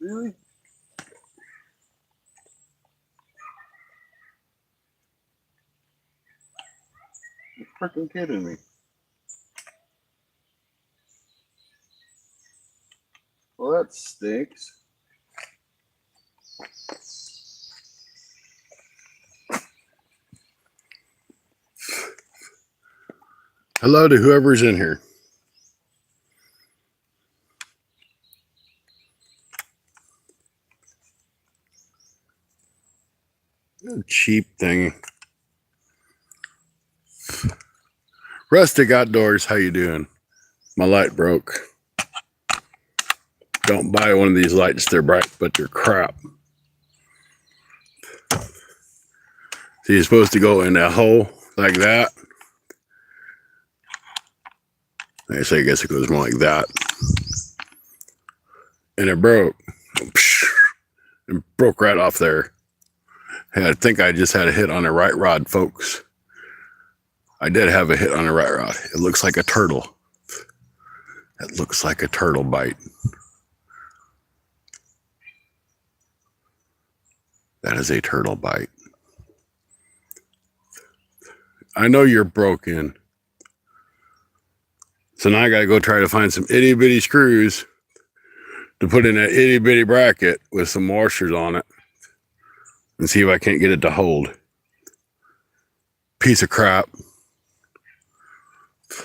Really? You're freaking kidding me. Well, that stinks. Hello to whoever's in here. Cheap thing. Rustic Outdoors, how you doing? My light broke. Don't buy one of these lights. They're bright, but they're crap. So you're supposed to go in a hole like that. Actually, I guess it goes more like that. And it broke. And broke right off there. Hey, I think I just had a hit on a right rod, folks. I did have a hit on a right rod. It looks like a turtle. It looks like a turtle bite. That is a turtle bite. I know you're broken. So now I got to go try to find some itty bitty screws to put in that itty bitty bracket with some washers on it and see if I can't get it to hold. Piece of crap.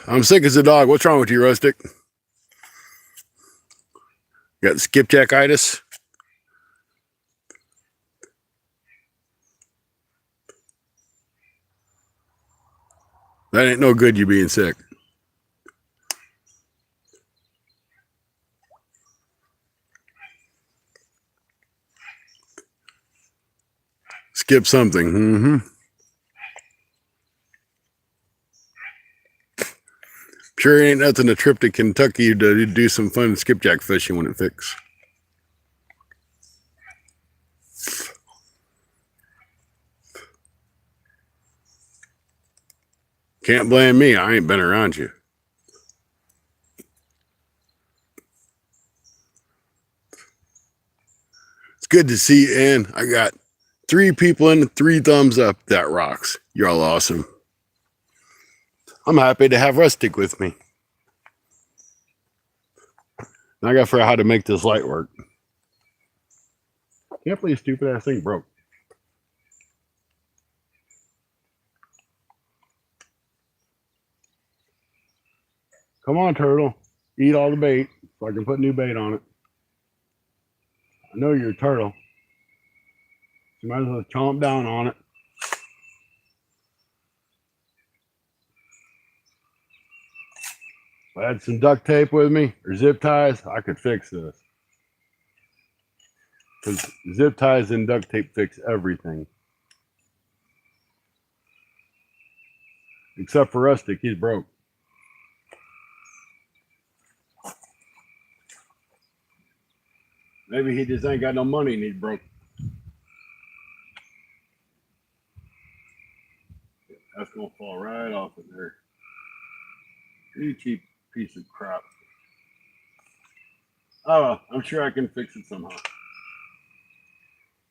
I'm sick as a dog. What's wrong with you, Rustic? You got skipjackitis? That ain't no good, you being sick. Skip something. Sure ain't nothing a trip to Kentucky to do some fun skipjack fishing when it fixes. Can't blame me. I ain't been around you. It's good to see you in. I got 3 people in, 3 thumbs up. That rocks. You're all awesome. I'm happy to have Rustic with me. Now I got to figure out how to make this light work. Can't believe stupid ass thing broke. Come on, turtle. Eat all the bait so I can put new bait on it. I know you're a turtle. You might as well chomp down on it. If I had some duct tape with me or zip ties, I could fix this. Because zip ties and duct tape fix everything. Except for Rustic, he's broke. Maybe he just ain't got no money and he's broke. That's going to fall right off of there. You cheap piece of crap. Oh, well, I'm sure I can fix it somehow.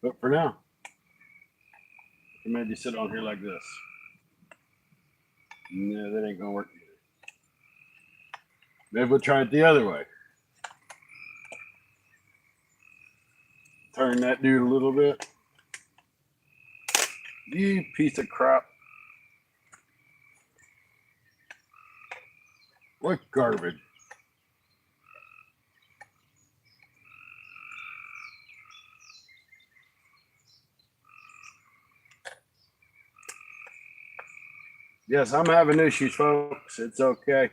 But for now, I can maybe sit on here like this. No, that ain't going to work either. Maybe we'll try it the other way. Turn that dude a little bit. You piece of crap. What garbage. Yes, I'm having issues, folks. It's okay.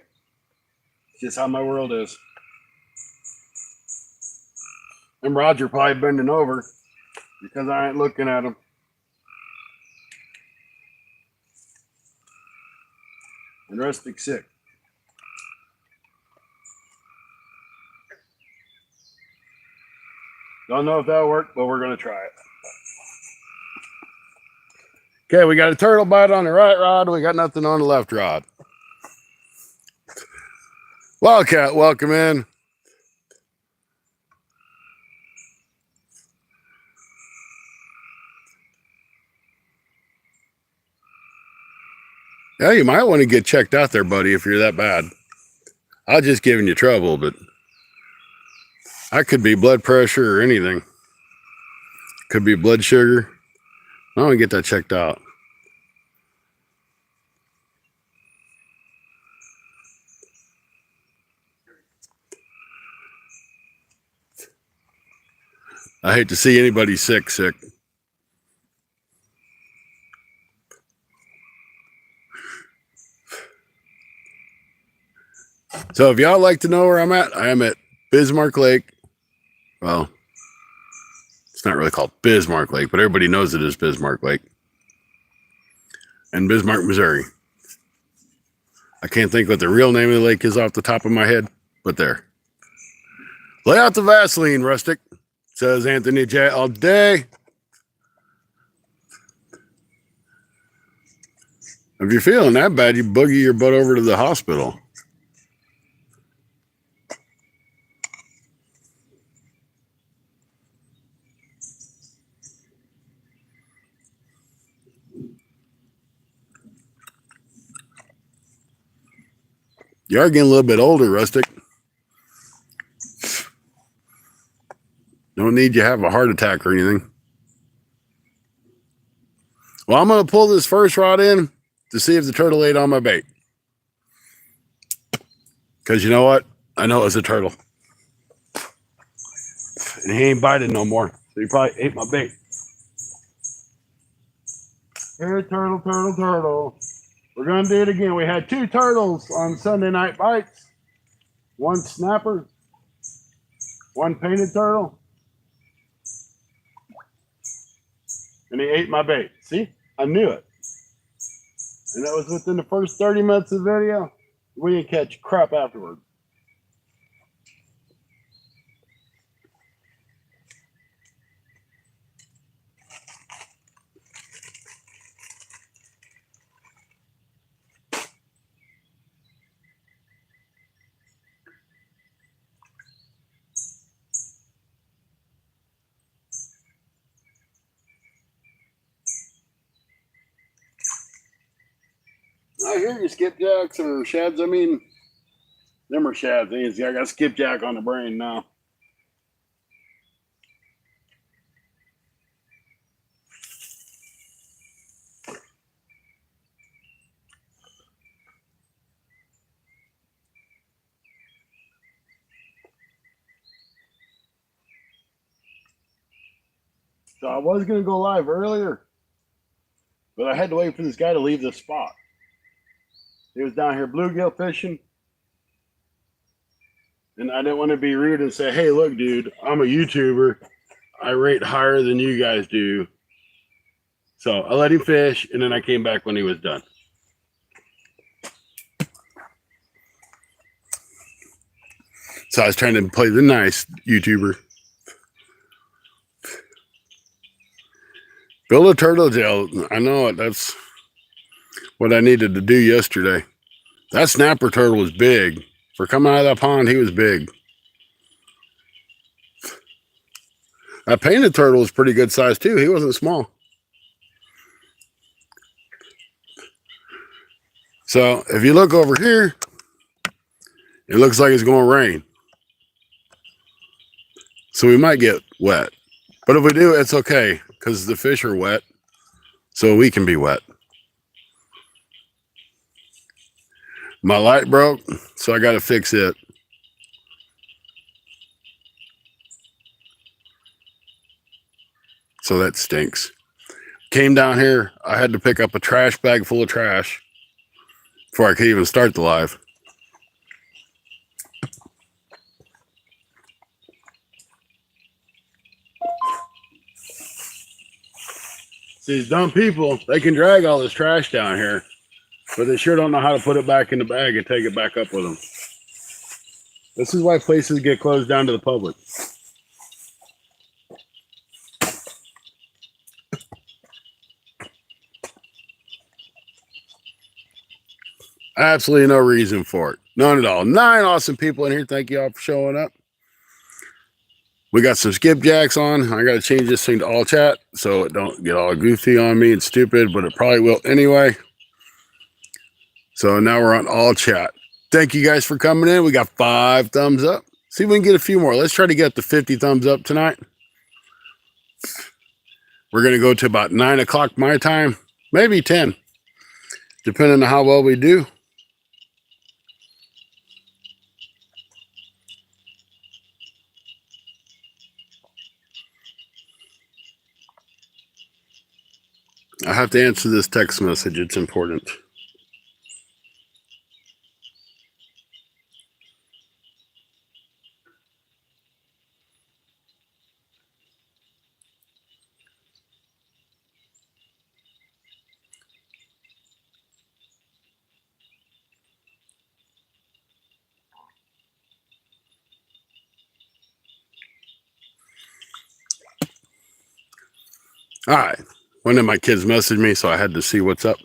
It's just how my world is. And Roger probably bending over because I ain't looking at him. And Rustic sick. Don't know if that'll work, but we're going to try it. Okay, we got a turtle bite on the right rod. We got nothing on the left rod. Wildcat, welcome in. Yeah, you might want to get checked out there, buddy, if you're that bad. I'm just giving you trouble, but that could be blood pressure or anything. Could be blood sugar. I want to get that checked out. I hate to see anybody sick. So if y'all like to know where I'm at, I am at Bismarck Lake. Well, it's not really called Bismarck Lake, but everybody knows it as Bismarck Lake. In Bismarck, Missouri. I can't think what the real name of the lake is off the top of my head, but there. Lay out the Vaseline, Rustic, says Anthony J. all day. If you're feeling that bad, you boogie your butt over to the hospital. You are getting a little bit older, Rustic. Don't need you to have a heart attack or anything. Well, I'm going to pull this first rod in to see if the turtle ate on my bait. Because you know what? I know it was a turtle. And he ain't biting no more. So he probably ate my bait. Here, turtle, turtle, turtle. We're going to do it again. We had 2 turtles on Sunday Night Bites. 1 snapper. 1 painted turtle. And he ate my bait. See? I knew it. And that was within the first 30 minutes of the video. We didn't catch crap afterwards. I hear you, skipjacks or shads. I mean, them are shads. I got skipjack on the brain now. So I was going to go live earlier, but I had to wait for this guy to leave the spot. He was down here bluegill fishing. And I didn't want to be rude and say, hey, look, dude, I'm a YouTuber. I rate higher than you guys do. So I let him fish, and then I came back when he was done. So I was trying to play the nice YouTuber. Build a turtle jail. I know it. That's what I needed to do yesterday. That snapper turtle was big. For coming out of that pond, he was big. That painted turtle was pretty good size too. He wasn't small. So if you look over here, it looks like it's going to rain. So we might get wet. But if we do, it's okay because the fish are wet. So we can be wet. My light broke, so I got to fix it. So that stinks. Came down here, I had to pick up a trash bag full of trash before I could even start the live. See, these dumb people, they can drag all this trash down here, but they sure don't know how to put it back in the bag and take it back up with them. This is why places get closed down to the public. Absolutely no reason for it. None at all. 9 awesome people in here. Thank you all for showing up. We got some skipjacks on. I got to change this thing to all chat so it don't get all goofy on me and stupid, but it probably will anyway. So now we're on all chat. Thank you guys for coming in. We got 5 thumbs up. See if we can get a few more. Let's try to get to 50 thumbs up tonight. We're going to go to about 9 o'clock my time, maybe 10, depending on how well we do. I have to answer this text message. It's important. All right. One of my kids messaged me, so I had to see what's up.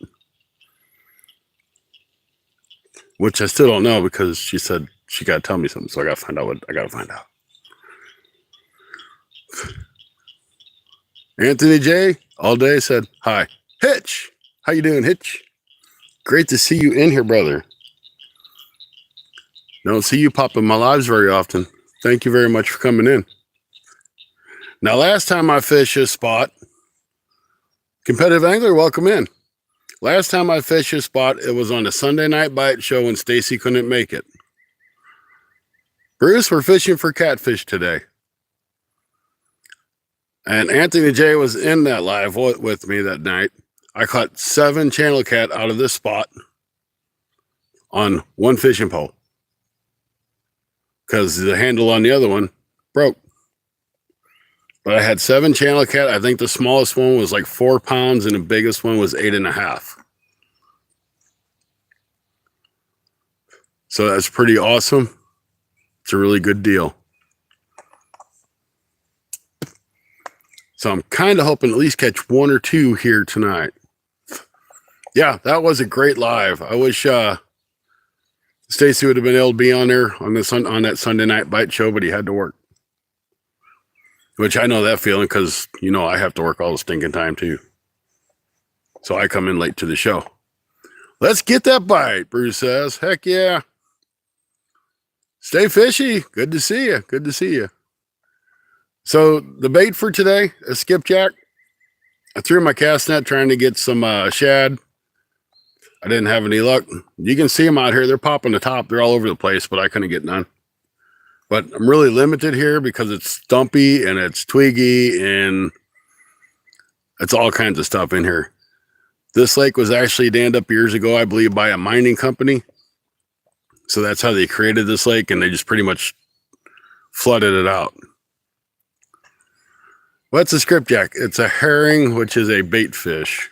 Which I still don't know because she said she got to tell me something, so I got to find out what I got to find out. Anthony J. all day said, hi. Hitch. How you doing, Hitch? Great to see you in here, brother. Don't see you pop in my lives very often. Thank you very much for coming in. Now, last time I fished this spot, competitive angler, welcome in. Last time I fished this spot, it was on a Sunday night bite show when Stacy couldn't make it. Bruce, we're fishing for catfish today. And Anthony J was in that live with me that night. I caught 7 channel cat out of this spot on 1 fishing pole because the handle on the other one broke. But I had 7 channel cat. I think the smallest one was like 4 pounds and the biggest one was 8.5. So that's pretty awesome. It's a really good deal. So I'm kind of hoping at least catch 1 or 2 here tonight. Yeah, that was a great live. I wish Stacy would have been able to be on there on that Sunday night bite show, but he had to work. Which I know that feeling because, you know, I have to work all the stinking time too. So I come in late to the show. Let's get that bite, Bruce says. Heck yeah. Stay fishy. Good to see you. Good to see you. So the bait for today is skipjack. I threw my cast net trying to get some shad. I didn't have any luck. You can see them out here. They're popping the top. They're all over the place, but I couldn't get none. But I'm really limited here because it's stumpy and it's twiggy and it's all kinds of stuff in here. This lake was actually dammed up years ago, I believe, by a mining company. So that's how they created this lake, and they just pretty much flooded it out. What's a skipjack? It's a herring, which is a bait fish.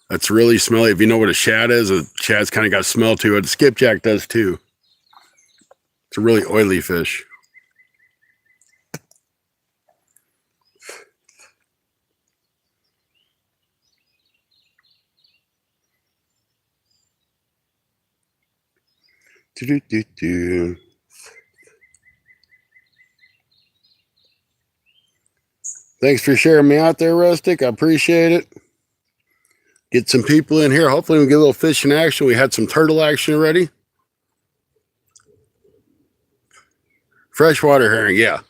That's really smelly. If you know what a shad is, a shad's kind of got a smell to it. A skipjack does too. It's a really oily fish. Do-do-do-do. Thanks for sharing me out there, Rustic. I appreciate it. Get some people in here. Hopefully we get a little fishing action. We had some turtle action already. Freshwater herring, yeah.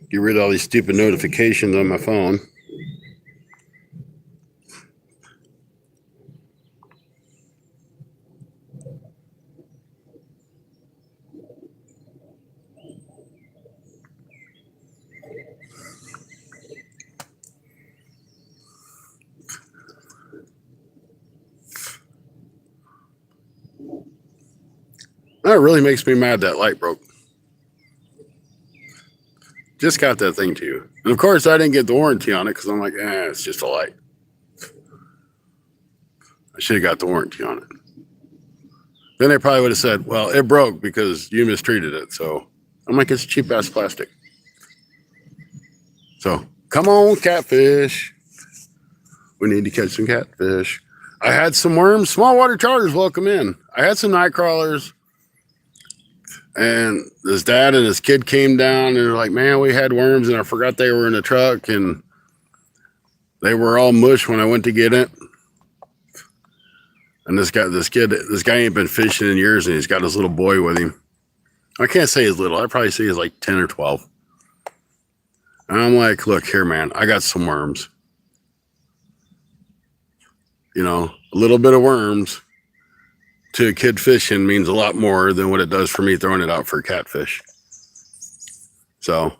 Get rid of all these stupid notifications on my phone. That really makes me mad that light broke. Just got that thing to you. And of course, I didn't get the warranty on it because I'm like, it's just a light. I should have got the warranty on it. Then they probably would have said, well, it broke because you mistreated it. So I'm like, it's cheap ass plastic. So come on, catfish. We need to catch some catfish. I had some worms. Small water charters, welcome in. I had some night crawlers. And his dad and his kid came down and they're like, man, we had worms and I forgot they were in the truck and they were all mush when I went to get it. And this guy ain't been fishing in years and he's got his little boy with him. I can't say he's little. I'd probably say he's like 10 or 12. And I'm like, look here, man, I got some worms. You know, a little bit of worms to a kid fishing means a lot more than what it does for me throwing it out for a catfish. So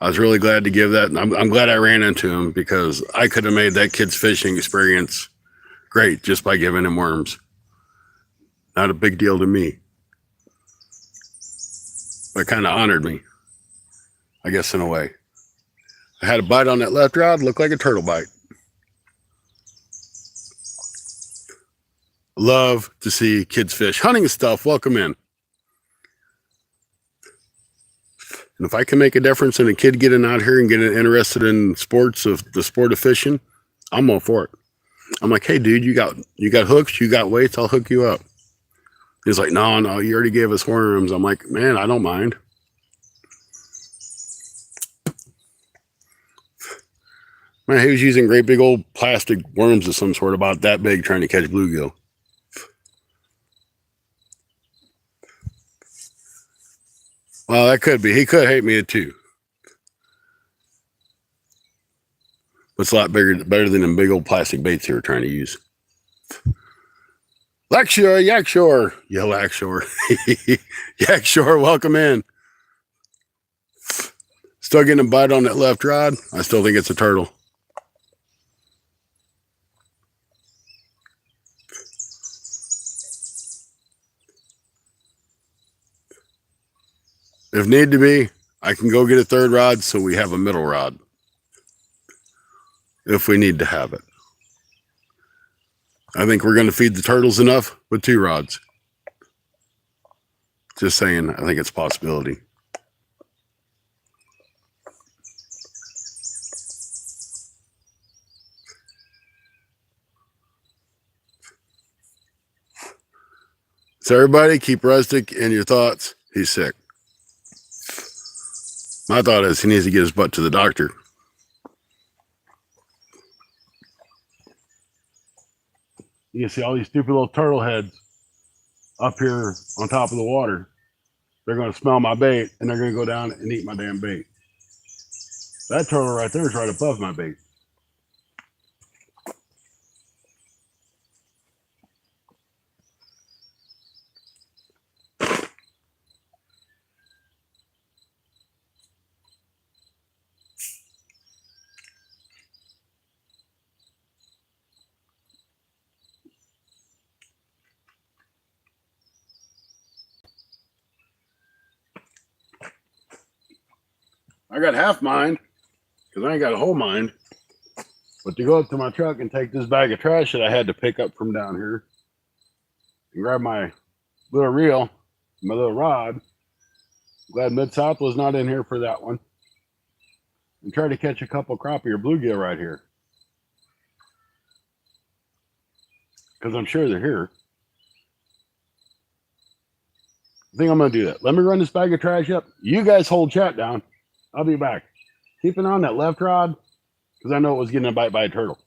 I was really glad to give that. I'm glad I ran into him because I could have made that kid's fishing experience great just by giving him worms. Not a big deal to me. But kind of honored me, I guess, in a way. I had a bite on that left rod, looked like a turtle bite. Love to see kids fish. Hunting stuff, welcome in. And if I can make a difference in a kid getting out here and getting interested in sports of the sport of fishing, I'm all for it. I'm like, hey dude, you got hooks, you got weights, I'll hook you up. He's like, no, you already gave us worms. I'm like, man, I don't mind. Man, he was using great big old plastic worms of some sort about that big trying to catch bluegill. Well, that could be. He could hate me too. What's a lot better than them big old plastic baits they were trying to use? Lakshore, Yakshore. Yeah, Lakshore. Yakshore, welcome in. Still getting a bite on that left rod. I still think it's a turtle. If need to be, I can go get a third rod so we have a middle rod. If we need to have it. I think we're going to feed the turtles enough with 2 rods. Just saying, I think it's a possibility. So everybody keep Rustic in your thoughts. He's sick. My thought is he needs to get his butt to the doctor. You can see all these stupid little turtle heads up here on top of the water. They're going to smell my bait and they're going to go down and eat my damn bait. That turtle right there is right above my bait. I got half mind because I ain't got a whole mind. But to go up to my truck and take this bag of trash that I had to pick up from down here and grab my little reel, my little rod. Glad Mid-South was not in here for that one. And try to catch a couple crappie or bluegill right here. Because I'm sure they're here. I think I'm going to do that. Let me run this bag of trash up. You guys hold chat down. I'll be back. Keeping on that left rod because I know it was getting a bite by a turtle.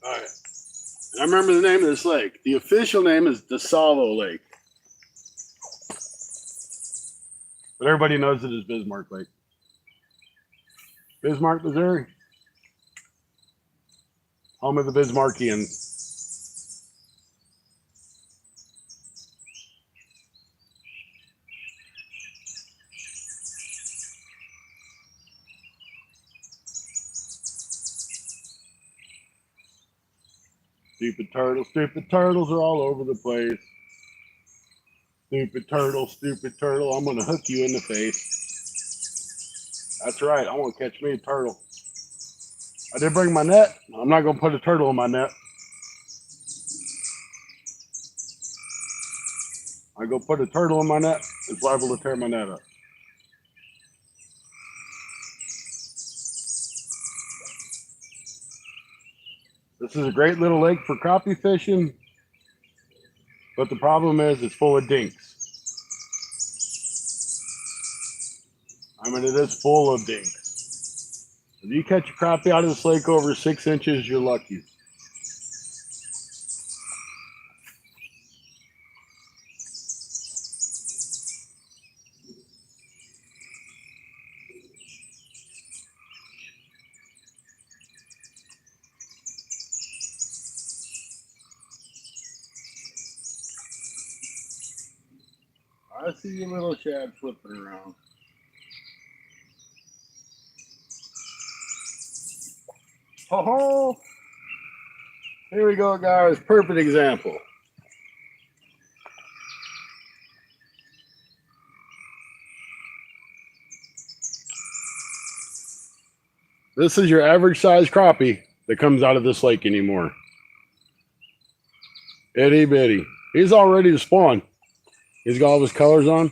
All right. And I remember the name of this lake. The official name is DeSalvo Lake. But everybody knows it as Bismarck Lake. Bismarck, Missouri. Home of the Bismarckians. Stupid turtles. Stupid turtles are all over the place. Stupid turtle, I'm going to hook you in the face. That's right, I want to catch me a turtle. I did bring my net. I'm not going to put a turtle in my net. I go put a turtle in my net, it's liable to tear my net up. This is a great little lake for crappie fishing, but the problem is it's full of dinks. I mean, it is full of dinks. If you catch a crappie out of this lake over 6 inches, you're lucky. I see your little shad flipping around. Oh, here we go, guys. Perfect example. This is your average size crappie that comes out of this lake anymore. Itty bitty. He's all ready to spawn. He's got all his colors on.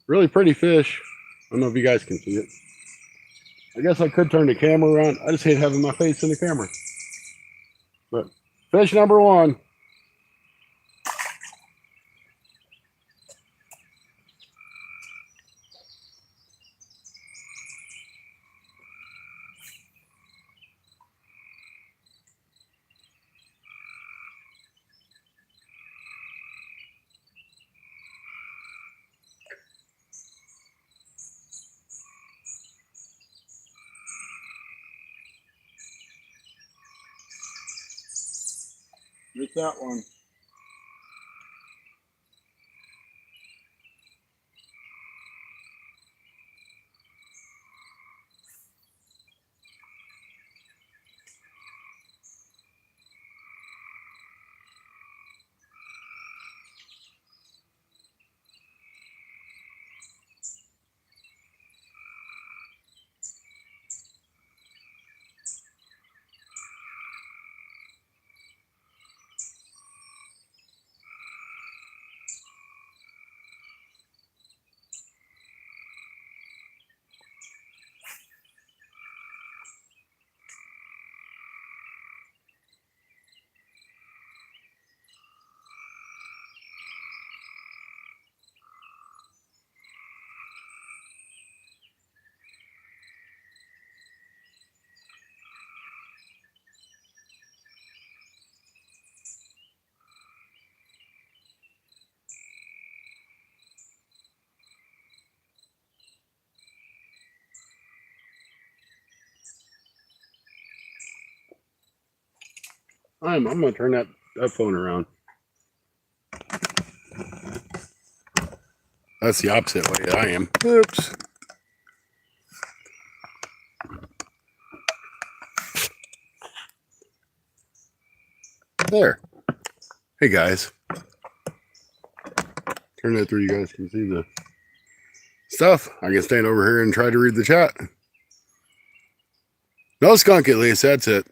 Really pretty fish. I don't know if you guys can see it. I guess I could turn the camera around. I just hate having my face in the camera. But fish number one. Just that one. I'm going to turn that phone around. That's the opposite way I am. Oops. There. Hey, guys. Turn that through, you guys can see the stuff. I can stand over here and try to read the chat. No skunk, at least. That's it.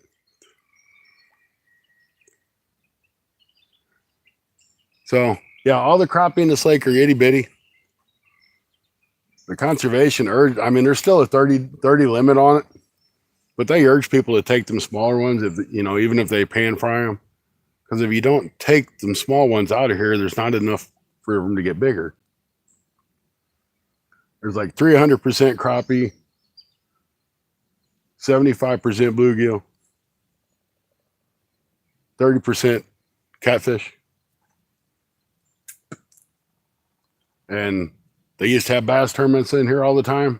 So, yeah, all the crappie in this lake are itty bitty. The conservation urge, I mean, there's still a 30 limit on it, but they urge people to take them smaller ones, if you know, even if they pan fry them. Because if you don't take them small ones out of here, there's not enough for them to get bigger. There's like 300% crappie, 75% bluegill. 30% catfish. And they used to have bass tournaments in here all the time.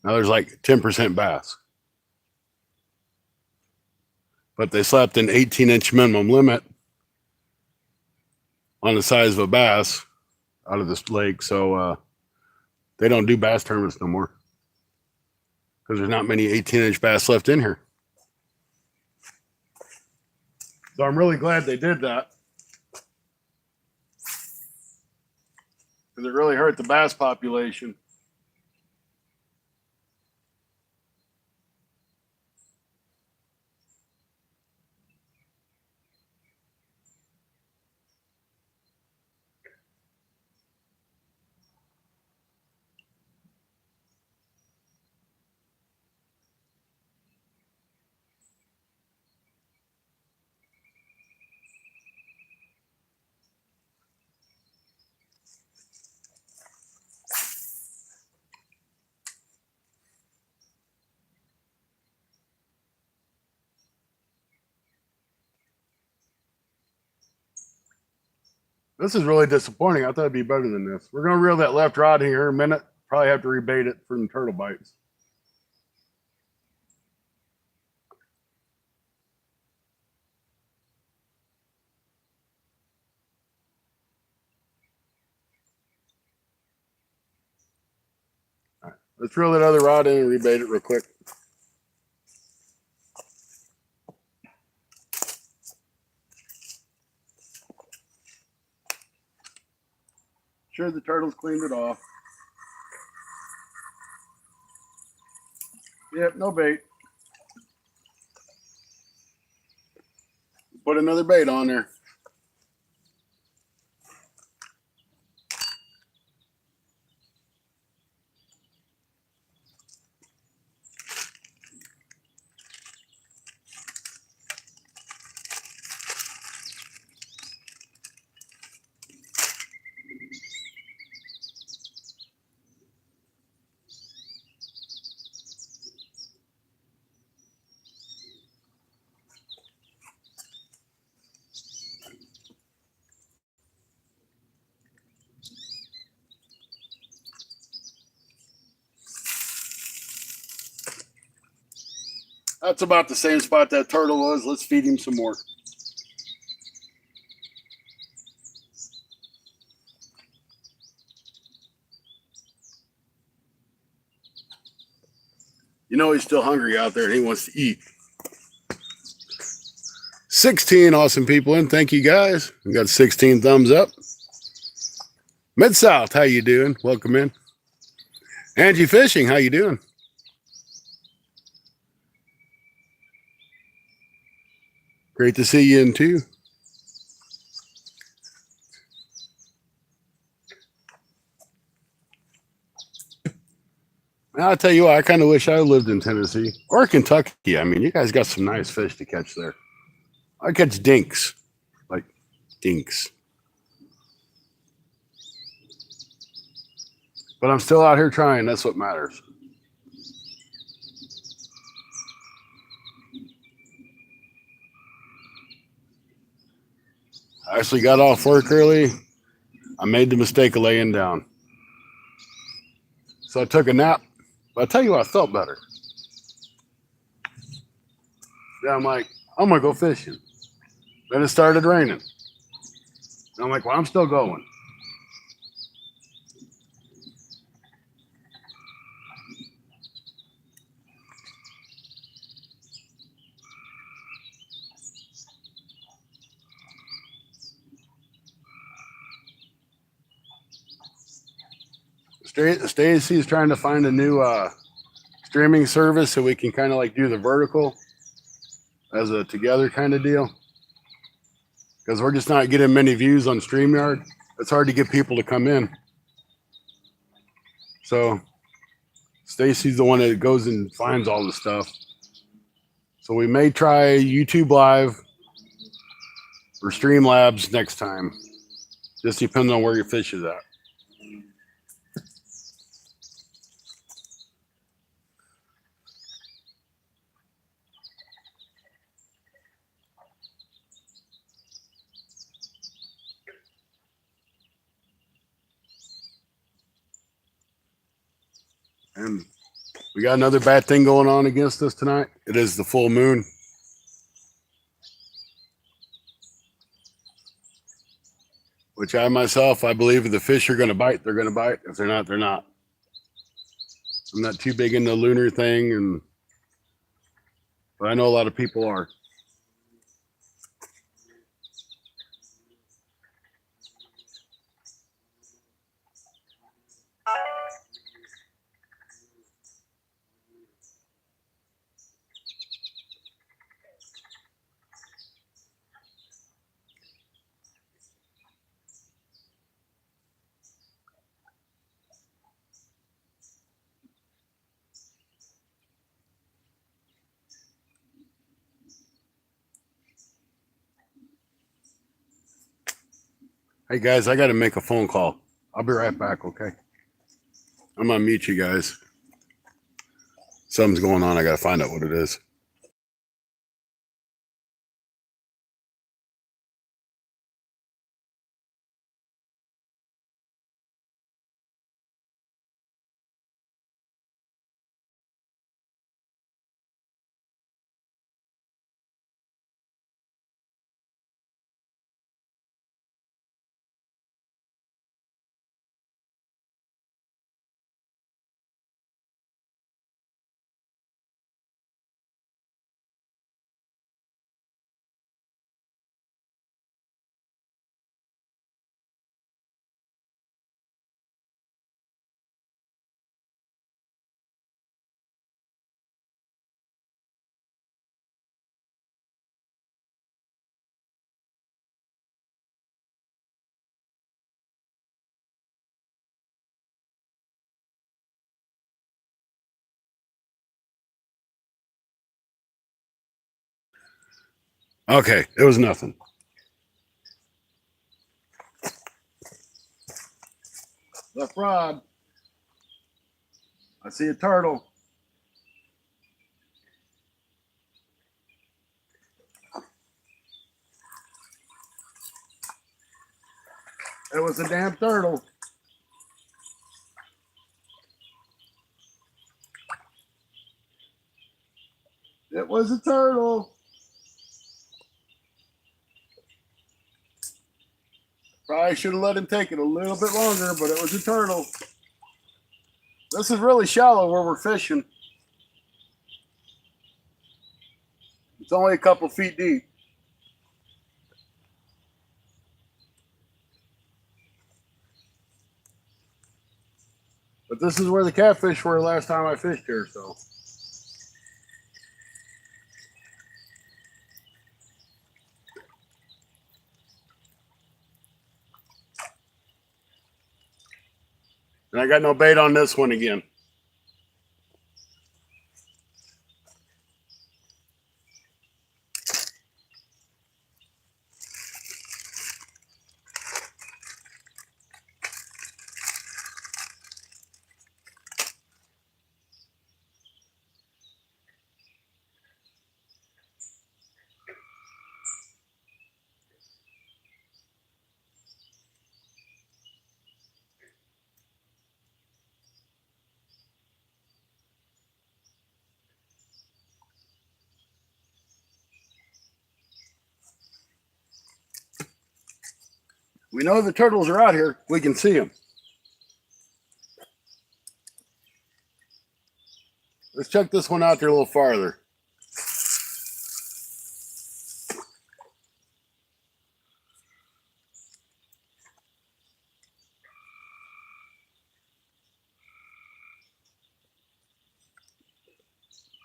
Now there's like 10% bass. But they slapped an 18-inch minimum limit on the size of a bass out of this lake. So they don't do bass tournaments no more because there's not many 18-inch bass left in here. So I'm really glad they did that, because it really hurt the bass population. This is really disappointing. I thought it'd be better than this. We're going to reel that left rod in here in a minute. Probably have to rebait it for some turtle bites. All right, let's reel that other rod in and rebait it real quick. Sure, the turtles cleaned it off. Yep, no bait. Put another bait on there. That's about the same spot that turtle was. Let's feed him some more. You know he's still hungry out there and he wants to eat. 16 awesome people in. Thank you guys. We got 16 thumbs up. Mid-South, how you doing? Welcome in. Angie Fishing, how you doing? Great to see you in too. I'll tell you what, I kind of wish I lived in Tennessee or Kentucky. I mean, you guys got some nice fish to catch there. I catch dinks, like dinks. But I'm still out here trying. That's what matters. I actually got off work early. I made the mistake of laying down. So I took a nap. But I'll tell you what, I felt better. Then I'm like, I'm going to go fishing. Then it started raining. And I'm like, well, I'm still going. Stacy is trying to find a new streaming service so we can kind of like do the vertical as a together kind of deal. Because we're just not getting many views on StreamYard. It's hard to get people to come in. So Stacy's the one that goes and finds all the stuff. So we may try YouTube Live or Streamlabs next time. Just depends on where your fish is at. And we got another bad thing going on against us tonight. It is the full moon. Which I myself, I believe if the fish are going to bite, they're going to bite. If they're not, they're not. I'm not too big into the lunar thing, but I know a lot of people are. Hey guys, I got to make a phone call. I'll be right back, okay? I'm going to mute you guys. Something's going on. I got to find out what it is. Okay, it was nothing. Left rod. I see a turtle. It was a damn turtle. It was a turtle. Probably should have let him take it a little bit longer, but it was a turtle. This is really shallow where we're fishing. It's only a couple feet deep. But this is where the catfish were last time I fished here, so. And I got no bait on this one again. We know the turtles are out here. We can see them. Let's check this one out there a little farther.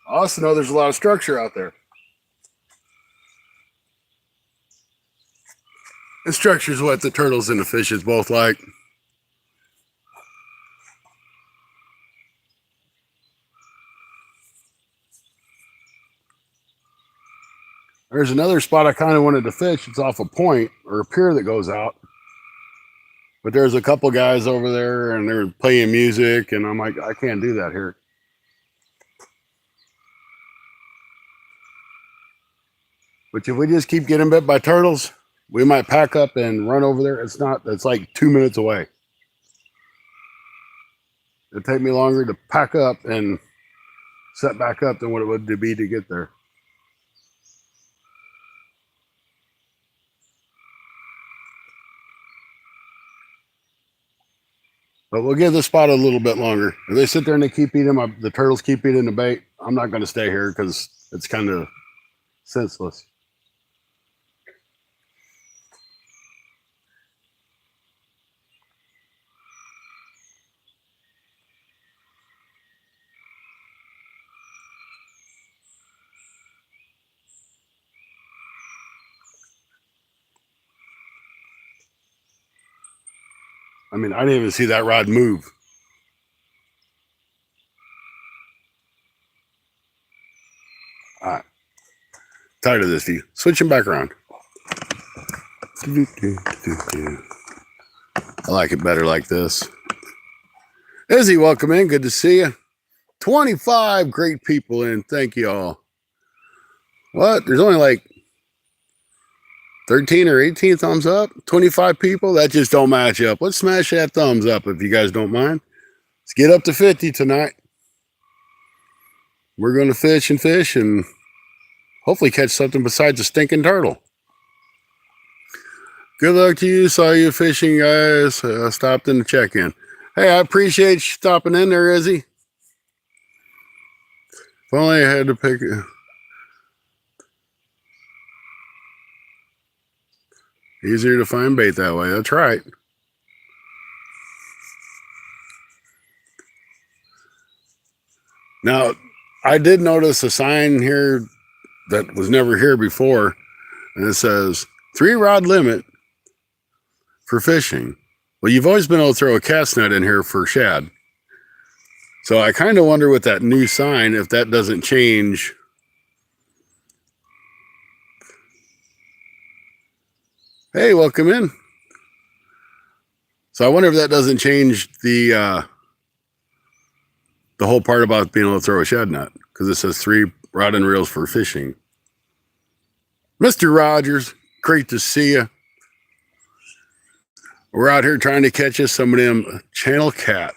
I also know there's a lot of structure out there. The structure is what the turtles and the fishes both like. There's another spot I kind of wanted to fish. It's off a point or a pier that goes out. But there's a couple guys over there and they're playing music, and I'm like, I can't do that here. But if we just keep getting bit by turtles, we might pack up and run over there. It's like 2 minutes away. It'd take me longer to pack up and set back up than what it would be to get there. But we'll give the spot a little bit longer. If they sit there and they keep eating, the turtles keep eating the bait, I'm not going to stay here because it's kind of senseless. I mean, I didn't even see that rod move. All right. Tired of this view. Switching back around. I like it better like this. Izzy, welcome in. Good to see you. 25 great people in. Thank you all. What? There's only like 13 or 18 thumbs up. 25 people? That just don't match up. Let's smash that thumbs up if you guys don't mind. Let's get up to 50 tonight. We're going to fish and hopefully catch something besides a stinking turtle. Good luck to you. Saw you fishing, guys. Stopped in to check in. Hey, I appreciate you stopping in there, Izzy. If only I had to pick it. Easier to find bait that way. That's right. Now, I did notice a sign here that was never here before, and it says 3-rod limit for fishing. Well, you've always been able to throw a cast net in here for shad. So I kind of wonder with that new sign if that doesn't change. Hey, welcome in. So I wonder if that doesn't change the whole part about being able to throw a shad net, because it says 3 rod and reels for fishing. Mr. Rogers, great to see you. We're out here trying to catch us some of them channel cat.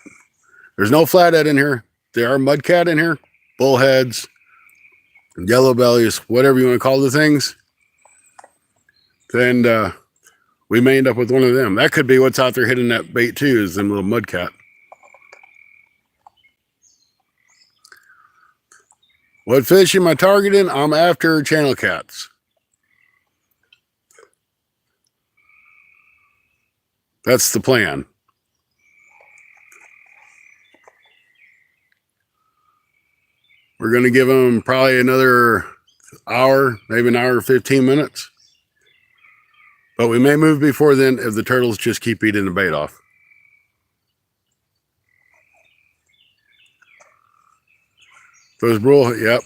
There's no flathead in here. There are mudcat in here, bullheads, yellow bellies, whatever you want to call the things. And we may end up with one of them. That could be what's out there hitting that bait too, is them little mudcat. What fish am I targeting? I'm after channel cats. That's the plan. We're going to give them probably another hour, maybe an hour, 15 minutes. But we may move before then if the turtles just keep eating the bait off. Those bull, yep.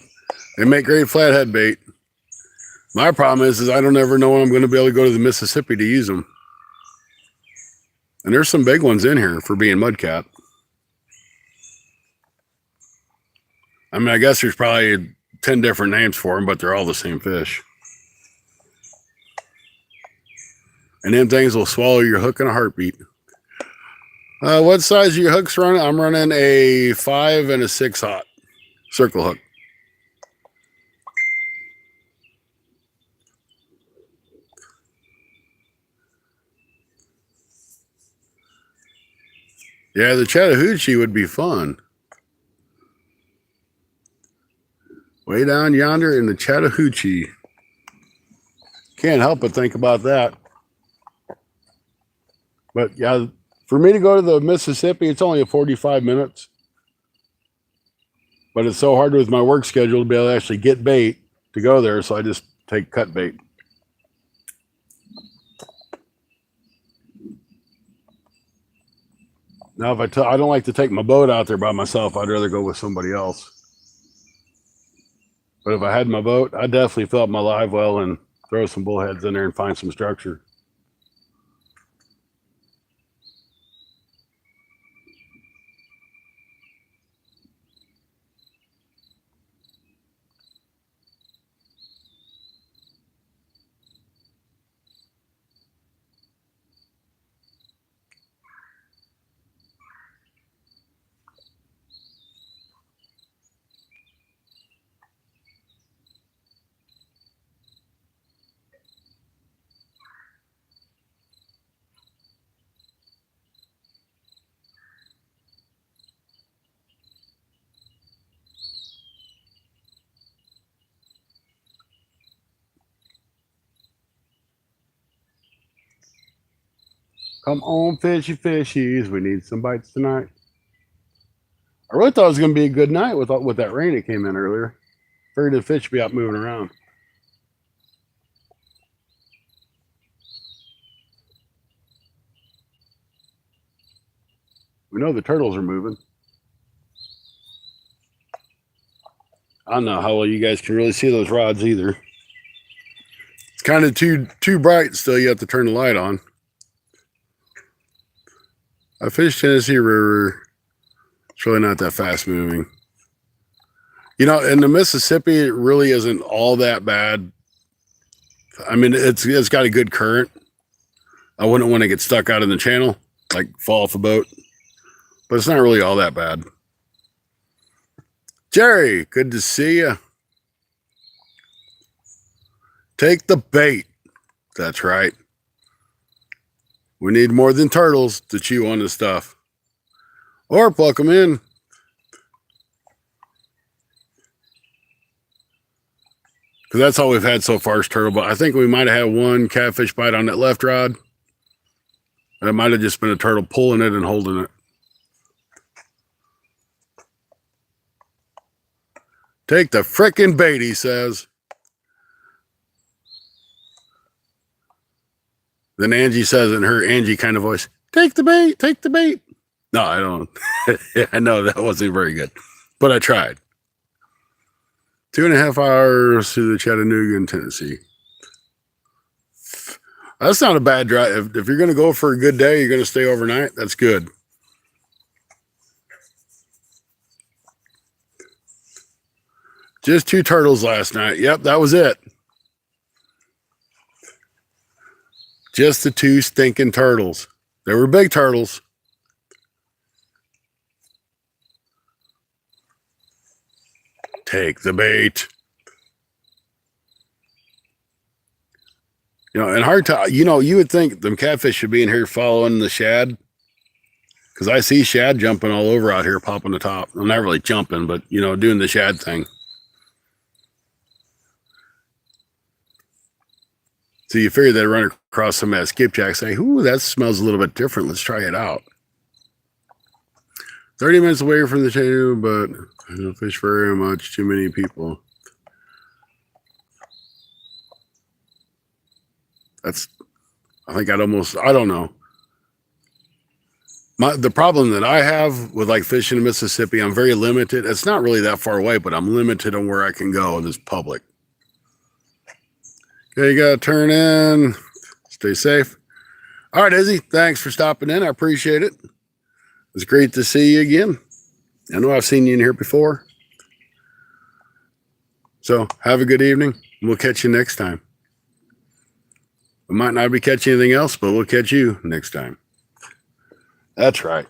They make great flathead bait. My problem is I don't ever know when I'm going to be able to go to the Mississippi to use them. And there's some big ones in here for being mudcat. I mean, I guess there's probably 10 different names for them, but they're all the same fish. And them things will swallow your hook in a heartbeat. What size are your hooks running? I'm running a 5 and a 6/0 circle hook. Yeah, the Chattahoochee would be fun. Way down yonder in the Chattahoochee. Can't help but think about that. But yeah, for me to go to the Mississippi, it's only a 45 minutes. But it's so hard with my work schedule to be able to actually get bait to go there, so I just take cut bait. Now, if I don't like to take my boat out there by myself, I'd rather go with somebody else. But if I had my boat, I'd definitely fill up my live well and throw some bullheads in there and find some structure. Come on, fishy fishies. We need some bites tonight. I really thought it was going to be a good night with that rain that came in earlier. Figured the fish would be out moving around. We know the turtles are moving. I don't know how well you guys can really see those rods either. It's kind of too bright still. You have to turn the light on. I fished Tennessee River. It's really not that fast moving. You know, in the Mississippi, it really isn't all that bad. I mean, it's got a good current. I wouldn't want to get stuck out in the channel, like fall off a boat. But it's not really all that bad. Jerry, good to see you. Take the bait. That's right. We need more than turtles to chew on the stuff. Or pluck them in. Because that's all we've had so far is turtle. But I think we might have had one catfish bite on that left rod. And it might have just been a turtle pulling it and holding it. Take the frickin' bait, he says. Then Angie says in her Angie kind of voice, take the bait, take the bait. No, I don't. I know that wasn't very good, but I tried. 2.5 hours to the Chattanooga in Tennessee. That's not a bad drive. If you're going to go for a good day, you're going to stay overnight. That's good. Just 2 turtles last night. Yep, that was it. Just the 2 stinking turtles. They were big turtles. Take the bait. You know, and hard to, you know, you would think them catfish should be in here following the shad. Because I see shad jumping all over out here, popping the top. I'm not really jumping, but, you know, doing the shad thing. So you figure they'd run across some of that skipjack, say, ooh, that smells a little bit different. Let's try it out. 30 minutes away from the chain, but I don't fish very much. Too many people. That's, I think I'd almost, I don't know. The problem that I have with like fishing in Mississippi, I'm very limited. It's not really that far away, but I'm limited on where I can go in this public. Okay, you got to turn in. Stay safe. All right, Izzy, thanks for stopping in. I appreciate it. It's great to see you again. I know I've seen you in here before. So have a good evening. We'll catch you next time. We might not be catching anything else, but we'll catch you next time. That's right.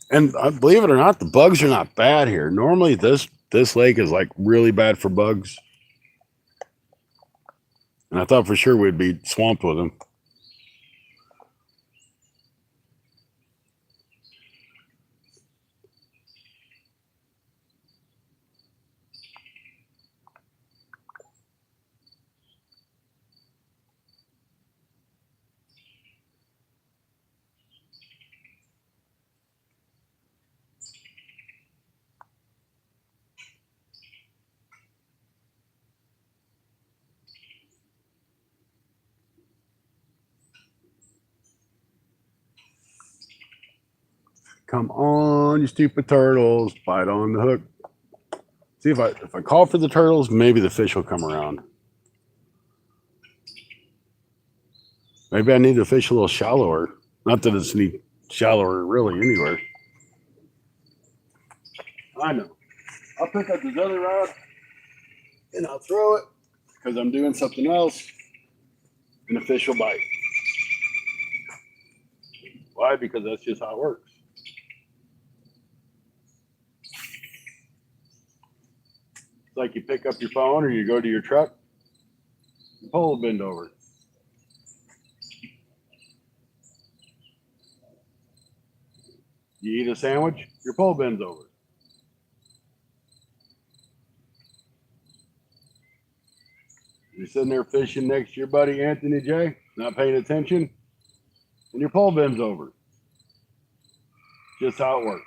And believe it or not, the bugs are not bad here. Normally this lake is like really bad for bugs. And I thought for sure we'd be swamped with them. Come on, you stupid turtles. Bite on the hook. See, if I call for the turtles, maybe the fish will come around. Maybe I need to fish a little shallower. Not that it's any shallower really anywhere. I know. I'll pick up this other rod and I'll throw it because I'm doing something else and the fish will bite. Why? Because that's just how it works. It's like you pick up your phone or you go to your truck, the pole will bend over. You eat a sandwich, your pole bends over. You're sitting there fishing next to your buddy Anthony J, not paying attention, and your pole bends over. Just how it works.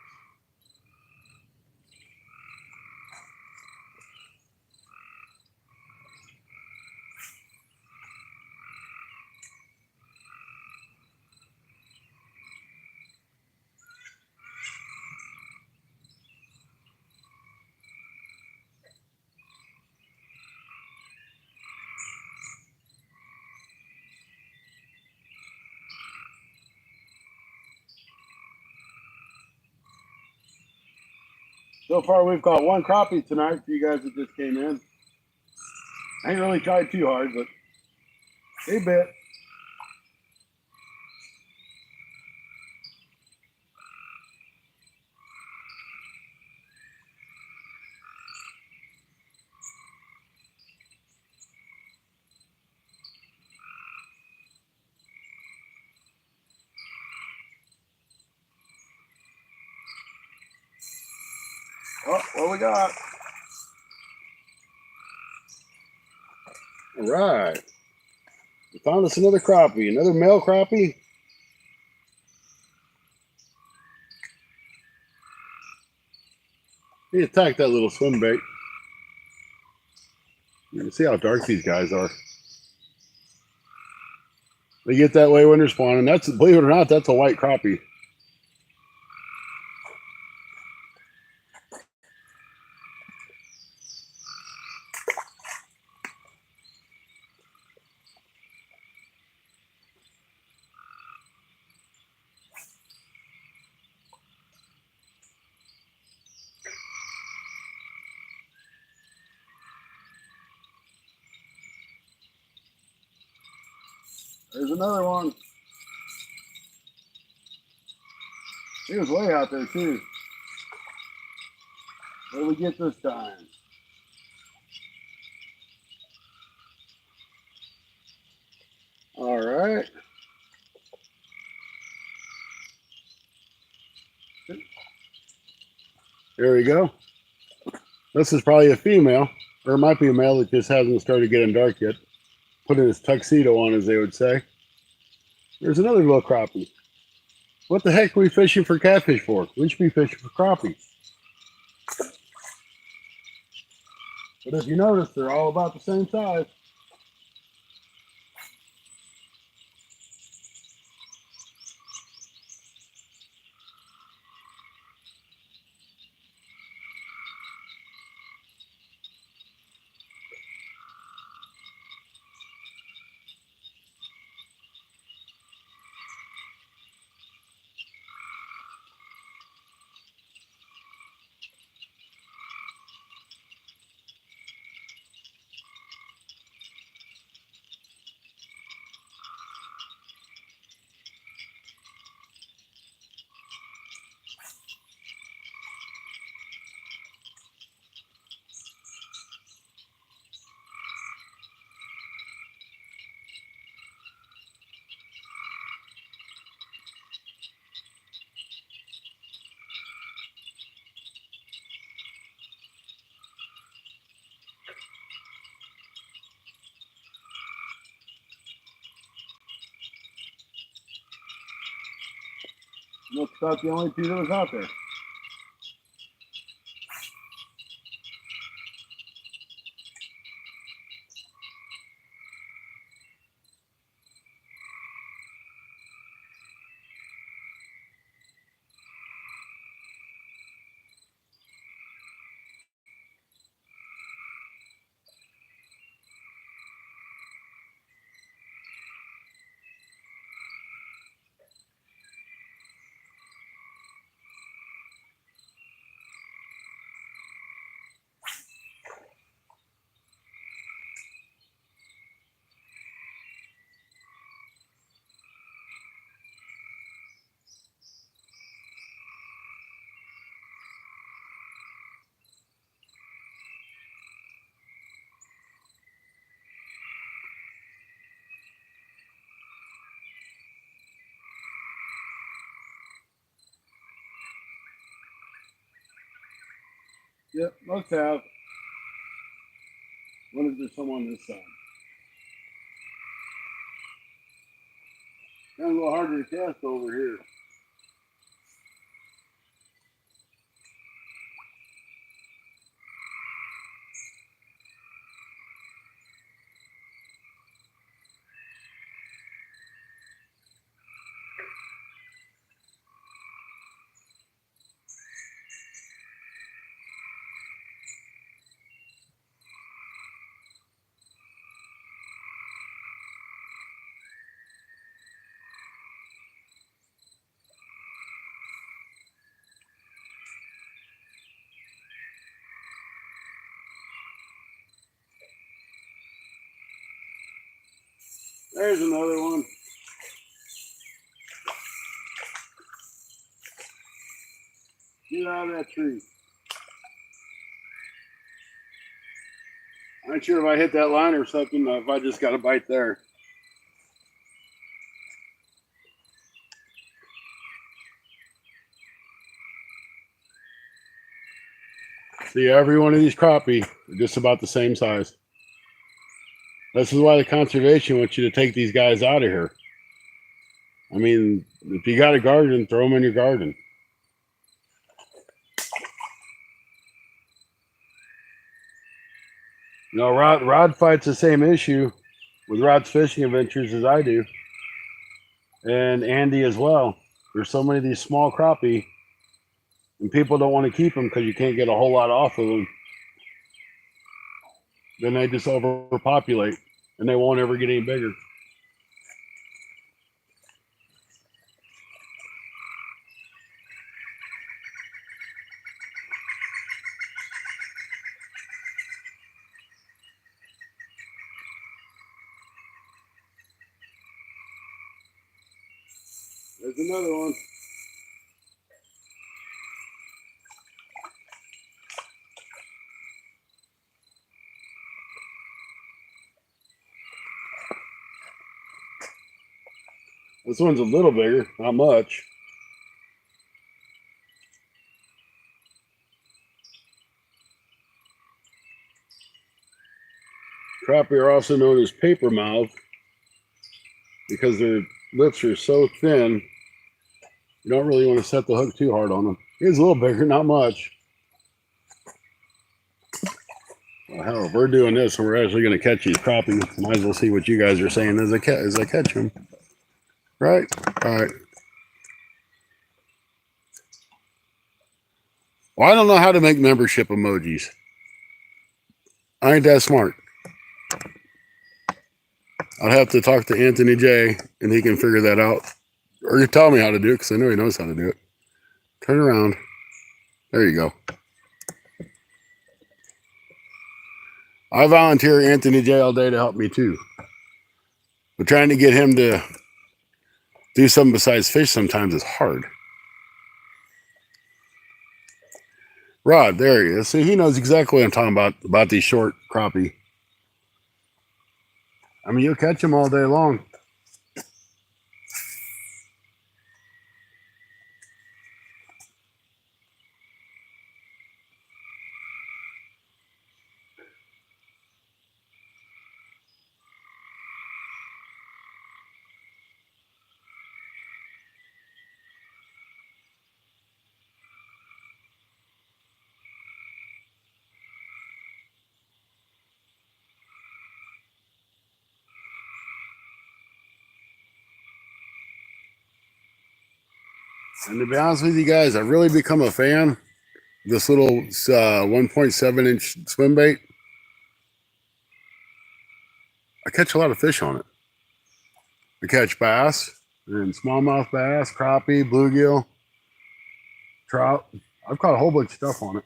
So far, we've caught one crappie tonight for you guys that just came in. I ain't really tried too hard, but they bit. Oh, what we got? All right. We found us another crappie, another male crappie. He attacked that little swim bait. You can see how dark these guys are. They get that way when they're spawning. That's, believe it or not, that's a white crappie. There's another one. He was way out there too. What do we get this time? All right. There we go. This is probably a female, or it might be a male that just hasn't started getting dark yet. Putting his tuxedo on, as they would say. There's another little crappie. What the heck are we fishing for catfish for? We should be fishing for crappie. But if you notice, they're all about the same size. Looks about the only two that was out there. Yep, must have. Wonder if there's some on this side. a little harder to cast over here. There's another one. Get out of that tree. I'm not sure if I hit that line or something, if I just got a bite there. See, every one of these crappie are just about the same size. This is why the conservation wants you to take these guys out of here. I mean, if you got a garden, throw them in your garden. You know, Rod fights the same issue with Rod's Fishing Adventures as I do. And Andy as well. There's so many of these small crappie, and people don't want to keep them because you can't get a whole lot off of them. Then they just overpopulate, and they won't ever get any bigger. There's another one. This one's a little bigger, not much. Crappie are also known as paper mouth because their lips are so thin, you don't really want to set the hook too hard on them. It's a little bigger, not much. Well, hell, if we're doing this and we're actually going to catch these crappie, might as well see what you guys are saying as I catch them. Right? All right. Well, I don't know how to make membership emojis. I ain't that smart. I'll have to talk to Anthony J, and he can figure that out. Or you tell me how to do it, because I know he knows how to do it. Turn around. There you go. I volunteer Anthony J all day to help me too. But trying to get him to do something besides fish sometimes is hard. Rod, there he is. See, he knows exactly what I'm talking about these short crappie. I mean, you'll catch them all day long. And to be honest with you guys, I've really become a fan of this little 1.7-inch swim bait. I catch a lot of fish on it. I catch bass and smallmouth bass, crappie, bluegill, trout. I've caught a whole bunch of stuff on it.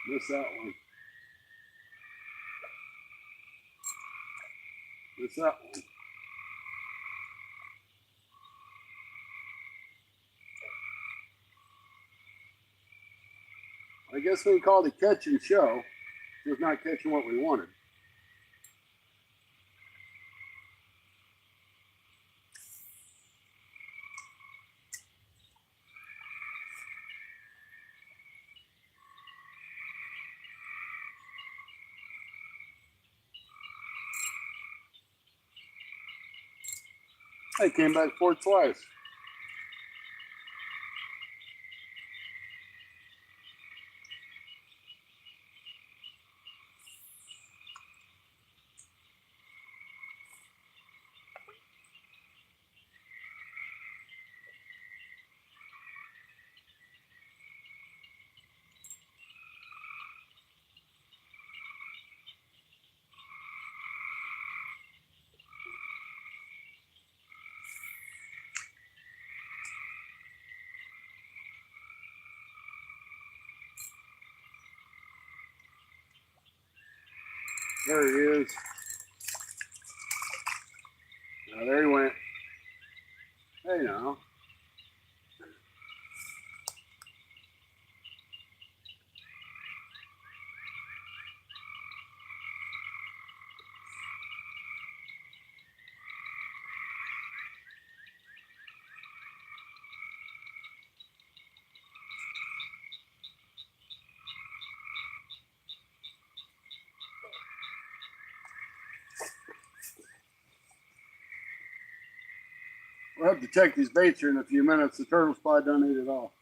Miss that one. Miss that one. I guess we called it catch and show. Just not catching what we wanted. I came back for it twice. There he is. Now there he went. Hey now. We'll have to check these baits here in a few minutes. The turtle's probably done ate it all.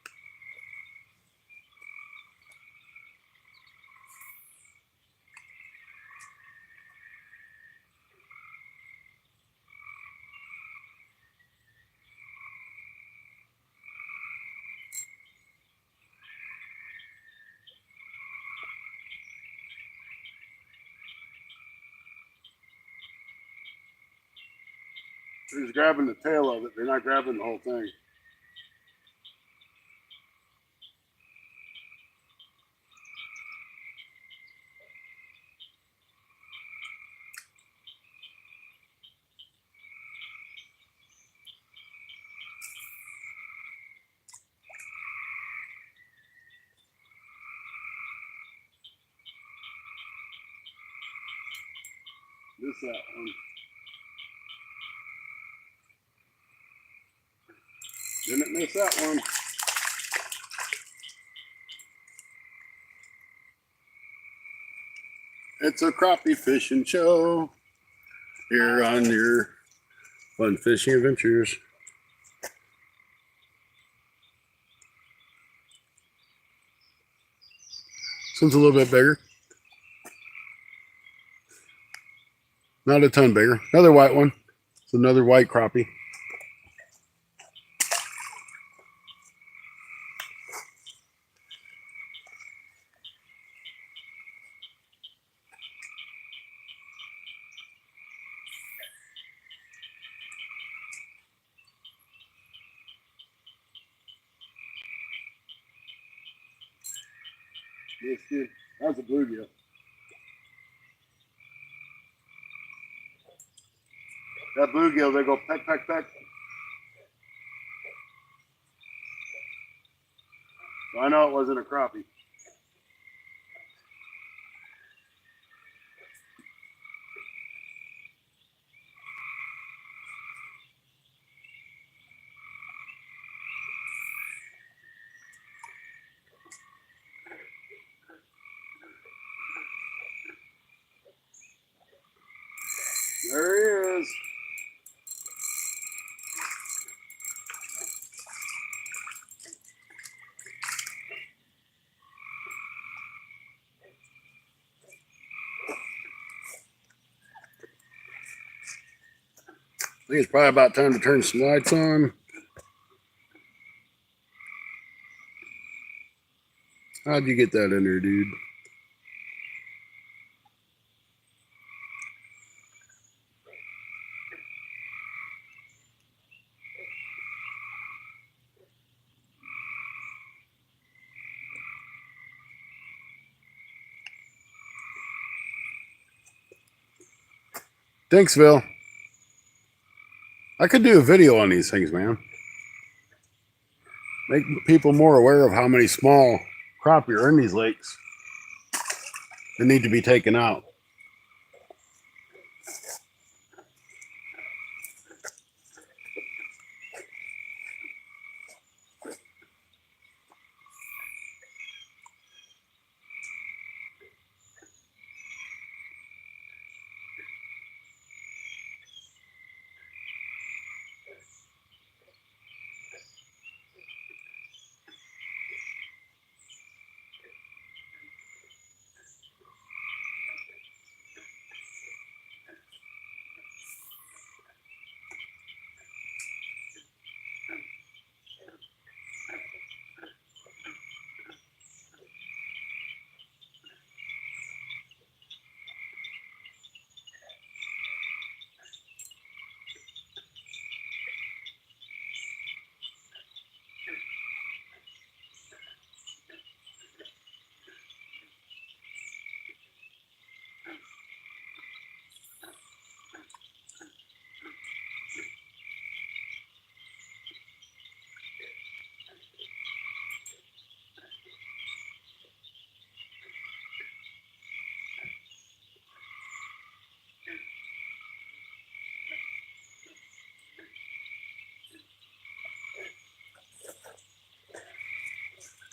They're just grabbing the tail of it. They're not grabbing the whole thing. Missed that one. Didn't miss that one. It's a crappie fishing show here on your Fun Fishing Adventures. This one's a little bit bigger. Not a ton bigger. Another white one. It's another white crappie. Yes, good. That's a bluegill. That bluegill, they go peck, peck, peck. So I know it wasn't a crappie. There he is. I think it's probably about time to turn some lights on. How'd you get that in there, dude? Thanks, Phil. I could do a video on these things, man. Make people more aware of how many small crappie are in these lakes that need to be taken out.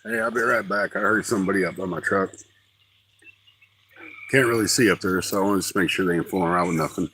Hey, I'll be right back. I heard somebody up by my truck. Can't really see up there, so I want to just make sure they ain't fooling around with nothing.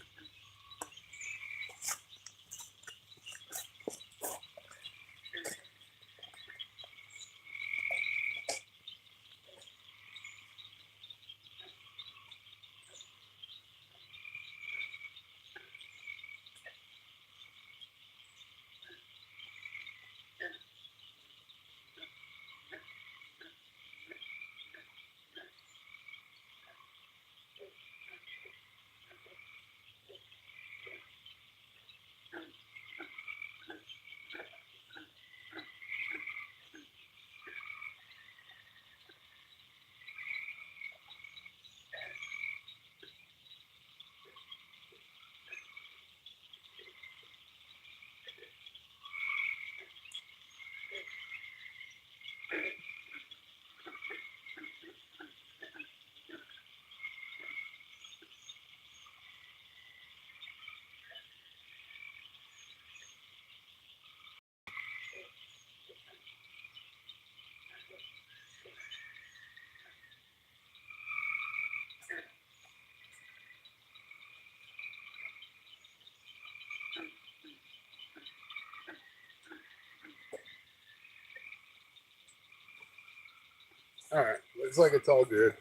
All right, looks like it's all good.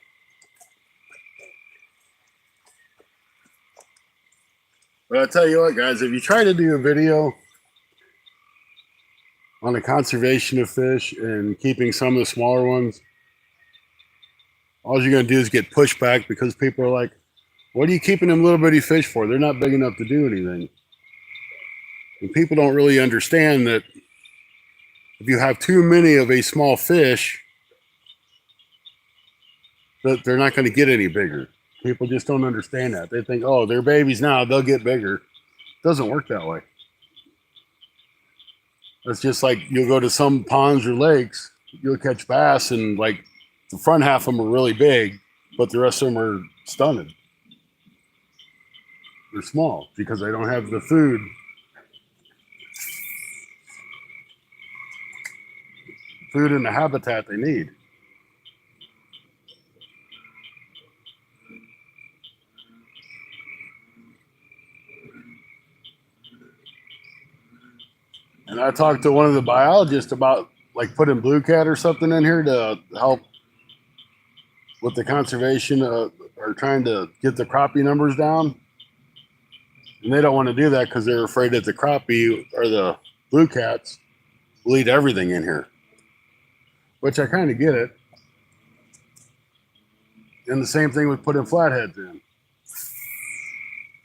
But I'll tell you what, guys, if you try to do a video on the conservation of fish and keeping some of the smaller ones, all you're going to do is get pushback because people are like, what are you keeping them little bitty fish for? They're not big enough to do anything. And people don't really understand that if you have too many of a small fish, that they're not going to get any bigger. People just don't understand that. They think, oh, they're babies now, they'll get bigger. It doesn't work that way. It's just like you'll go to some ponds or lakes, you'll catch bass, and like the front half of them are really big, but the rest of them are stunted. They're small because they don't have the food and the habitat they need. And I talked to one of the biologists about like putting blue cat or something in here to help with the conservation or trying to get the crappie numbers down. And they don't want to do that because they're afraid that the crappie or the blue cats will eat everything in here, which I kind of get it. And the same thing with putting flatheads in.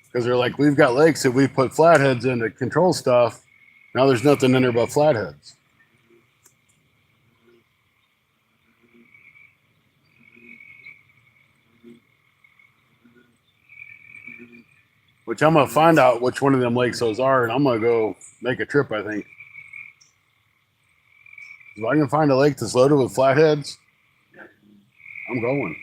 Because they're like, we've got lakes that we put flatheads in to control stuff. Now there's nothing in there but flatheads. Which I'm going to find out which one of them lakes those are, and I'm going to go make a trip, I think. If I can find a lake that's loaded with flatheads, I'm going.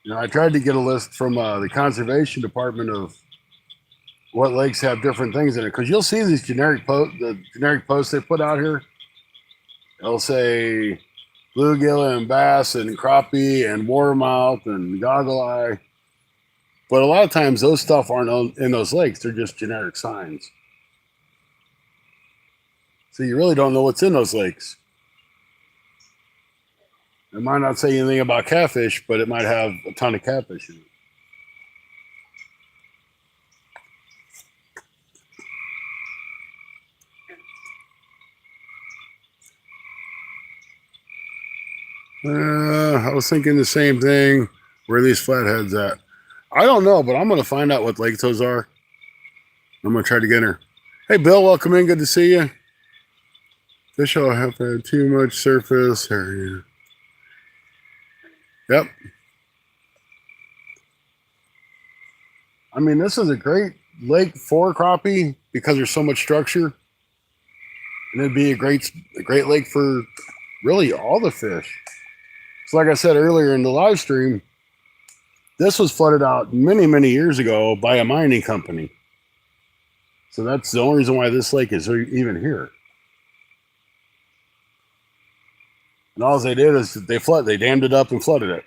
You know, I tried to get a list from the conservation department of what lakes have different things in it, because you'll see these generic posts they put out here. They'll say bluegill and bass and crappie and warmouth and goggle eye, but a lot of times those stuff aren't in those lakes. They're just generic signs. So you really don't know what's in those lakes. It might not say anything about catfish, but it might have a ton of catfish in it. I was thinking the same thing. Where are these flatheads at? I don't know, but I'm going to find out what lakes those are. I'm going to try to get her. Hey, Bill, welcome in. Good to see you. Fish all have had too much surface area. Yep. I mean, this is a great lake for crappie because there's so much structure. And it'd be a great lake for really all the fish. So like I said earlier in the live stream, this was flooded out many years ago by a mining company. So that's the only reason why this lake is even here. And all they did is they dammed it up and flooded it.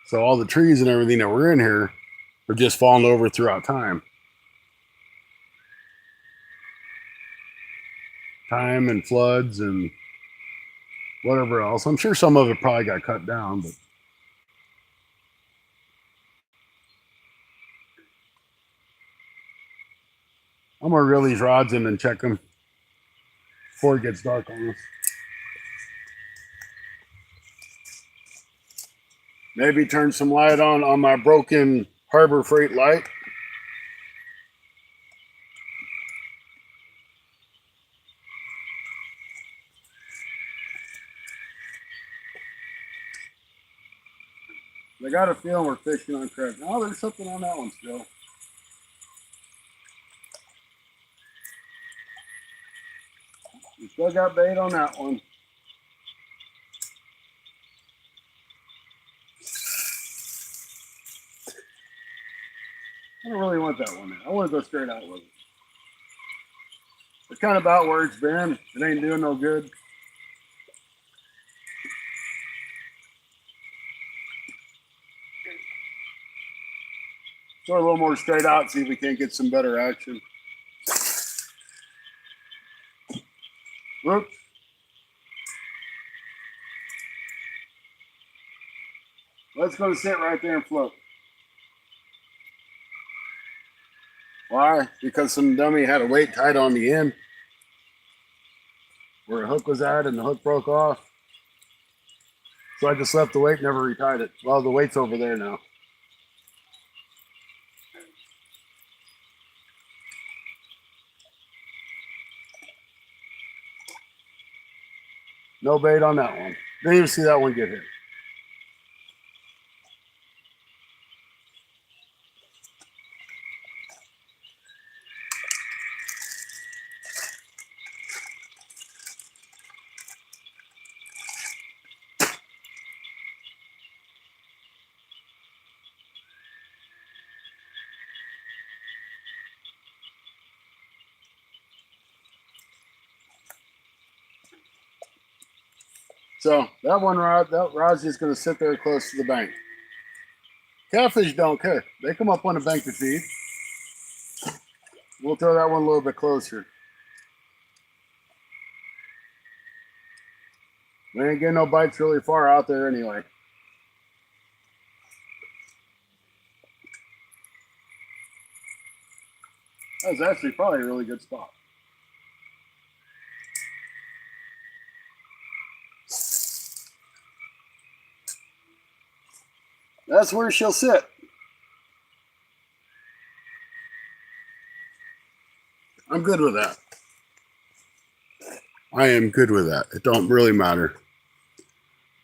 So all the trees and everything that were in here are just falling over throughout time. Time and floods and whatever else. I'm sure some of it probably got cut down, but I'm gonna reel these rods in and check them before it gets dark on us. Maybe turn some light on my broken Harbor Freight light. I got a feeling we're fishing on Crappie. Oh, there's something on that one still. We still got bait on that one. I don't really want that one. I want to go straight out with it. It's kind of about where it's been. It ain't doing no good. Throw a little more straight out, see if we can't get some better action. Whoops. Let's go sit right there and float. Why? Because some dummy had a weight tied on the end where a hook was at and the hook broke off. So I just left the weight, never retied it. Well, the weight's over there now. No bait on that one. Didn't even see that one get hit. So that rod's just going to sit there close to the bank. Catfish don't care. They come up on the bank to feed. We'll throw that one a little bit closer. We ain't getting no bites really far out there anyway. That was actually probably a really good spot. That's where she'll sit. I'm good with that. I am good with that. It don't really matter.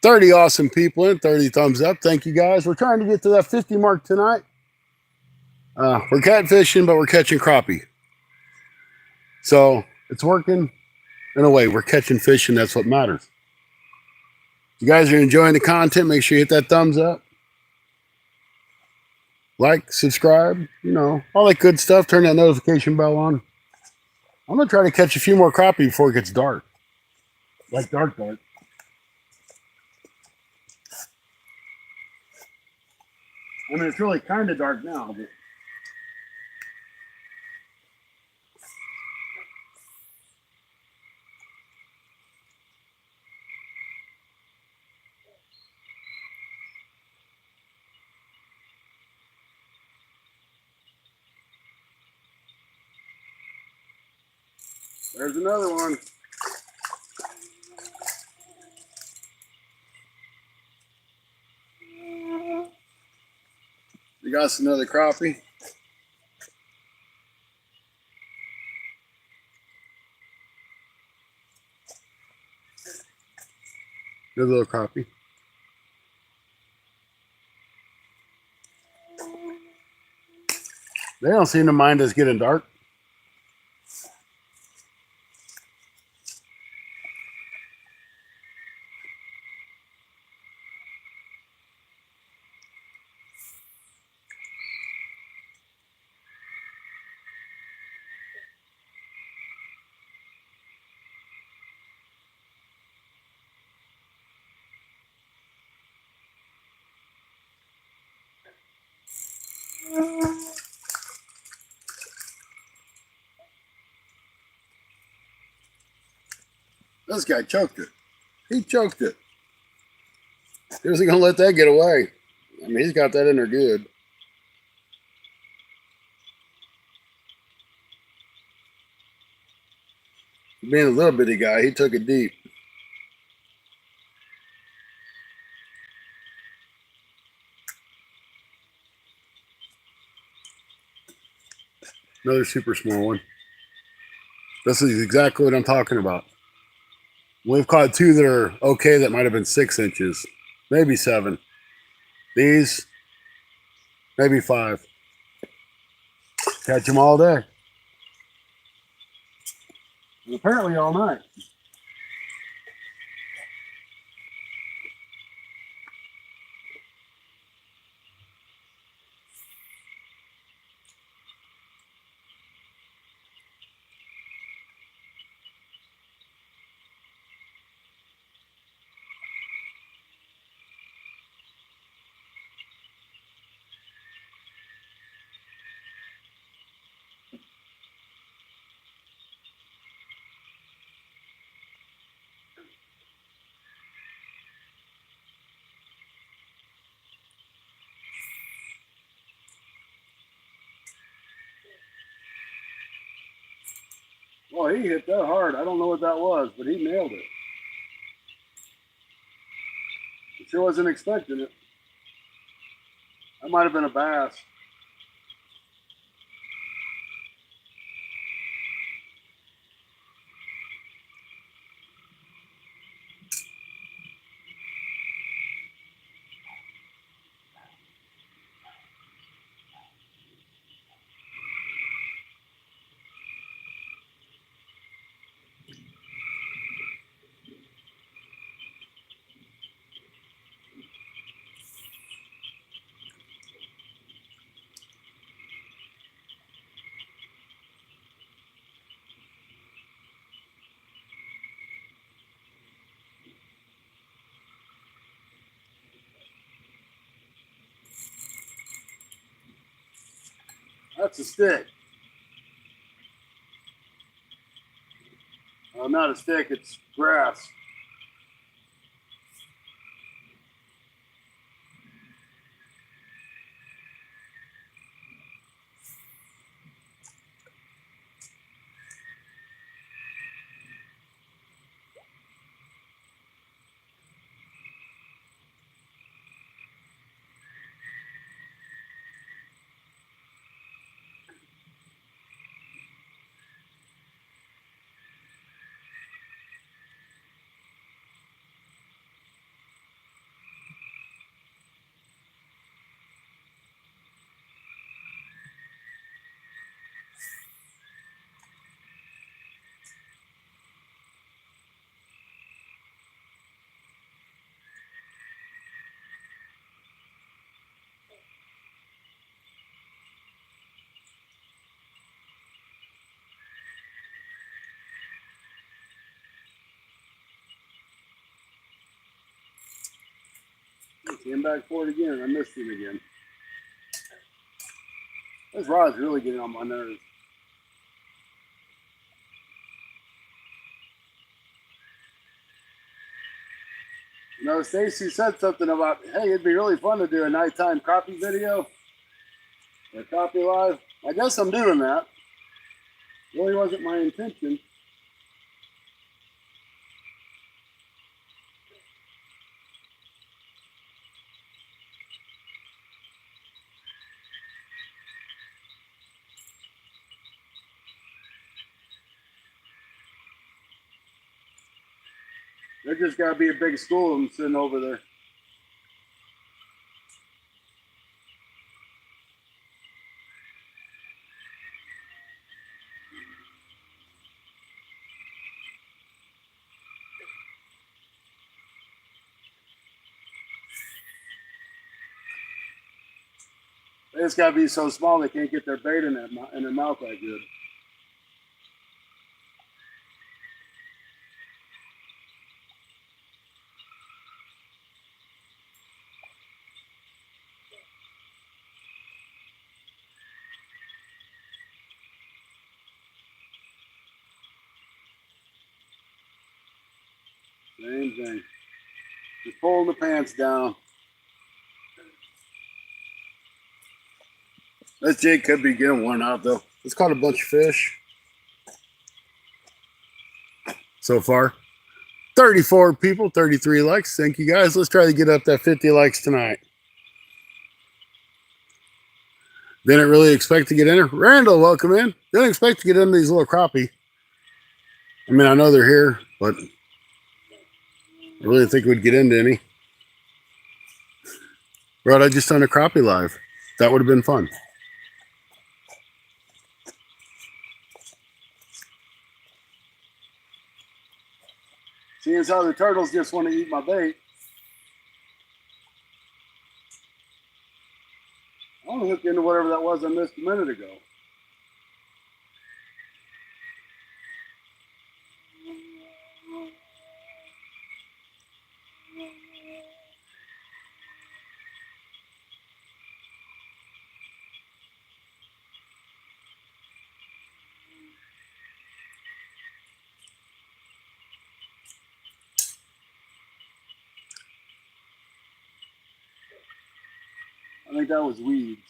30 awesome people and 30 thumbs up. Thank you guys. We're trying to get to that 50 mark tonight. We're catfishing, but we're catching crappie. So it's working in a way. We're catching fish, and that's what matters. If you guys are enjoying the content, make sure you hit that thumbs up. Like, subscribe, you know, all that good stuff. Turn that notification bell on. I'm going to try to catch a few more crappie before it gets dark. Like dark. I mean, it's really kind of dark now, but there's another one. We got us another crappie. Good little crappie. They don't seem to mind us getting dark. This guy choked it. He choked it. He wasn't going to let that get away. I mean, he's got that in there good. Being a little bitty guy, he took it deep. Another super small one. This is exactly what I'm talking about. We've caught two that are okay that might have been 6 inches, maybe 7. These, maybe 5. Catch them all day. And apparently all night. Well, he hit that hard. I don't know what that was, but he nailed it. I sure wasn't expecting it. That might have been a bass. That's a stick. Not a stick, it's grass. Came back for it again. I missed it again. This rod's really getting on my nerves. You know, Stacy said something about, hey, it'd be really fun to do a nighttime crappie video or crappie live. I guess I'm doing that. Really wasn't my intention. There just got to be a big school of them sitting over there. They just got to be so small they can't get their bait in their mouth that good. Same thing. Just pulling the pants down. That jig could be getting one out though. It's caught a bunch of fish so far. 34 people, 33 likes. Thank you guys. Let's try to get up that 50 likes tonight. Didn't really expect to get in here. Randall, welcome in. Didn't expect to get in these little crappie. I mean, I know they're here, but I really think we'd get into any. Rod, I just done a crappie live. That would have been fun. Seeing as how the turtles just want to eat my bait. I want to hook into whatever that was I missed a minute ago. I think that was weeds.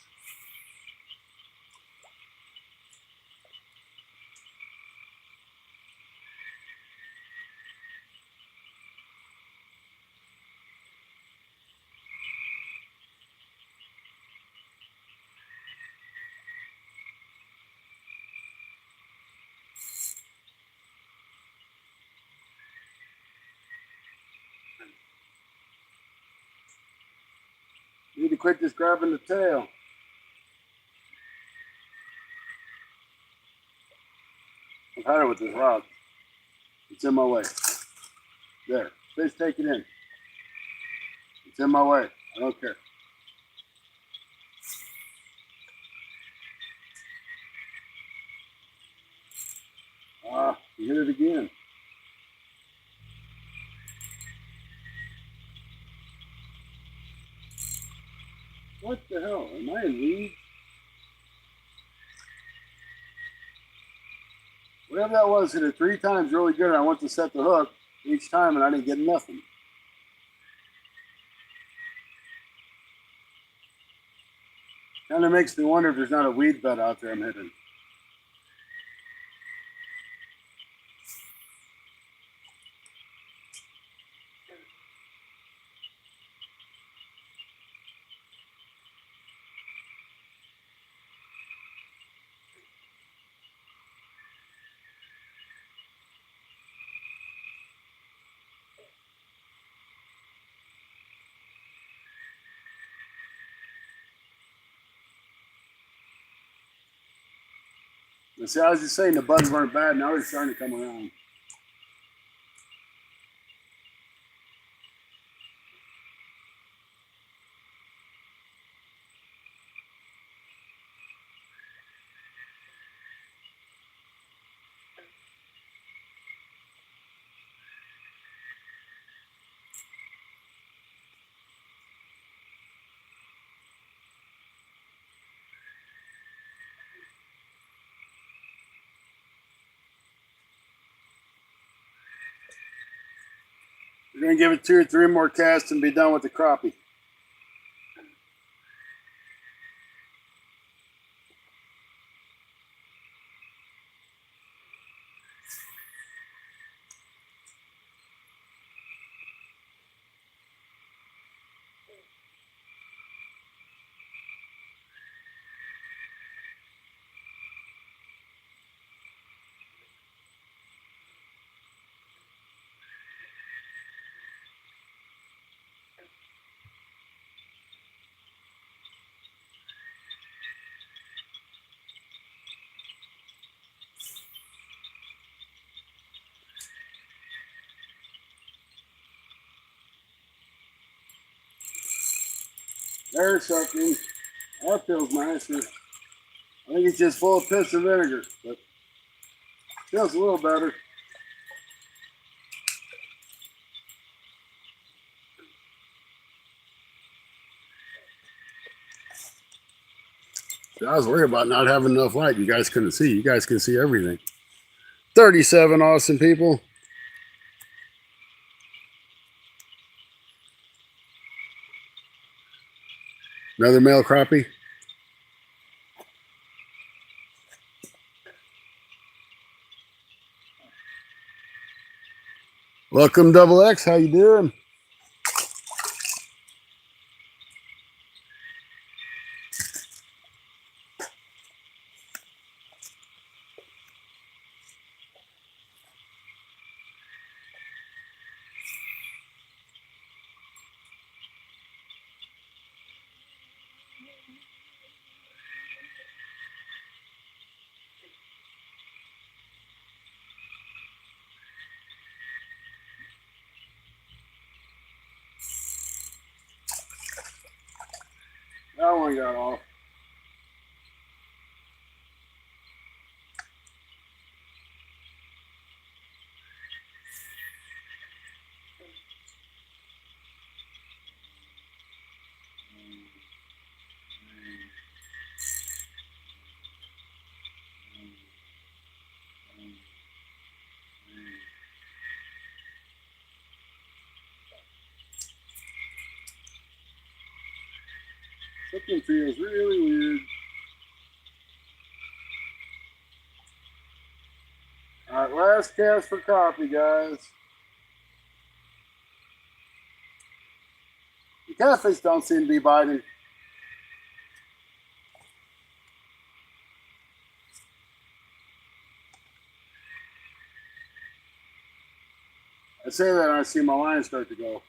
Need to quit just grabbing the tail. I've had it with this rod. It's in my way. There. Fish, take it in. It's in my way. I don't care. Ah, you hit it again. What the hell? Am I in weeds? Whatever that was, hit it 3 times really good. And I went to set the hook each time and I didn't get nothing. Kind of makes me wonder if there's not a weed bed out there I'm hitting. And see, I was just saying the buds weren't bad. Now they're starting to come around. We're going to give it 2 or 3 more casts and be done with the crappie. There's something. That feels nice. I think it's just full of piss and vinegar, but feels a little better. I was worried about not having enough light. You guys couldn't see. You guys can see everything. 37 awesome people. Another male crappie. Welcome, Double X. How you doing? That one got off. Something feels really weird. All right, last cast for crappie, guys. The catfish don't seem to be biting. I say that and I see my line start to go.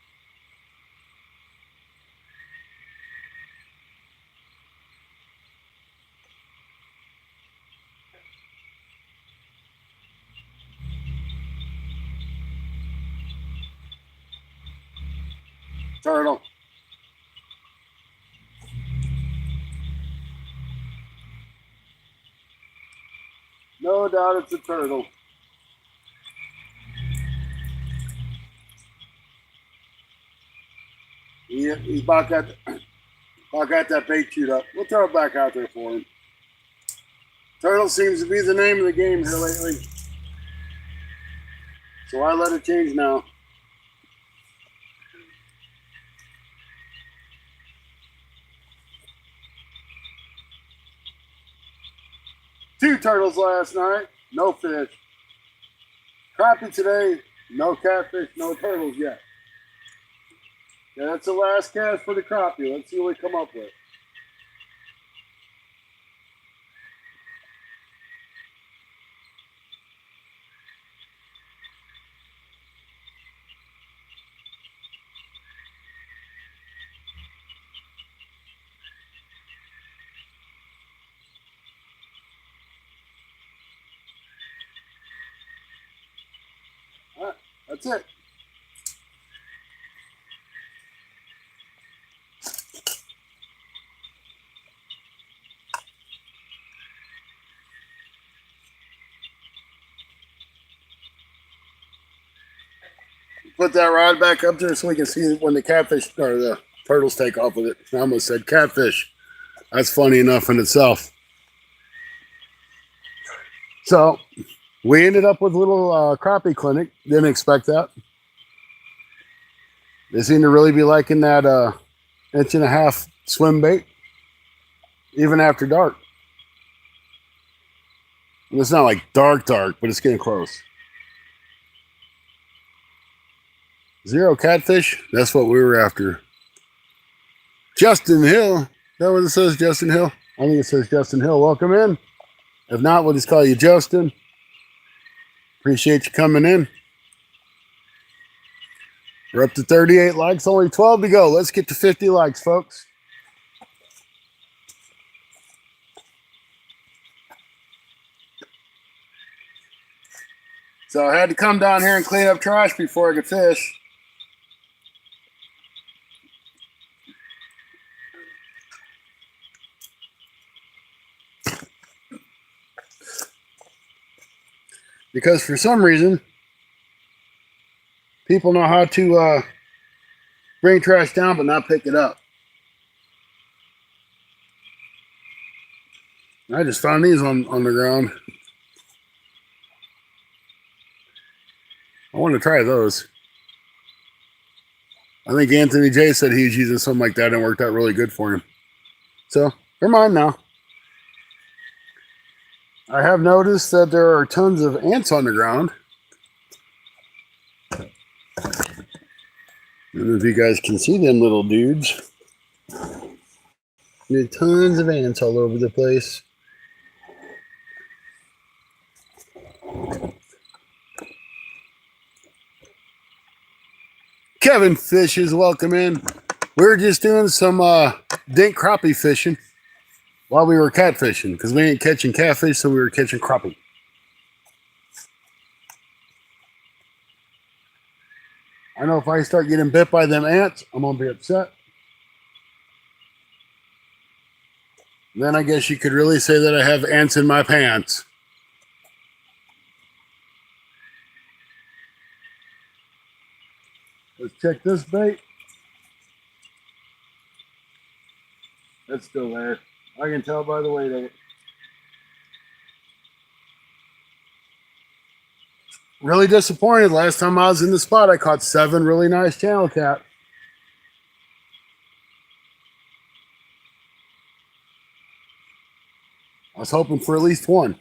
Turtle. No doubt it's a turtle. He's about got that bait chewed up. We'll throw it back out there for him. Turtle seems to be the name of the game here lately. So I let it change now. Two turtles last night, no fish. Crappie today, no catfish, no turtles yet. Yeah, that's the last cast for the crappie. Let's see what we come up with. All right, that's it. Put that rod back up there so we can see when the catfish or the turtles take off with it. I almost said catfish. That's funny enough in itself. So we ended up with a little crappie clinic. Didn't expect that. They seem to really be liking that 1.5 inch swim bait, even after dark. And it's not like dark, but it's getting close. 0 catfish. That's what we were after. Justin Hill. Is that what it says, Justin Hill? I think it says Justin Hill. Welcome in. If not, we'll just call you Justin. Appreciate you coming in. We're up to 38 likes, only 12 to go. Let's get to 50 likes, folks. So I had to come down here and clean up trash before I could fish. Because for some reason, people know how to bring trash down but not pick it up. I just found these on the ground. I want to try those. I think Anthony J said he was using something like that and it worked out really good for him. So they're mine now. I have noticed that there are tons of ants on the ground. I don't know if you guys can see them little dudes. There are tons of ants all over the place. Kevin Fish is welcome in. We were just doing some dink crappie fishing while we were catfishing because we ain't catching catfish, so we were catching crappie. I know if I start getting bit by them ants, I'm going to be upset. Then I guess you could really say that I have ants in my pants. Let's check this bait. It's still there. I can tell by the weight of it. Really disappointed. Last time I was in the spot, I caught 7 really nice channel cat. I was hoping for at least 1.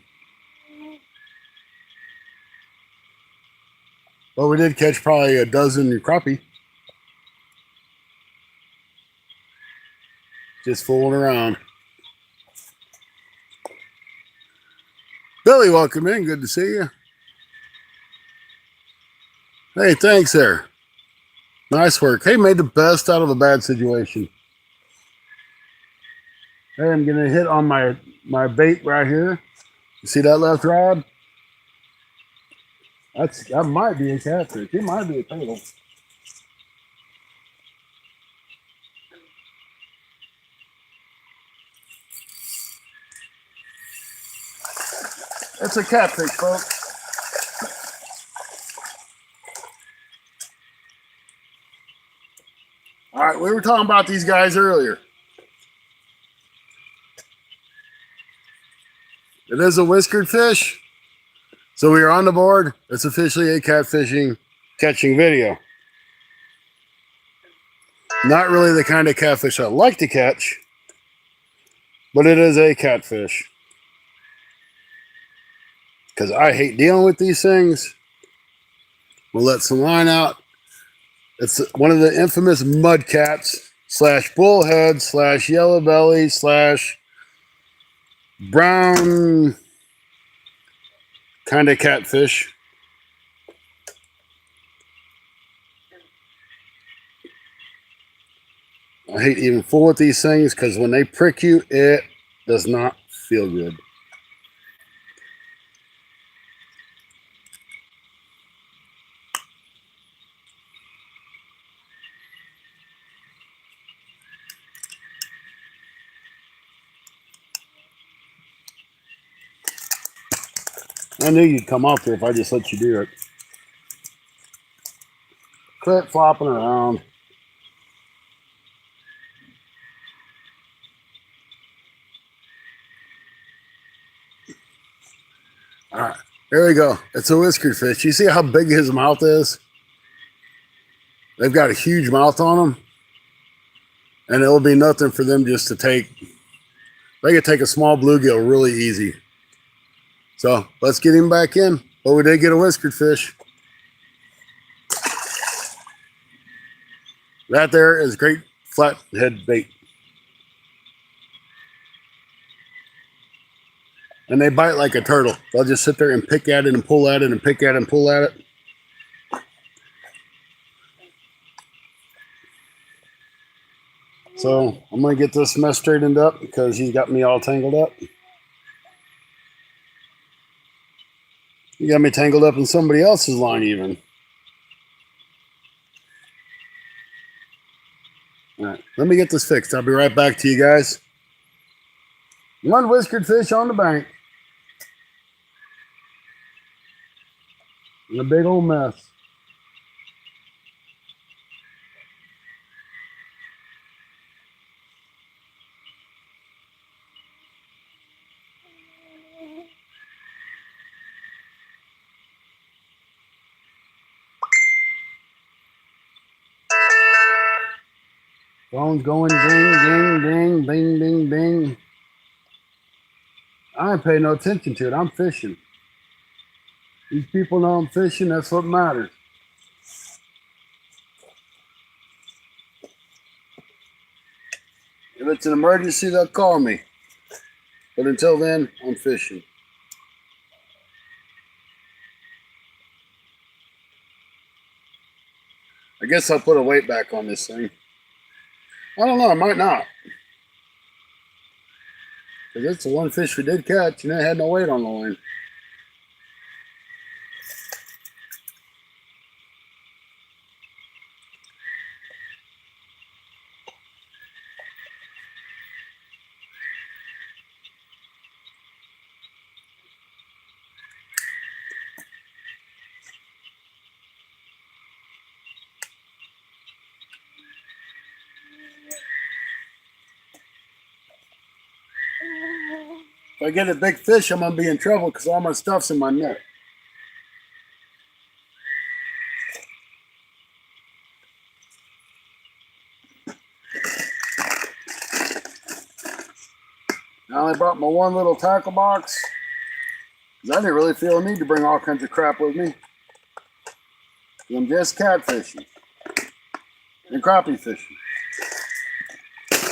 But we did catch probably a dozen crappie. Just fooling around. Billy, welcome in. Good to see you. Hey, thanks there. Nice work. Hey, made the best out of a bad situation. Hey, I'm going to hit on my bait right here. You see that left rod? That might be a catfish. It might be a turtle. It's a catfish, folks. All right, we were talking about these guys earlier. It is a whiskered fish. So we are on the board. It's officially a catfishing catching video. Not really the kind of catfish I like to catch, but it is a catfish. Because I hate dealing with these things. We'll let some line out. It's one of the infamous mud cats / bullhead / yellow belly / brown kind of catfish. I hate even fooling with these things because when they prick you, it does not feel good. I knew you'd come off there if I just let you do it. Quit flopping around. All right, there we go. It's a whiskered fish. You see how big his mouth is? They've got a huge mouth on them. And it'll be nothing for them just to take. They could take a small bluegill really easy. So let's get him back in. But we did get a whiskered fish. That there is great flathead bait. And they bite like a turtle. They'll just sit there and pick at it and pull at it and pick at it and pull at it. So I'm going to get this mess straightened up because he's got me all tangled up. He got me tangled up in somebody else's line even. All right, let me get this fixed. I'll be right back to you guys. One whiskered fish on the bank. And a big old mess. Phone's going ding, ding, ding, bing, bing, bing. I ain't paying no attention to it. I'm fishing. These people know I'm fishing. That's what matters. If it's an emergency, they'll call me. But until then, I'm fishing. I guess I'll put a weight back on this thing. I don't know. I might not. Because it's the one fish we did catch, and it had no weight on the line. If I get a big fish, I'm going to be in trouble because all my stuff's in my net. I only brought my one little tackle box because I didn't really feel a need to bring all kinds of crap with me. I'm just catfishing and crappie fishing.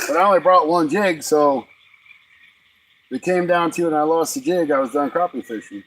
But I only brought one jig, so if it came down to it and I lost the jig, I was done crappie fishing.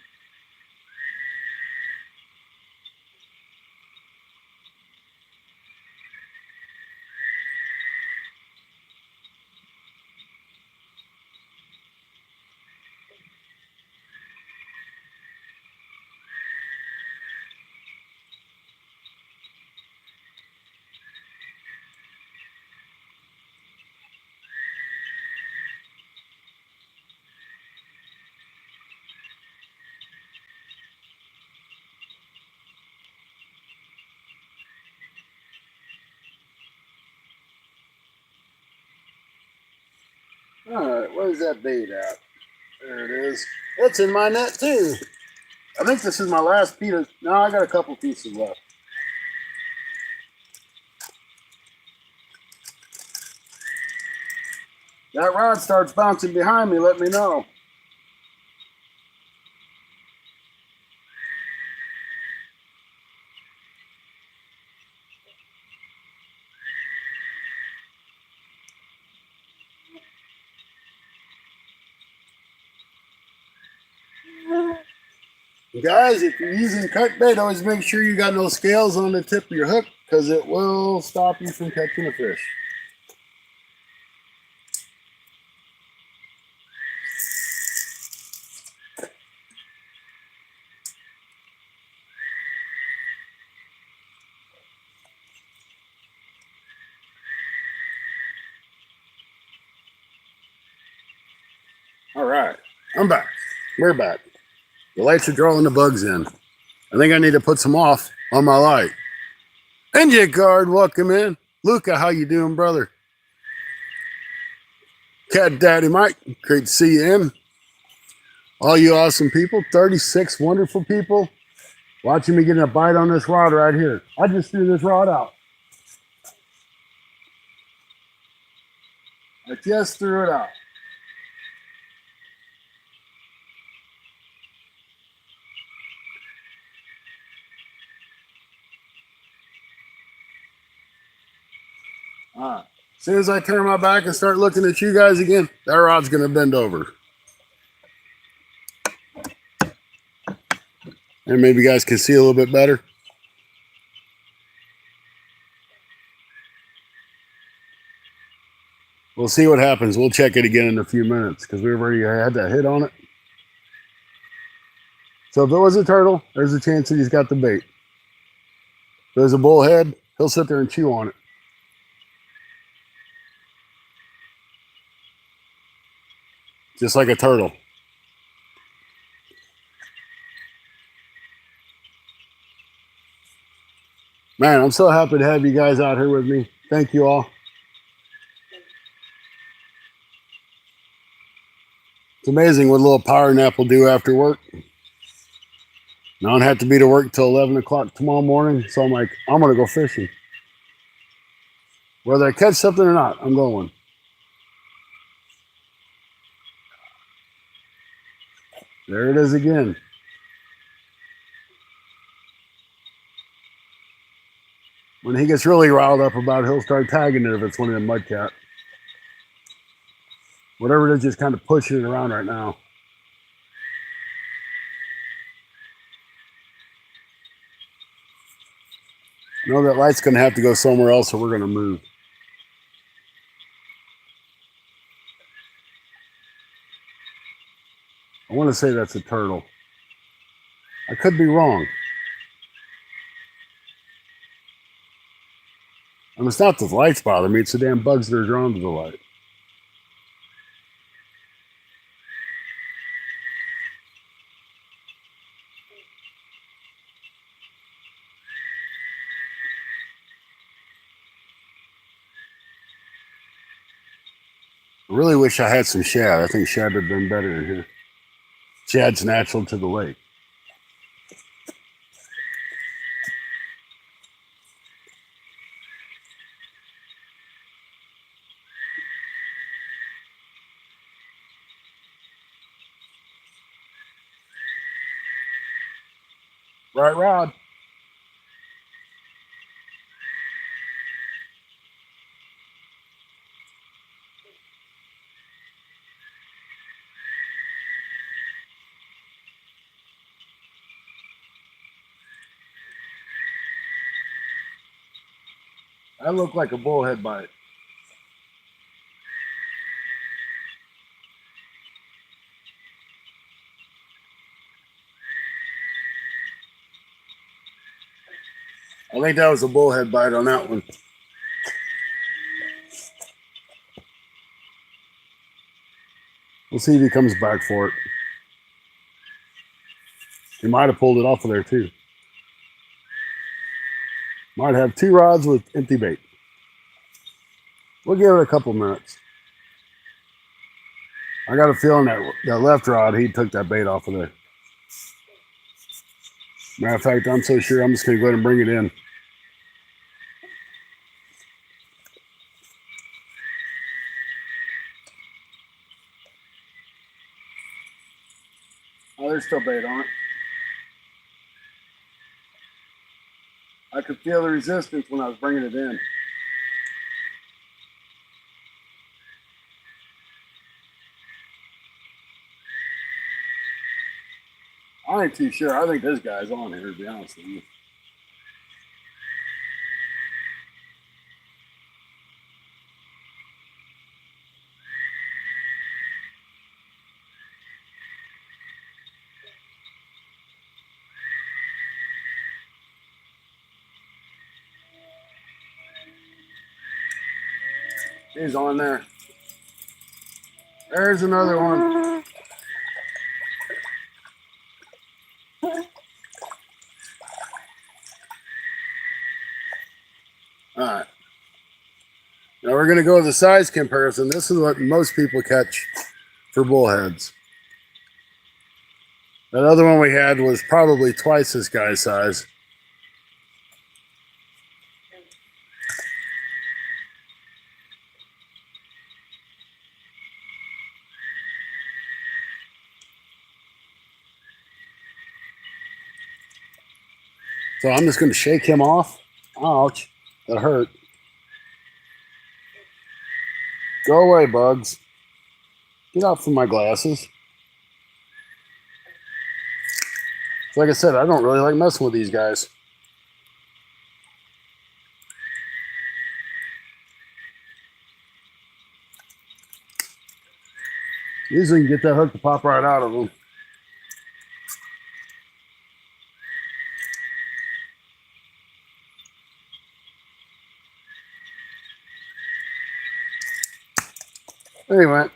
Alright, where's that bait at? There it is. It's in my net too. I think this is my last piece of... No, I got a couple pieces left. That rod starts bouncing behind me, let me know. Guys, if you're using cut bait, always make sure you got no scales on the tip of your hook because it will stop you from catching a fish. All right, I'm back. We're back. The lights are drawing the bugs in. I think I need to put some off on my light. NJ Card, welcome in. Luca, how you doing, brother? Cat Daddy Mike, great to see you in. All you awesome people, 36 wonderful people watching me getting a bite on this rod right here. I just threw this rod out. I just threw it out. All right. As soon as I turn my back and start looking at you guys again, that rod's going to bend over. And maybe you guys can see a little bit better. We'll see what happens. We'll check it again in a few minutes because we've already had that hit on it. So if it was a turtle, there's a chance that he's got the bait. If there's a bullhead, he'll sit there and chew on it. Just like a turtle. Man, I'm so happy to have you guys out here with me. Thank you all. It's amazing what a little power nap will do after work. I don't have to be to work till 11 o'clock tomorrow morning, so I'm like, I'm going to go fishing. Whether I catch something or not, I'm going. There it is again. When he gets really riled up about it, he'll start tagging it if it's one of them mudcat. Whatever it is, just kind of pushing it around right now. I know that light's going to have to go somewhere else, or we're going to move. I want to say that's a turtle. I could be wrong. And it's not the lights bother me, it's the damn bugs that are drawn to the light. I really wish I had some shad. I think shad would have been better in here. Shad's natural to the lake. Right, Rod? That looked like a bullhead bite. I think that was a bullhead bite on that one. We'll see if he comes back for it. He might have pulled it off of there too. Might have 2 rods with empty bait. We'll give it a couple minutes. I got a feeling that left rod, he took that bait off of there. Matter of fact, I'm so sure I'm just going to go ahead and bring it in. Oh, there's still bait on it. I could feel the resistance when I was bringing it in. I ain't too sure. I think this guy's on here, to be honest with you. He's on there. There's another one. All right. Now we're going to go with the size comparison. This is what most people catch for bullheads. That other one we had was probably twice this guy's size. So I'm just going to shake him off. Ouch. That hurt. Go away, bugs. Get out from my glasses. So like I said, I don't really like messing with these guys. Usually you can get that hook to pop right out of them. There he went.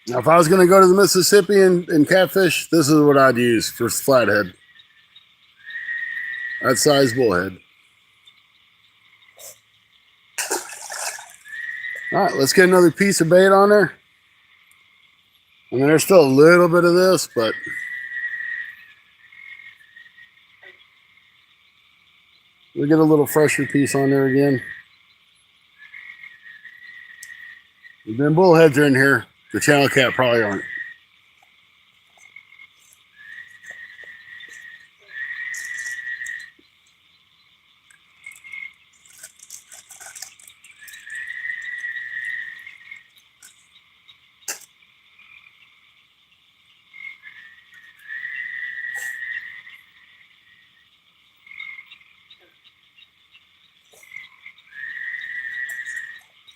Now, if I was going to go to the Mississippi and catfish, this is what I'd use for flathead. That size bullhead. All right, let's get another piece of bait on there. I mean, there's still a little bit of this, but We'll get a little fresher piece on there again. And then bullheads are in here. The channel cat probably aren't.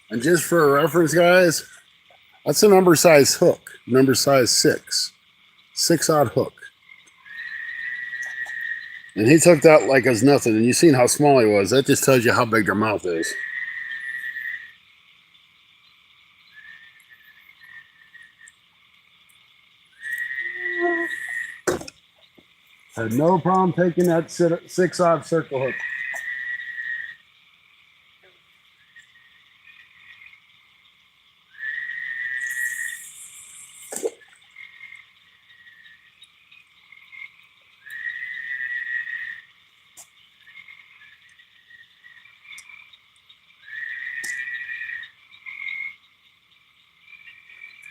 And just for a reference, guys, that's a number size hook, number size 6. 6-odd hook. And he took that like as nothing. And you seen how small he was. That just tells you how big their mouth is. Had no problem taking that 6-odd circle hook.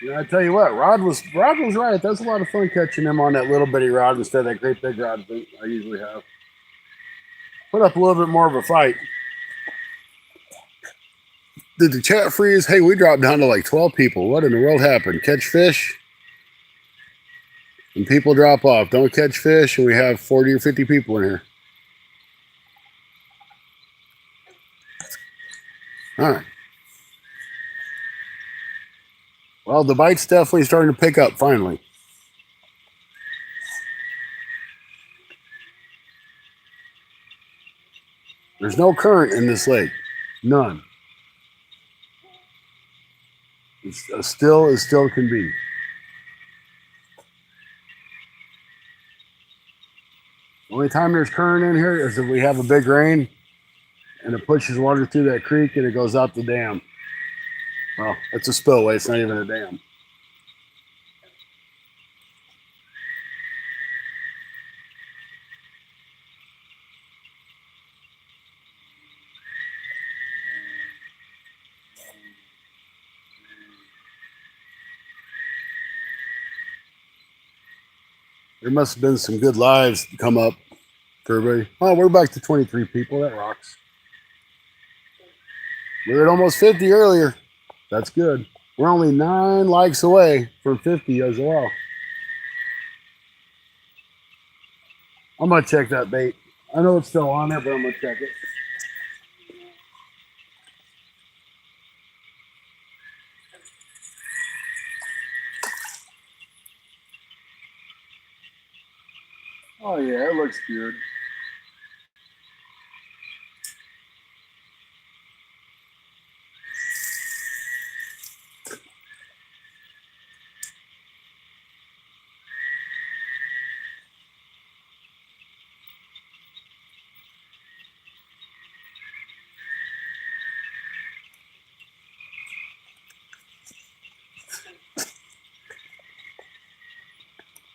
You know, I tell you what, Rod was right. That's a lot of fun catching him on that little bitty rod instead of that great big rod I usually have. Put up a little bit more of a fight. Did the chat freeze? Hey, we dropped down to like 12 people. What in the world happened? Catch fish? And people drop off. Don't catch fish, and we have 40 or 50 people in here. All right. Well, the bite's definitely starting to pick up finally. There's no current in this lake. None. It's as still can be. The only time there's current in here is if we have a big rain and it pushes water through that creek and it goes out the dam. Well, it's a spillway. It's not even a dam. There must have been some good lives come up for everybody. Oh, we're back to 23 people. That rocks. We were at almost 50 earlier. That's good. We're only 9 likes away from 50 as well. I'm going to check that bait. I know it's still on there, but I'm going to check it. Oh, yeah, it looks good.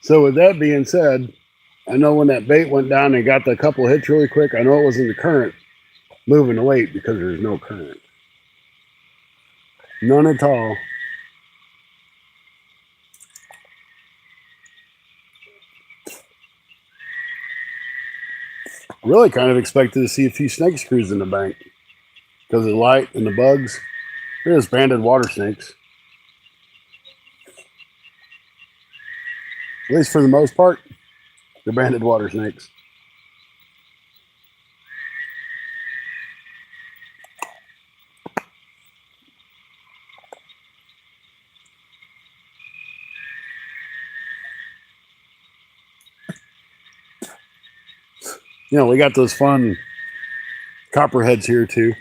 So with that being said, I know when that bait went down and got the couple hits really quick, I know it was in the current moving the weight because there's no current. None at all. Really kind of expected to see a few snake screws in the bank because of the light and the bugs. They're just banded water snakes. At least for the most part, they're banded water snakes. You know, we got those fun copperheads here too.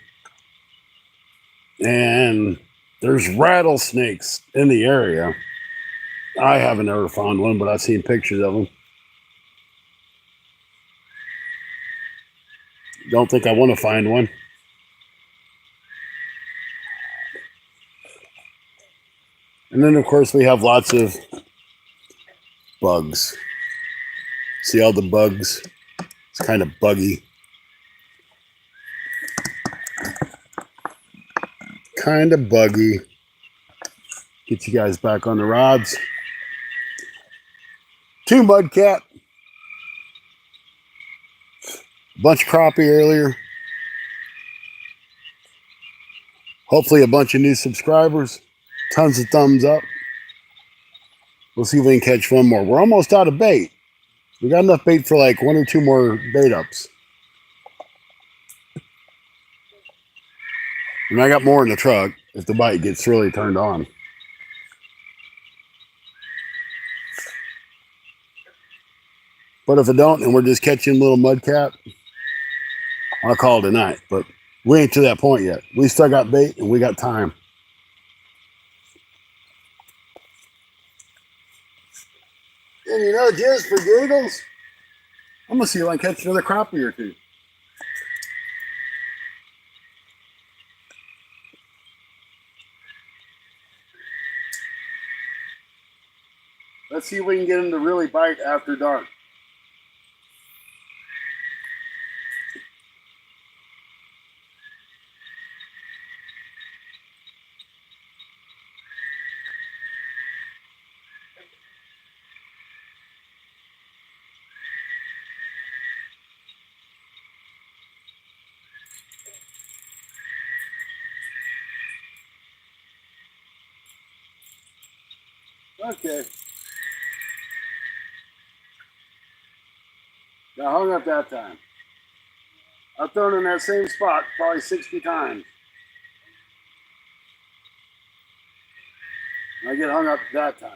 And there's rattlesnakes in the area. I haven't ever found one, but I've seen pictures of them. Don't think I want to find one. And then, of course, we have lots of bugs. See all the bugs? It's kind of buggy. kind of buggy. Get you guys back on the rods. 2 mudcat. A bunch of crappie earlier. Hopefully a bunch of new subscribers. Tons of thumbs up. We'll see if we can catch one more. We're almost out of bait. We got enough bait for like 1 or 2 more bait ups. And I got more in the truck if the bite gets really turned on. But if it don't and we're just catching little mudcat, I'll call it a night. But we ain't to that point yet. We still got bait and we got time. And you know, just for giggles, I'm gonna see if I can catch another crappie or 2. Let's see if we can get him to really bite after dark. Okay. Got hung up that time. I've thrown in that same spot probably 60 times. I get hung up that time.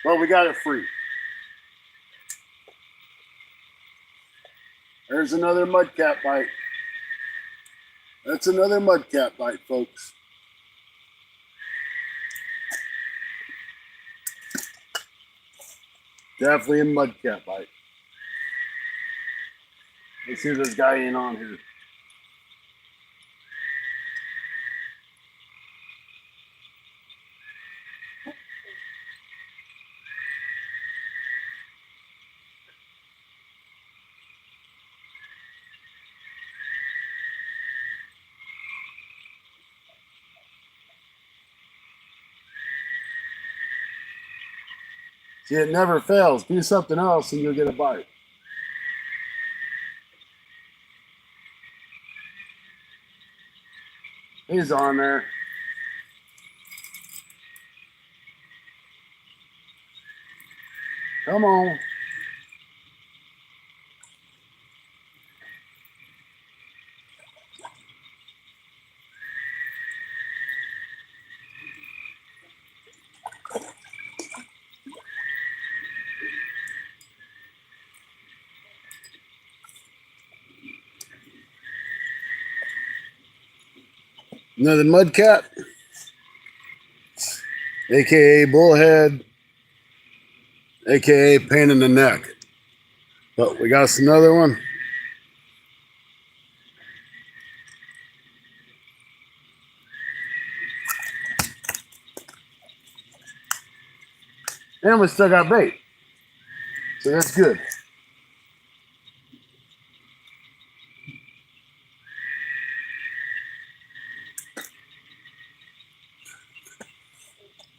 But we got it free. There's another mudcat bite. That's another mudcat bite, folks. Definitely a mudcat bite. Let's see if this guy ain't on here. See, it never fails. Do something else and you'll get a bite. He's on there. Come on. Another mudcat, aka bullhead, aka pain in the neck. But we got us another one. And we still got bait. So that's good.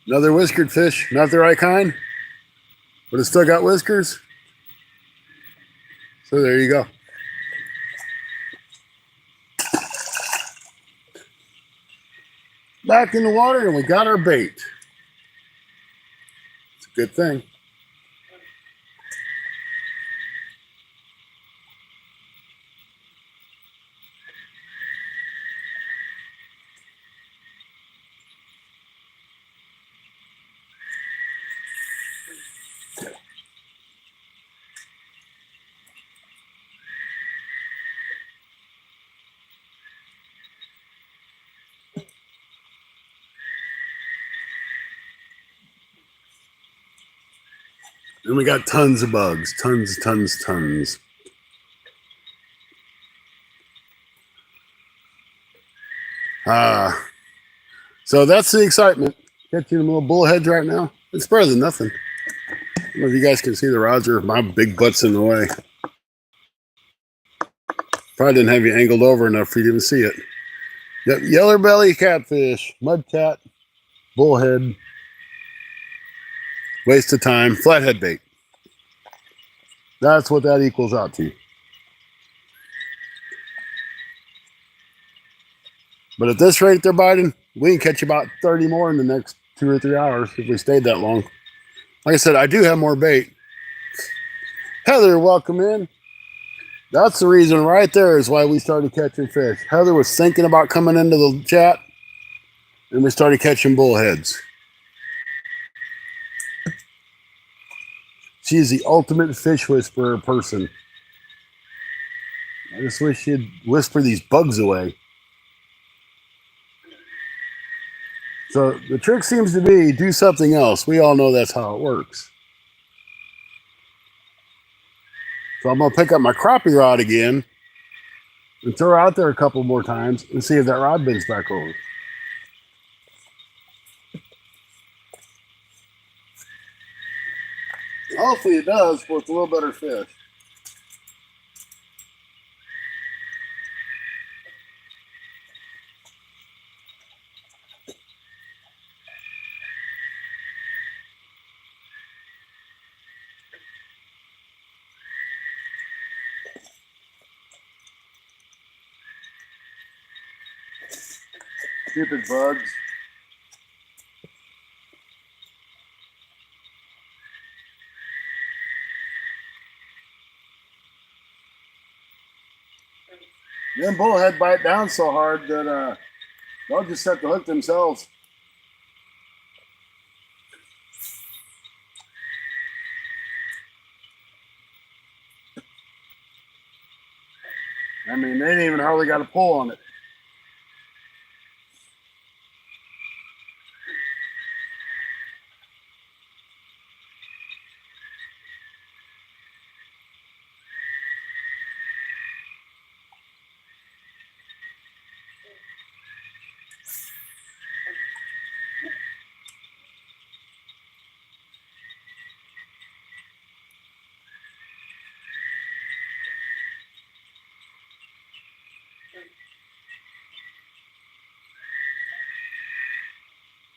Another whiskered fish. Not the right kind, but it still got whiskers. So there you go. Back in the water and we got our bait. It's a good thing. And we got tons of bugs. Tons. So that's the excitement. Catching them little bullheads right now. It's better than nothing. don't know if you guys can see the rods or my big butt's in the way. Probably didn't have you angled over enough for you to even see it. Yep, yellow belly catfish, mudcat, bullhead, waste of time, flathead bait. That's what that equals out to. But at this rate they're biting, we can catch about 30 more in the next 2 or 3 hours if we stayed that long. Like I said, I do have more bait. Heather, welcome in. That's the reason right there is why we started catching fish. Heather was thinking about coming into the chat, and we started catching bullheads. She's the ultimate fish whisperer person. I just wish she'd whisper these bugs away. So the trick seems to be do something else. We all know that's how it works. So I'm going to pick up my crappie rod again and throw out there a couple more times and see if that rod bends back over. Hopefully it does with a little better fish. Stupid bugs. Them bullhead bite down so hard that they'll just set the hook themselves. I mean, they didn't even hardly got a pull on it.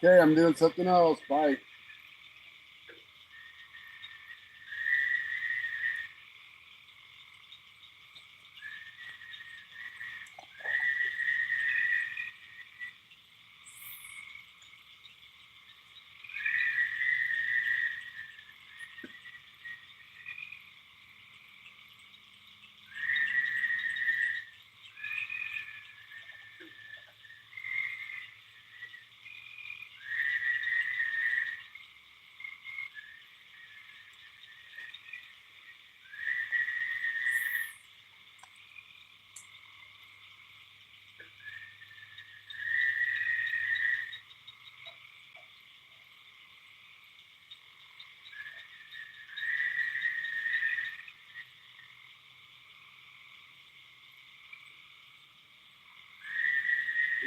Okay, I'm doing something else. Bye.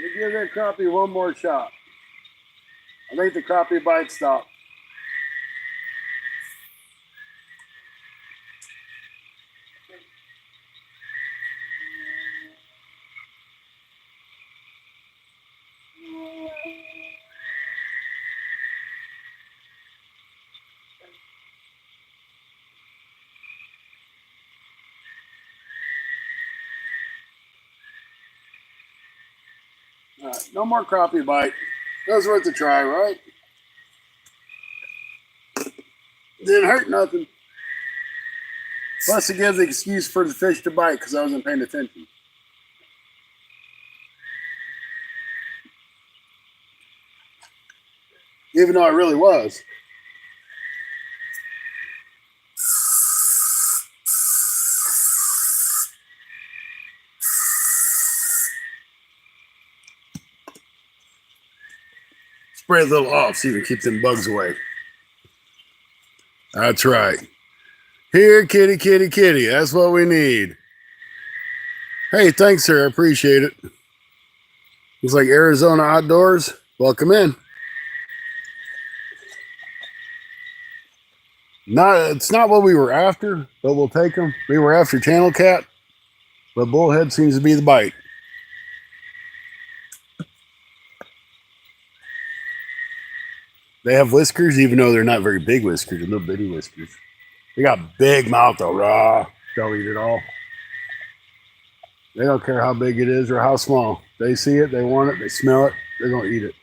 Let me give that crappie one more shot. I think the crappie bite stopped. All right, no more crappie bite. That was worth a try, right? Didn't hurt nothing. Plus, it gives the excuse for the fish to bite because I wasn't paying attention. Even though I really was. Spray a little off so you can keep them bugs away. That's right. Here, kitty, kitty, kitty. That's what we need. Hey, thanks, sir. I appreciate it. Looks like Arizona Outdoors. Welcome in. It's not what we were after, but we'll take them. We were after channel cat, but bullhead seems to be the bite. They have whiskers, even though they're not very big whiskers, they're little bitty whiskers. They got big mouth though. Raw. They'll eat it all. They don't care how big it is or how small. They see it, they want it, they smell it, they're gonna eat it.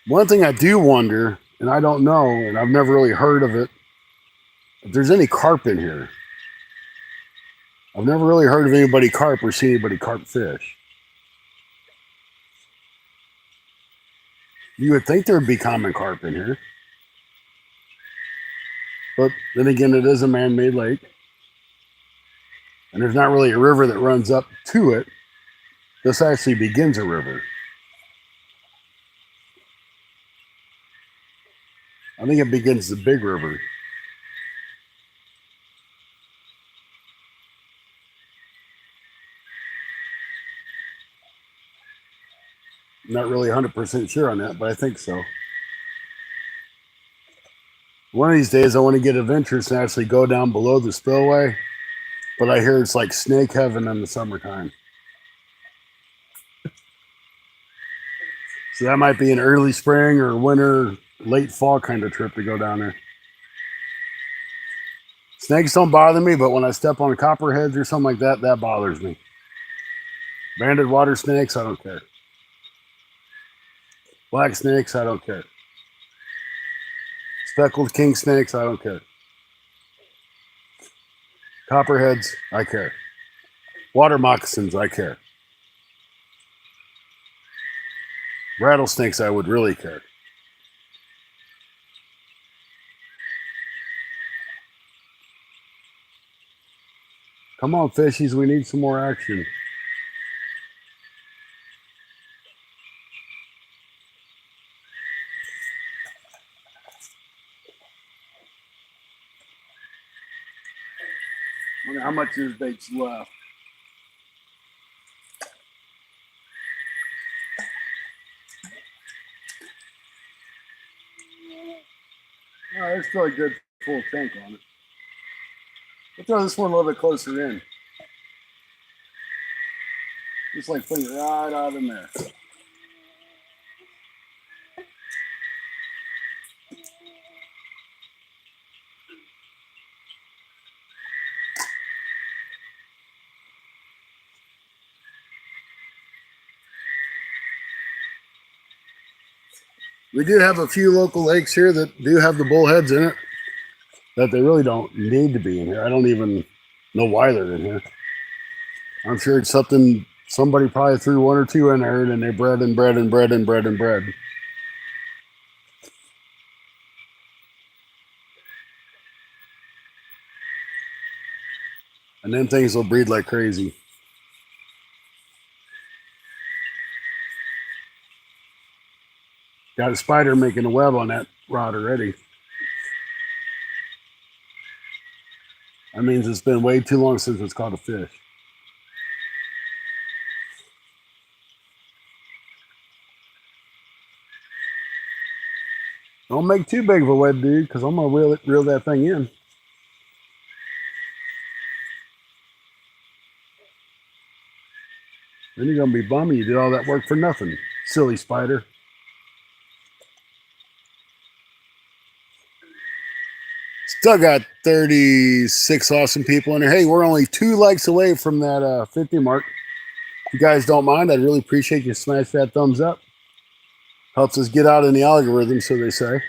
One thing I do wonder, and I don't know, and I've never really heard of it, if there's any carp in here. I've never really heard of anybody carp or see anybody carp fish. You would think there would be common carp in here. But then again, it is a man-made lake. And there's not really a river that runs up to it. This actually begins a river. I think it begins the big river. I'm not really 100% sure on that, but I think so. One of these days, I want to get adventurous and actually go down below the spillway. But I hear it's like snake heaven in the summertime. So that might be an early spring or winter, late fall kind of trip to go down there. Snakes don't bother me, but when I step on copperheads or something like that, that bothers me. Banded water snakes, I don't care. Black snakes, I don't care. Speckled king snakes, I don't care. Copperheads, I care. Water moccasins, I care. Rattlesnakes, I would really care. Come on, fishies, we need some more action. I wonder how much of this bait's left. Oh, there's still a good full tank on it. We'll throw this one a little bit closer in. Just like putting it right out in there. We do have a few local lakes here that do have the bullheads in it, that they really don't need to be in here. I don't even know why they're in here. I'm sure it's something somebody probably threw one or two in there, and then they bred and bred and bred and bred and bred. And then things will breed like crazy. Got a spider making a web on that rod already. That means it's been way too long since it's caught a fish. Don't make too big of a web, dude, because I'm going to reel that thing in. Then you're going to be bummed you did all that work for nothing, silly spider. Still got 36 awesome people in there. Hey, we're only 2 likes away from that 50 mark. If you guys don't mind, I'd really appreciate you smash that thumbs up. Helps us get out in the algorithm, so they say.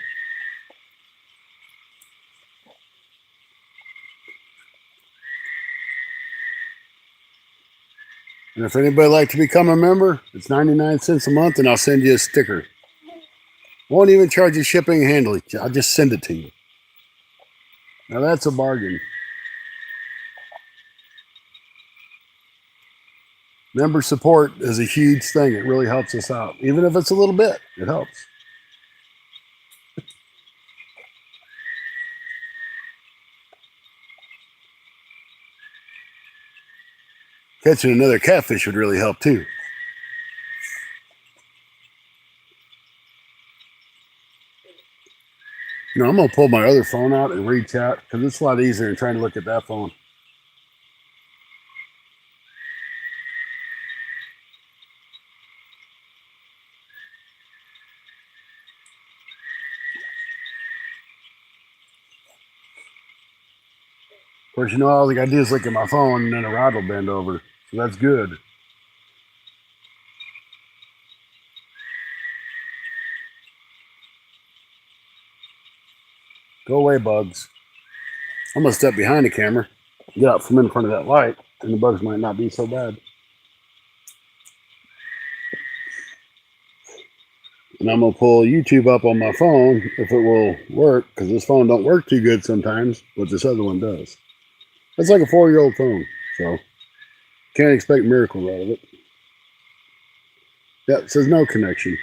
And if anybody would like to become a member, it's 99 cents a month, and I'll send you a sticker. Won't even charge you shipping and handling. I'll just send it to you. Now that's a bargain. Member support is a huge thing. It really helps us out. Even if it's a little bit, it helps. Catching another catfish would really help too. You know, I'm going to pull my other phone out and read chat because it's a lot easier than trying to look at that phone. Of course, you know, all I got to do is look at my phone and then a rod will bend over. So that's good. Go away, bugs. I'm going to step behind the camera, get out from in front of that light, and the bugs might not be so bad. And I'm going to pull YouTube up on my phone if it will work, because this phone don't work too good sometimes, but this other one does. It's like a 4-year-old phone, so can't expect miracles out of it. Yeah, it says no connection.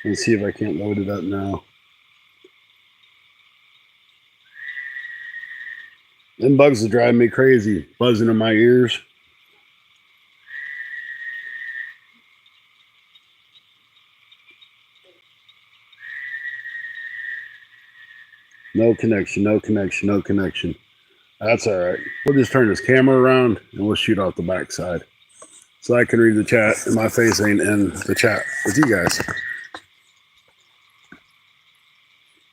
Let's see if I can't load it up now. Them bugs are driving me crazy, buzzing in my ears. No connection, no connection, no connection. That's all right. We'll just turn this camera around and we'll shoot off the backside so I can read the chat and my face ain't in the chat with you guys.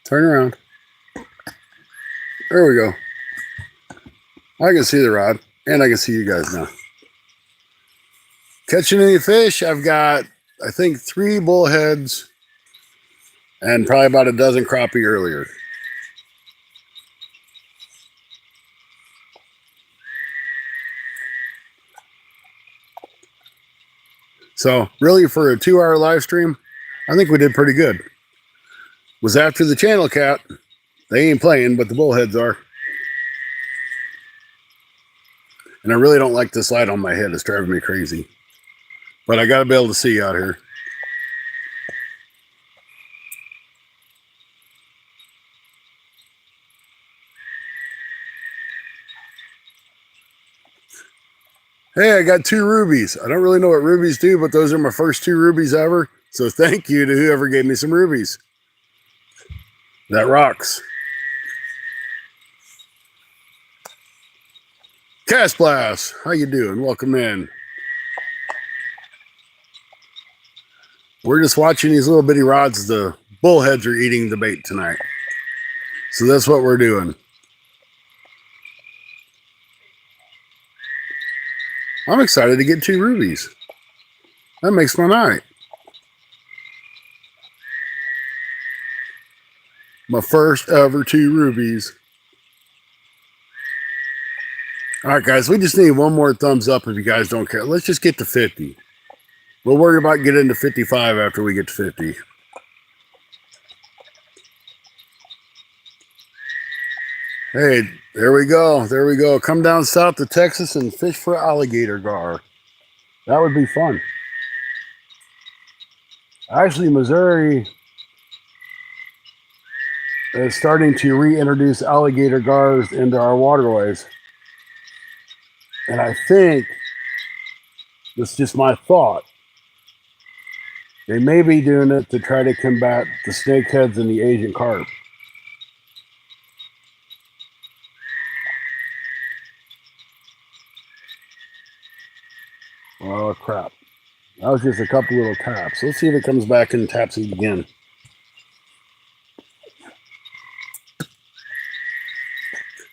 Turn around. There we go. I can see the rod and I can see you guys now. Catching any fish? I've got, I think, 3 bullheads and probably about a dozen crappie earlier. So really for a 2-hour live stream, I think we did pretty good. Was after the channel cat. They ain't playing, but the bullheads are. And I really don't like this light on my head. It's driving me crazy. But I got to be able to see out here. Hey, I got 2 rubies. I don't really know what rubies do, but those are my first 2 rubies ever. So thank you to whoever gave me some rubies. That rocks. Cast Blast, how you doing? Welcome in. We're just watching these little bitty rods. The bullheads are eating the bait tonight. So that's what we're doing. I'm excited to get 2 rubies. That makes my night. My first ever 2 rubies. All right, guys, we just need one more thumbs up if you guys don't care. Let's just get to 50. We'll worry about getting to 55 after we get to 50. Hey, there we go. There we go. Come down south to Texas and fish for alligator gar. That would be fun. Actually, Missouri is starting to reintroduce alligator gars into our waterways. And I think, this is just my thought, they may be doing it to try to combat the snakeheads and the Asian carp. Oh, crap. That was just a couple little taps. Let's see if it comes back and taps it again.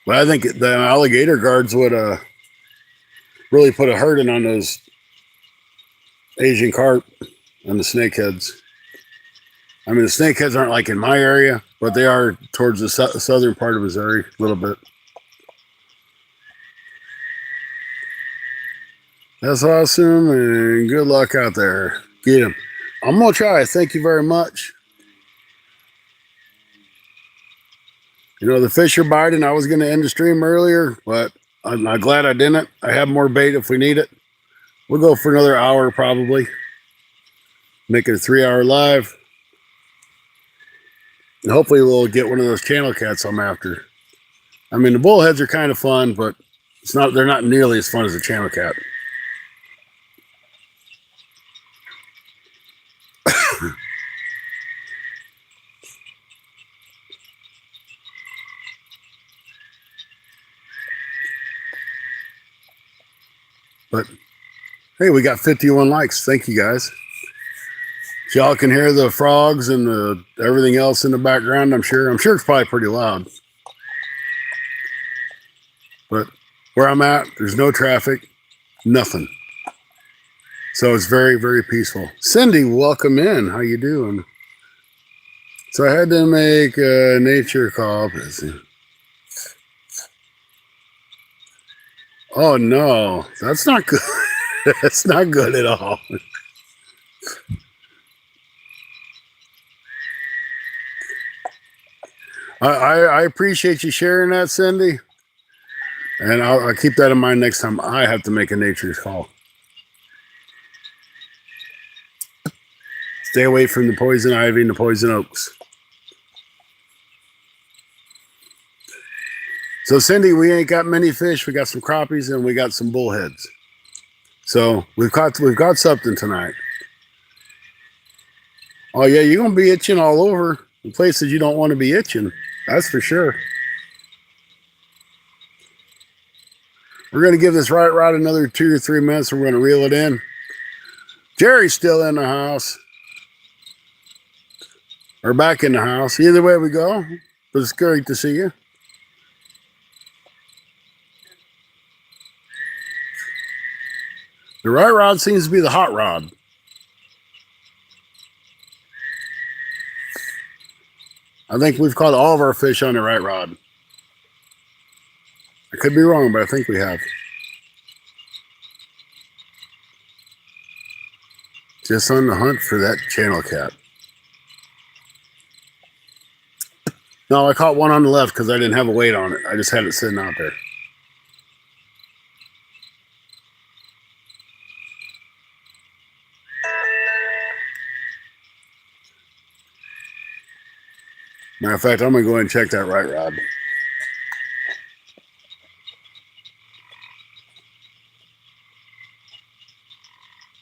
But I think the alligator guards would really put a hurting on those Asian carp and the snakeheads. I mean, the snakeheads aren't like in my area, but they are towards the southern part of Missouri a little bit. That's awesome, and good luck out there. Get him. I'm going to try. Thank you very much. You know, the fish are biting. I was going to end the stream earlier, but I'm glad I didn't. I have more bait if we need it. We'll go for another hour probably. Make it a 3-hour live. And hopefully we'll get one of those channel cats I'm after. I mean, the bullheads are kind of fun, but they're not nearly as fun as a channel cat. But hey, we got 51 likes. Thank you guys. Y'all can hear the frogs and everything else in the background, I'm sure. I'm sure it's probably pretty loud. But where I'm at, there's no traffic, nothing. So it's very, very peaceful. Cindy, welcome in. How you doing? So I had to make a nature call. Oh no, that's not good. That's not good at all. I appreciate you sharing that, Cindy. And I'll keep that in mind next time I have to make a nature call. Stay away from the poison ivy and the poison oaks. So Cindy, we ain't got many fish. We got some crappies and we got some bullheads. So we've got something tonight. Oh yeah, you're gonna be itching all over in places you don't want to be itching. That's for sure. We're gonna give this right rod another 2 or 3 minutes. We're gonna reel it in. Jerry's still in the house. Or back in the house. Either way we go. But it's great to see you. The right rod seems to be the hot rod. I think we've caught all of our fish on the right rod. I could be wrong, but I think we have. Just on the hunt for that channel cat. No, I caught one on the left because I didn't have a weight on it. I just had it sitting out there. Matter of fact, I'm going to go ahead and check that right rod.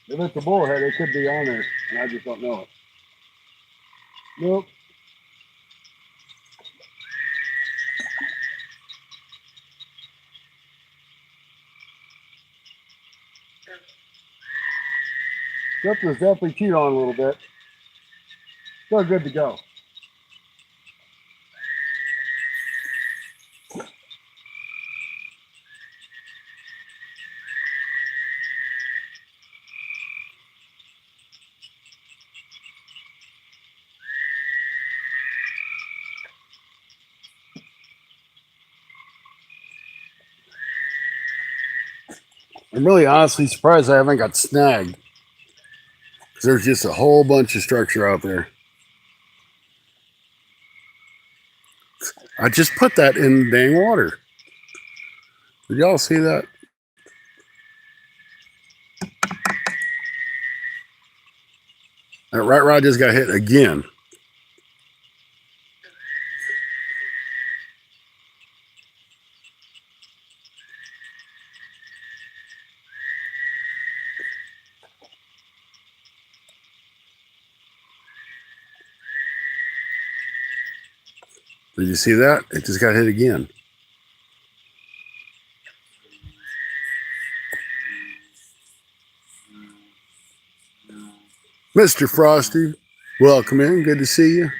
If it's a bullhead, it could be on there, and I just don't know it. Nope. Something's definitely chewed on a little bit. Still good to go. I'm really honestly surprised I haven't got snagged. Because there's just a whole bunch of structure out there. I just put that in dang water. Did y'all see that? That right rod just got hit again. Did you see that? It just got hit again. Mr. Frosty, welcome in. Good to see you.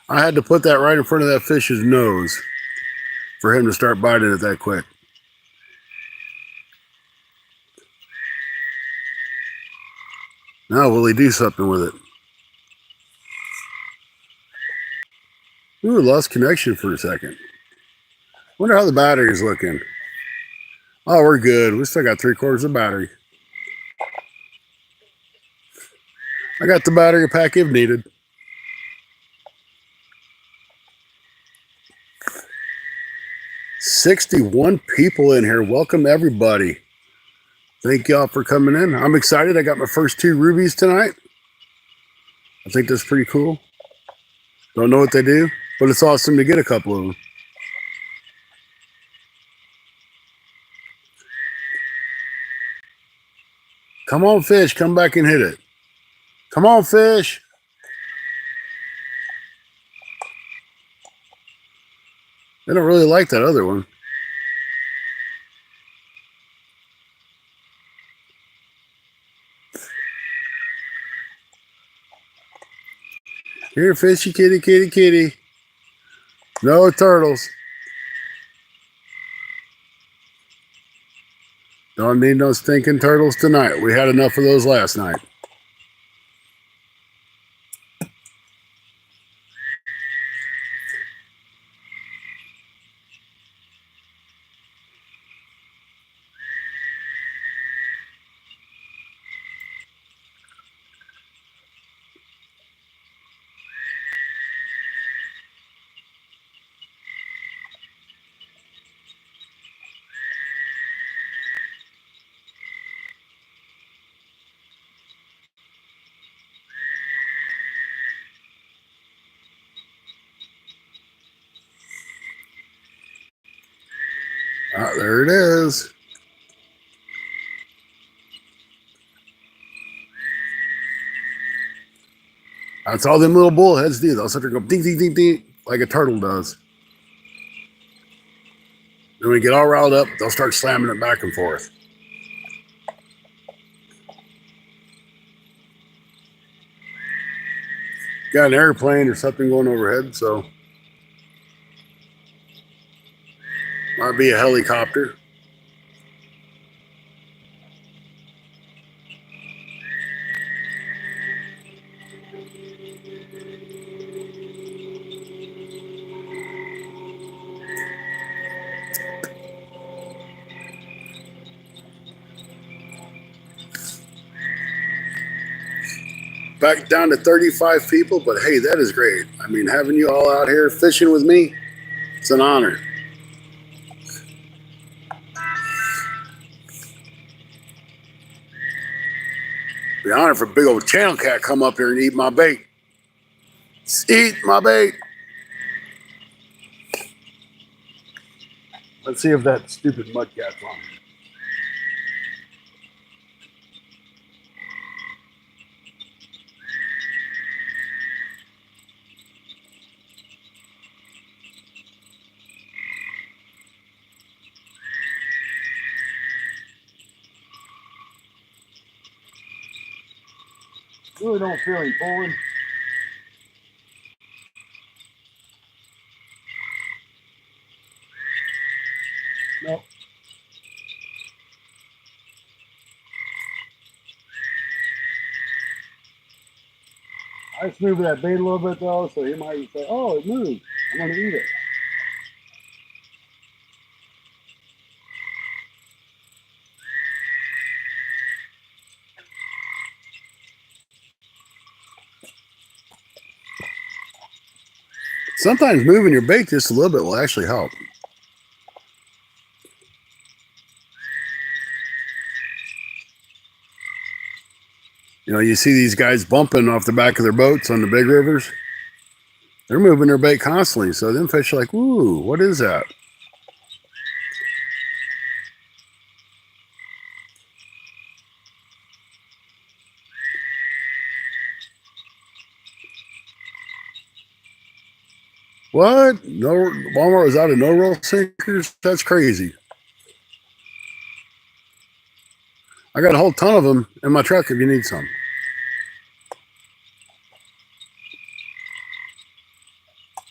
I had to put that right in front of that fish's nose for him to start biting it that quick. Now will he do something with it? Ooh, lost connection for a second. Wonder how the battery's looking. Oh, we're good. We still got 3/4 of battery. I got the battery pack if needed. 61 people in here. Welcome, everybody. Thank y'all for coming in. I'm excited. I got my first 2 rubies tonight. I think that's pretty cool. Don't know what they do, but it's awesome to get a couple of them. Come on, fish. Come back and hit it. Come on, fish. They don't really like that other one. Here, fishy kitty, kitty, kitty. No turtles. Don't need no stinking turtles tonight. We had enough of those last night. Ah, there it is. That's all them little bullheads do. They'll sit there and go ding, ding, ding, ding, like a turtle does. Then when we get all riled up, they'll start slamming it back and forth. Got an airplane or something going overhead, so might be a helicopter. Back down to 35 people, but hey, that is great. I mean, having you all out here fishing with me, it's an honor. Be an honor for a big old channel cat come up here and eat my bait. Eat my bait. Let's see if that stupid mud cat's on. Really don't feel him pulling. Nope. I just moved that bait a little bit though, so he might say, "Oh, it moved. I'm going to eat it." Sometimes moving your bait just a little bit will actually help. You know, you see these guys bumping off the back of their boats on the big rivers. They're moving their bait constantly. So them fish are like, "Ooh, what is that?" What? No, Walmart was out of no roll sinkers? That's crazy. I got a whole ton of them in my truck if you need some.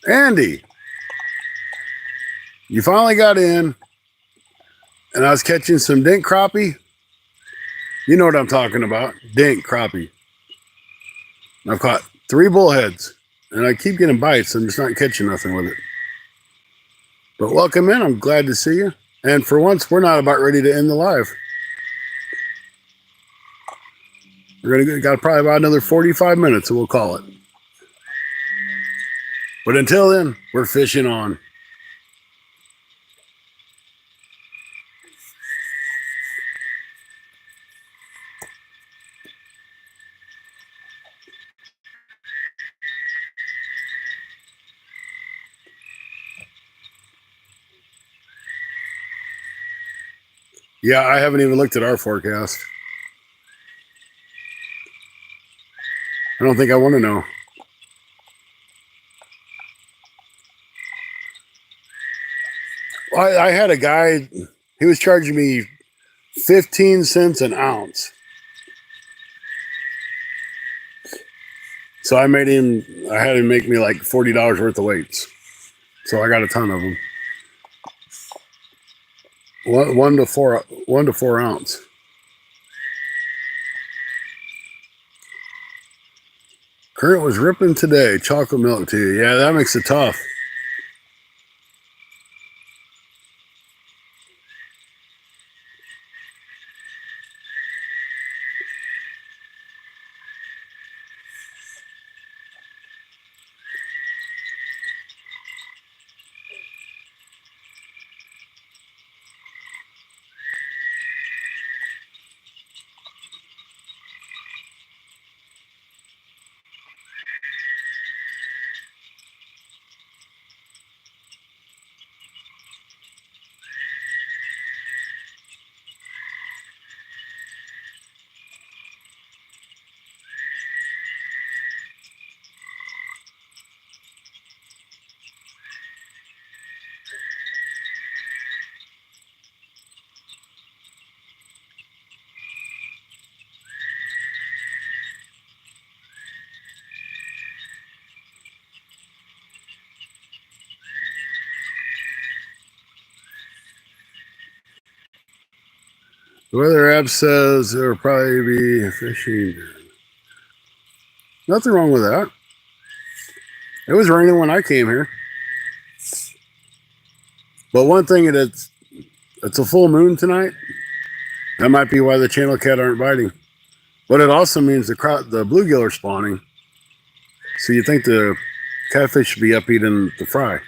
Andy, you finally got in, and I was catching some dink crappie. You know what I'm talking about, dink crappie. I've caught 3 bullheads, and I keep getting bites. I'm just not catching nothing with it. But welcome in. I'm glad to see you. And for once, we're not about ready to end the live. We're gonna got probably about another 45 minutes, and we'll call it. But until then, we're fishing on. Yeah, I haven't even looked at our forecast. I don't think I want to know. I had a guy, he was charging me 15 cents an ounce. So I had him make me like $40 worth of weights. So I got a ton of them. One to four ounce. Current was ripping today. Chocolate milk tea. Yeah, that makes it tough. The weather app says there will probably be fishing. Nothing wrong with that. It was raining when I came here. But one thing, it's a full moon tonight. That might be why the channel cat aren't biting. But it also means the bluegill are spawning. So you think the catfish should be up eating the fry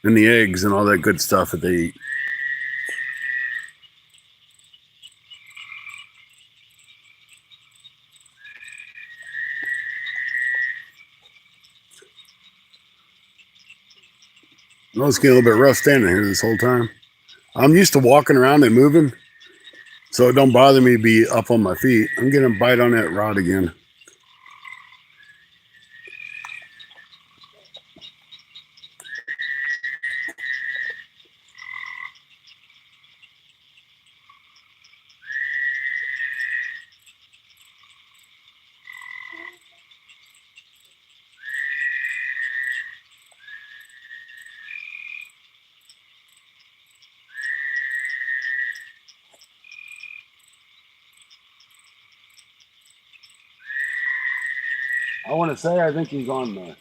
and the eggs and all that good stuff that they eat. No, it's getting a little bit rough standing here this whole time. I'm used to walking around and moving, so it don't bother me to be up on my feet. I'm getting a bite on that rod again. I want to say I think he's on there.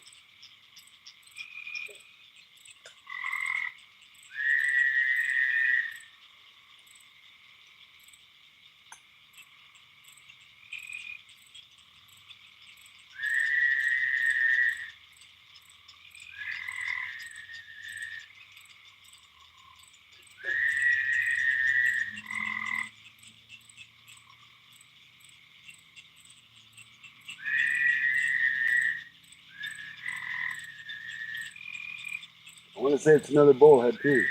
I want to say it's another bullhead too.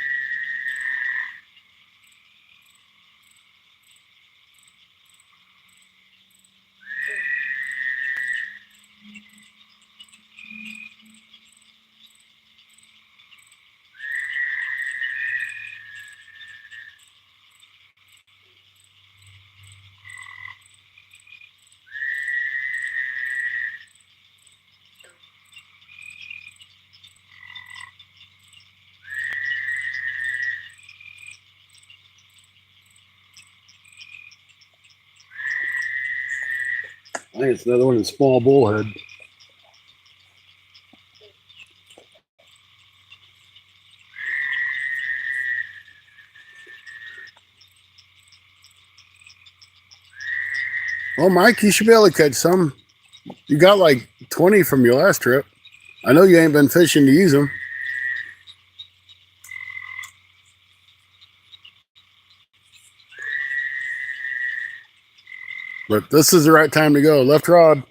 I think it's another one, a small bullhead. Well, Mike, you should be able to catch some. You got like 20 from your last trip. I know you ain't been fishing to use them. But this is the right time to go. Left rod.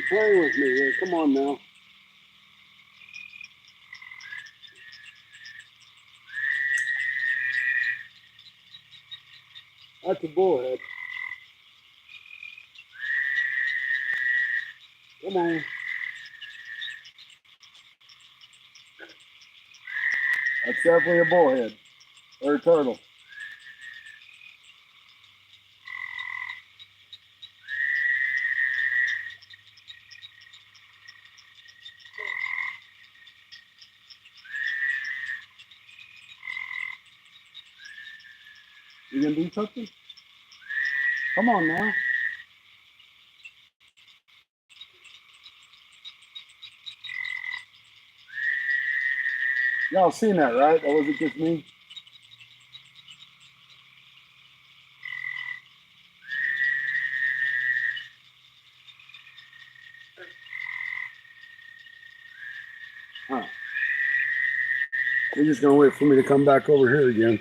playing with me here. Come on now. That's a bullhead. Come on. That's definitely a bullhead or a turtle. You gonna do something? Come on now. Y'all seen that, right? That wasn't just me. Huh. You're just gonna wait for me to come back over here again.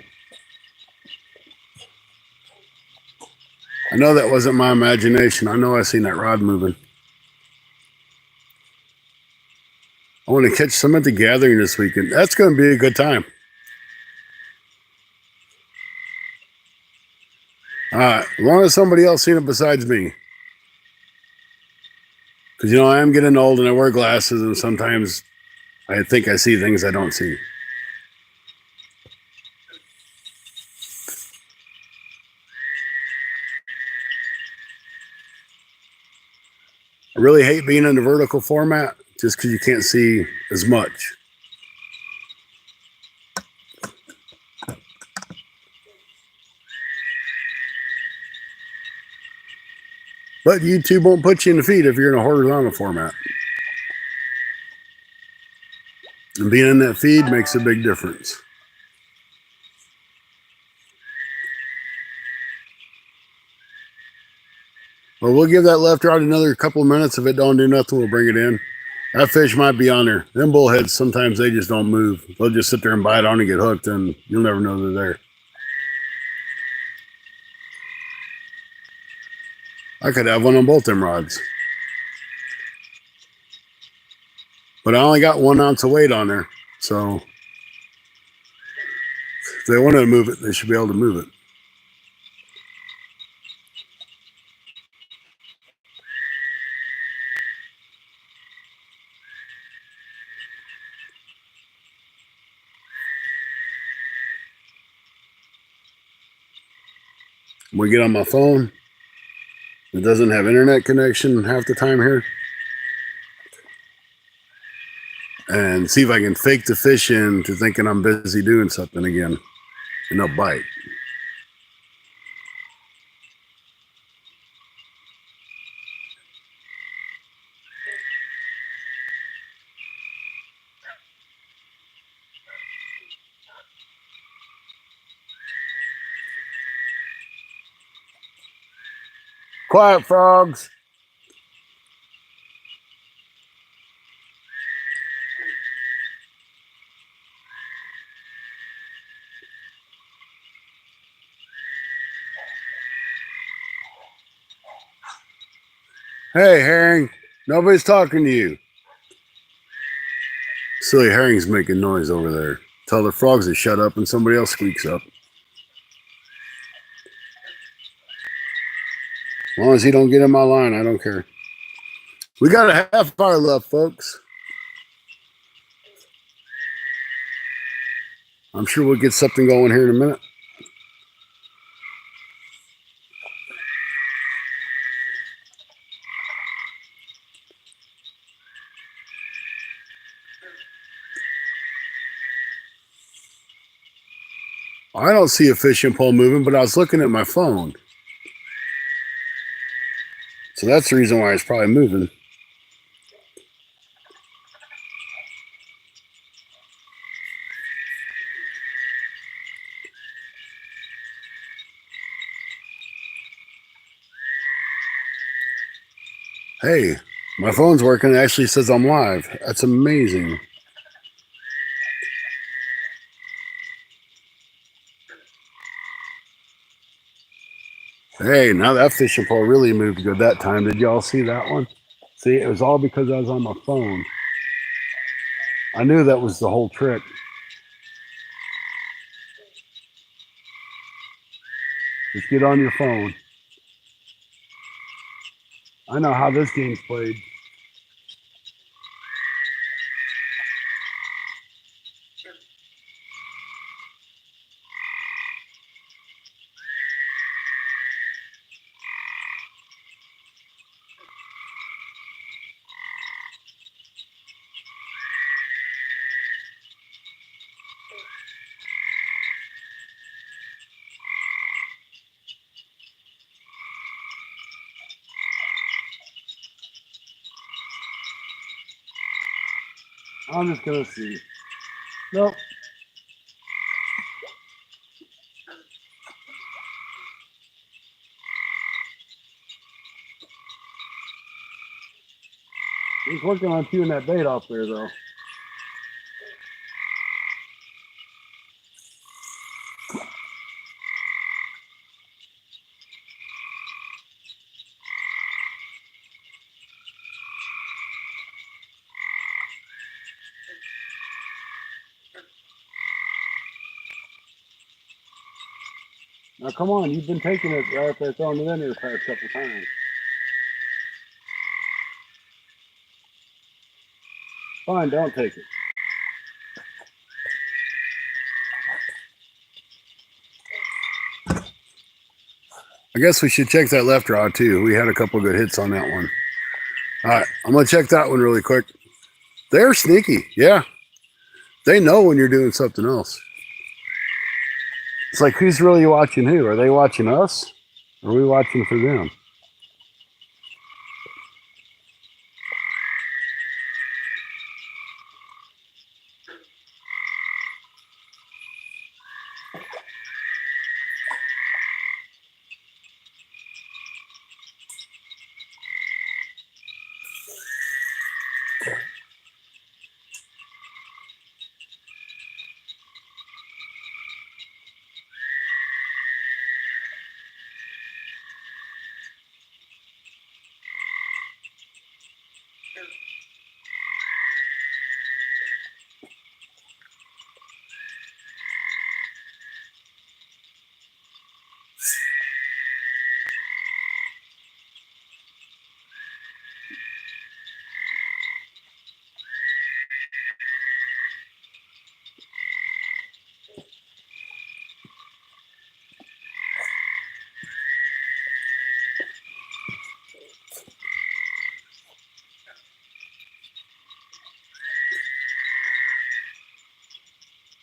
I know that wasn't my imagination. I know I seen that rod moving. I want to catch some at the gathering this weekend. That's going to be a good time. As long as somebody else seen it besides me. Because, you know, I am getting old and I wear glasses, and sometimes I think I see things I don't see. I really hate being in the vertical format just because you can't see as much. But YouTube won't put you in the feed if you're in a horizontal format. And being in that feed makes a big difference. Well, we'll give that left rod another couple of minutes. If it don't do nothing, we'll bring it in. That fish might be on there. Them bullheads, sometimes they just don't move. They'll just sit there and bite on and get hooked, and you'll never know they're there. I could have one on both them rods. But I only got 1 ounce of weight on there. So if they wanted to move it, they should be able to move it. We get on my phone. It doesn't have internet connection half the time here. And see if I can fake the fish into thinking I'm busy doing something again. And they'll bite. Quiet, frogs. Hey, herring. Nobody's talking to you. Silly herring's making noise over there. Tell the frogs to shut up and somebody else squeaks up. As long as he don't get in my line, I don't care. We got a half hour left, folks. I'm sure we'll get something going here in a minute. I don't see a fishing pole moving, but I was looking at my phone. So that's the reason why it's probably moving. Hey, my phone's working. It actually says I'm live. That's amazing. Hey, now that fishing pole really moved good that time. Did y'all see that one? See, it was all because I was on my phone. I knew that was the whole trick. Just get on your phone. I know how this game's played. I'm just gonna see. Nope. He's working on peeling that bait off there, though. Now, come on. You've been taking it right after throwing it in there the past couple times. Fine, don't take it. I guess we should check that left rod too. We had a couple good hits on that one. All right, I'm going to check that one really quick. They're sneaky. Yeah. They know when you're doing something else. It's like, who's really watching who? Are they watching us? Or are we watching for them?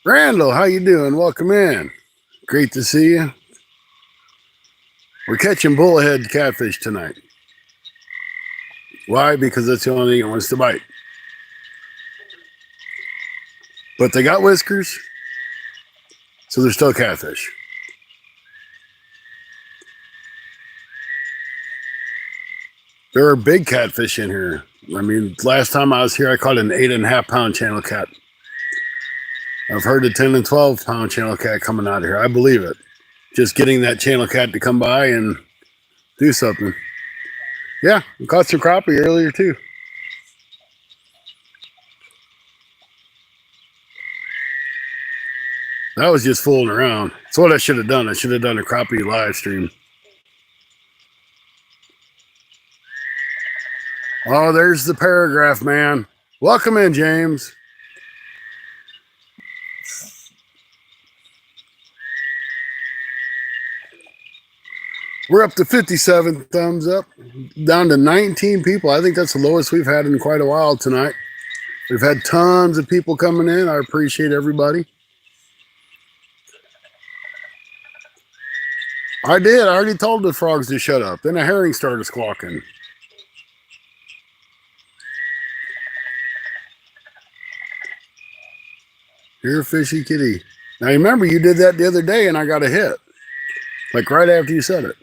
Randall, how you doing? Welcome in. Great to see you. We're catching bullhead catfish tonight. Why? Because that's the only thing it wants to bite. But they got whiskers, so they're still catfish. There are big catfish in here. I mean, last time I was here, I caught an 8.5 pound channel cat. I've heard a 10 and 12 pound channel cat coming out of here. I believe it. Just getting that channel cat to come by and do something. Yeah, we caught some crappie earlier too. That was just fooling around. That's what I should have done. I should have done a crappie live stream. Oh, there's the paragraph, man. Welcome in, James. We're up to 57 thumbs up, down to 19 people. I think that's the lowest we've had in quite a while tonight. We've had tons of people coming in. I appreciate everybody. I did. I already told the frogs to shut up. Then a herring started squawking. Here, fishy kitty. Now, remember, you did that the other day, and I got a hit. Like right after you said it.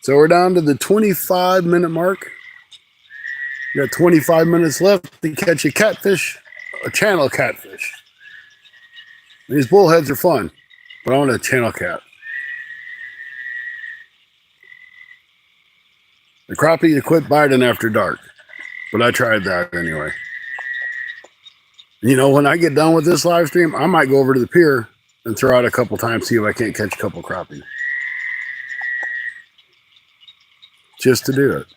So we're down to the 25-minute mark. We got 25 minutes left to catch a catfish, a channel catfish. These bullheads are fun, but I want a channel cat. The crappie, you quit biting after dark, but I tried that anyway. You know, when I get done with this live stream, I might go over to the pier and throw out a couple times, see if I can't catch a couple crappie. Just to do it.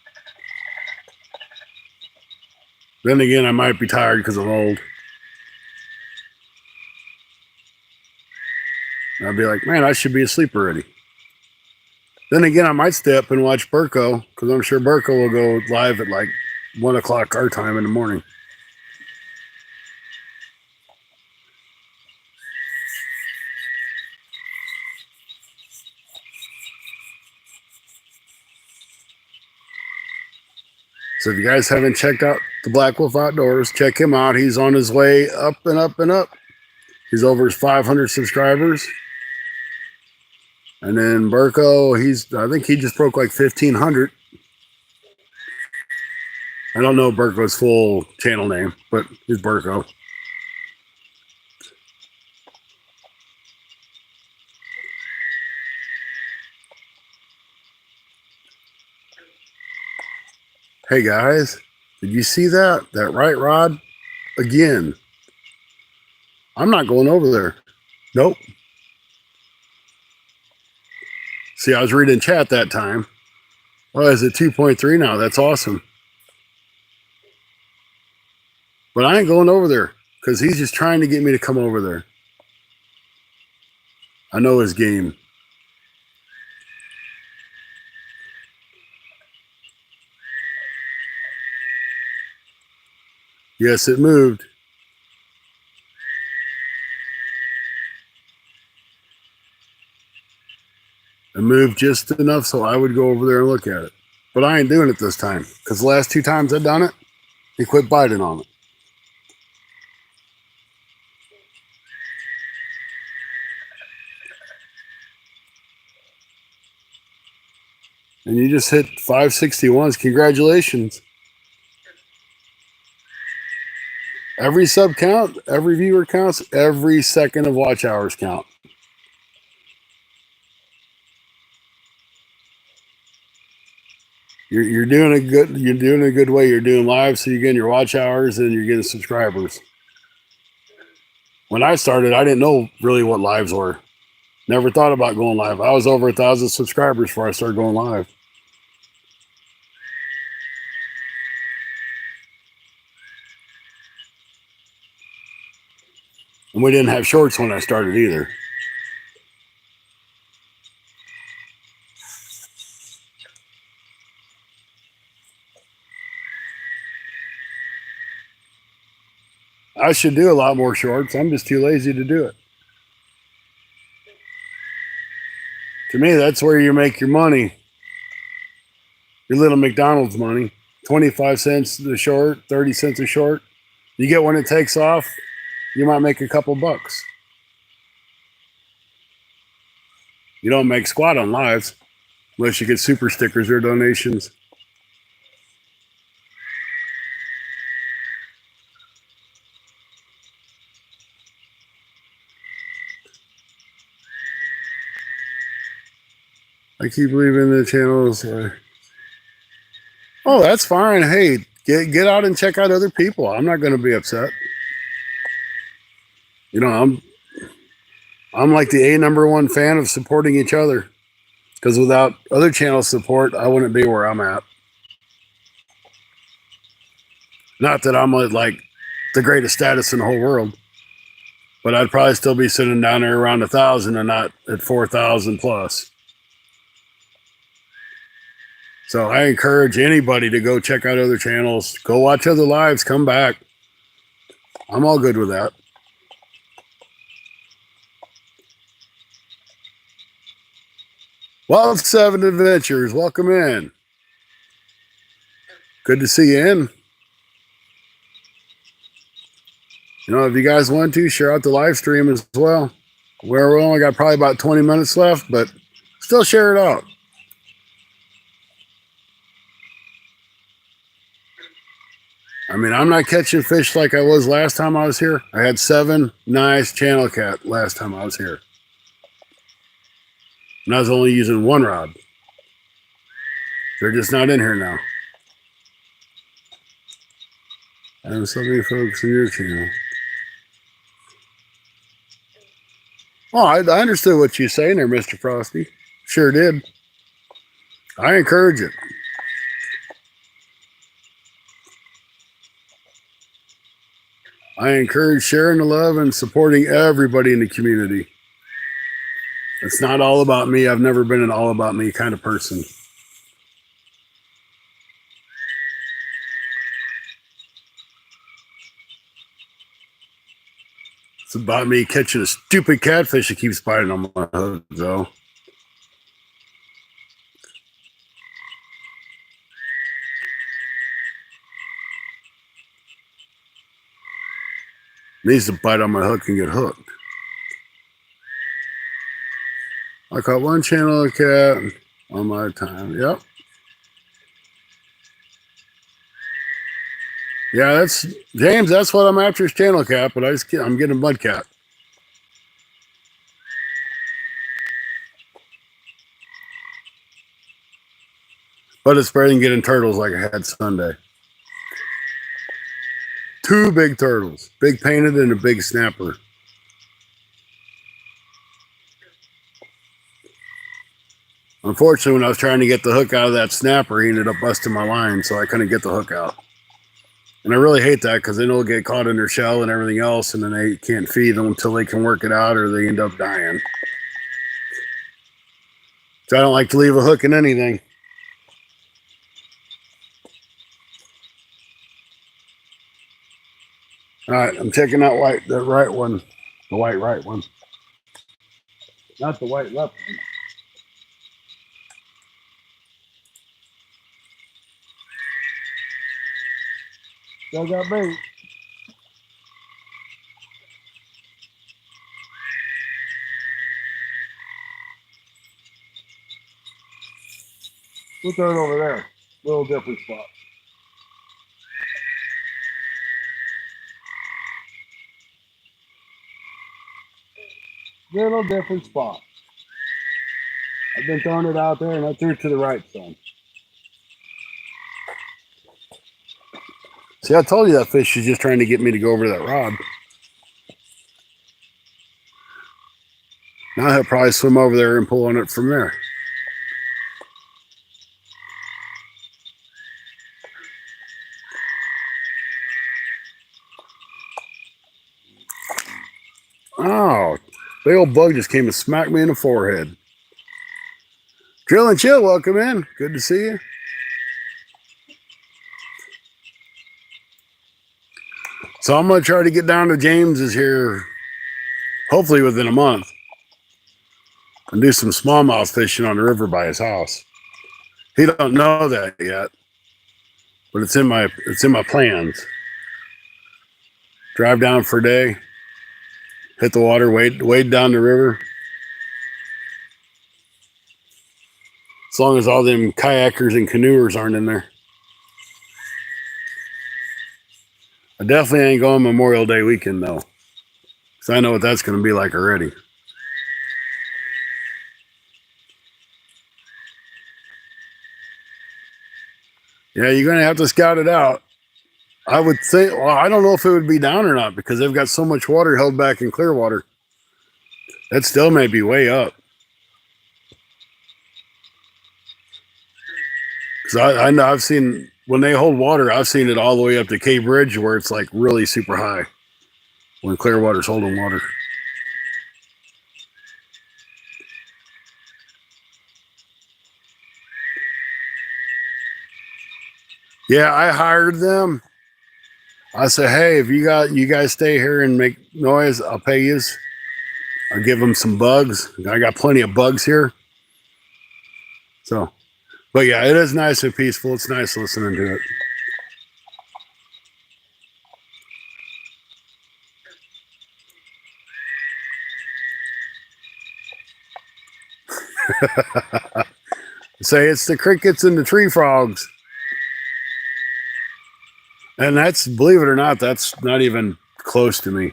Then again, I might be tired because I'm old. And I'll be like, man, I should be asleep already. Then again, I might stay up and watch Burko, because I'm sure Burko will go live at like 1 o'clock our time in the morning. So if you guys haven't checked out the Black Wolf Outdoors, check him out. He's on his way up and up and up. He's over his 500 subscribers. And then Burko, I think he just broke like 1,500. I don't know Burko's full channel name, but he's Burko. Hey guys, did you see that? That right rod? Again. I'm not going over there. Nope. See, I was reading chat that time. Oh, is it 2.3 now? That's awesome. But I ain't going over there because he's just trying to get me to come over there. I know his game. Yes, it moved. It moved just enough so I would go over there and look at it. But I ain't doing it this time because the last 2 times I've done it, he quit biting on it. And you just hit 561s. Congratulations. Every sub count, every viewer counts, every second of watch hours count. You're doing a good way. You're doing live, so you're getting your watch hours and you're getting subscribers. When I started, I didn't know really what lives were. Never thought about going live. I was over 1,000 subscribers before I started going live. And we didn't have shorts when I started either. I should do a lot more shorts. I'm just too lazy to do it. To me, that's where you make your money. Your little McDonald's money. 25 cents a short, 30 cents a short. You get when it takes off, you might make a couple bucks. You don't make squat on lives unless you get super stickers or donations. I keep leaving the channels. Oh, that's fine. Hey, get out and check out other people. I'm not going to be upset. You know, I'm like the #1 fan of supporting each other. Because without other channel support, I wouldn't be where I'm at. Not that I'm like the greatest status in the whole world, but I'd probably still be sitting down there around 1,000 and not at 4,000 plus. So I encourage anybody to go check out other channels, go watch other lives, come back. I'm all good with that. Wild 7 Adventures, welcome in. Good to see you in. You know, if you guys want to, share out the live stream as well. We only got probably about 20 minutes left, but still share it out. I mean, I'm not catching fish like I was last time I was here. I had 7 nice channel cat last time I was here. And I was only using 1 rod. They're just not in here now. And so many folks in your channel. Oh, I understood what you're saying there, Mr. Frosty. Sure did. I encourage it. I encourage sharing the love and supporting everybody in the community. It's not all about me. I've never been an all about me kind of person. It's about me catching a stupid catfish that keeps biting on my hook, though. Needs to bite on my hook and get hooked. I caught 1 channel cat on my time. Yep. Yeah, that's James. That's what I'm after is channel cat, but I'm getting mud cat. But it's better than getting turtles like I had Sunday. 2 big turtles, big painted and a big snapper. Unfortunately, when I was trying to get the hook out of that snapper, he ended up busting my line, so I couldn't get the hook out. And I really hate that because then they'll get caught in their shell and everything else, and then they can't feed them until they can work it out or they end up dying. So I don't like to leave a hook in anything. All right, I'm checking out the right one, the white right one. Not the white left one. Still got bait. We'll throw it over there. Little different spot. Little different spot. I've been throwing it out there and I threw it to the right some. See, I told you that fish is just trying to get me to go over to that rod. Now he'll probably swim over there and pull on it from there. Oh, big old bug just came and smacked me in the forehead. Drill and Chill, welcome in. Good to see you. So I'm going to try to get down to James's here, hopefully within a month, and do some smallmouth fishing on the river by his house. He don't know that yet, but it's in my plans. Drive down for a day, hit the water, wade down the river. As long as all them kayakers and canoers aren't in there. I definitely ain't going Memorial Day weekend though, because I know what that's going to be like already. Yeah, you're going to have to scout it out. I would think, well, I don't know if it would be down or not because they've got so much water held back in Clearwater. That still may be way up. Because I know I've seen, when they hold water, I've seen it all the way up to Cave Ridge where it's like really super high when Clearwater's holding water. Yeah, I hired them. I said, hey, if you guys stay here and make noise, I'll pay you. I'll give them some bugs. I got plenty of bugs here. So, but yeah, it is nice and peaceful. It's nice listening to it. Say it's the crickets and the tree frogs. And that's, believe it or not, that's not even close to me.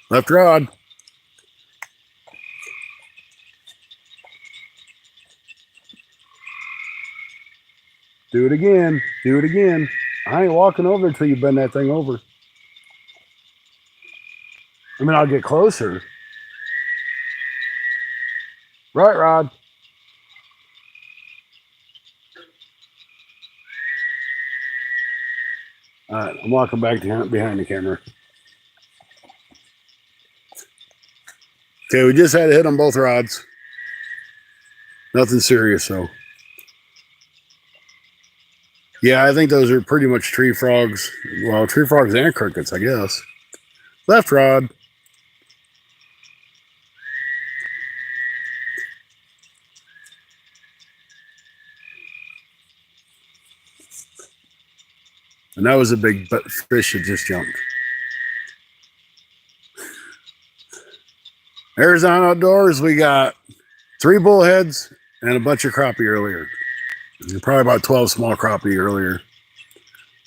Left rod. Do it again. Do it again. I ain't walking over until you bend that thing over. I mean, I'll get closer. Right rod. All right, I'm walking back behind the camera. Okay, we just had a hit on both rods. Nothing serious, though. Yeah, I think those are pretty much tree frogs. Well, tree frogs and crickets, I guess. Left rod. And that was a big fish that just jumped. Arizona Outdoors, we got 3 bullheads and a bunch of crappie earlier. Probably about 12 small crappie earlier.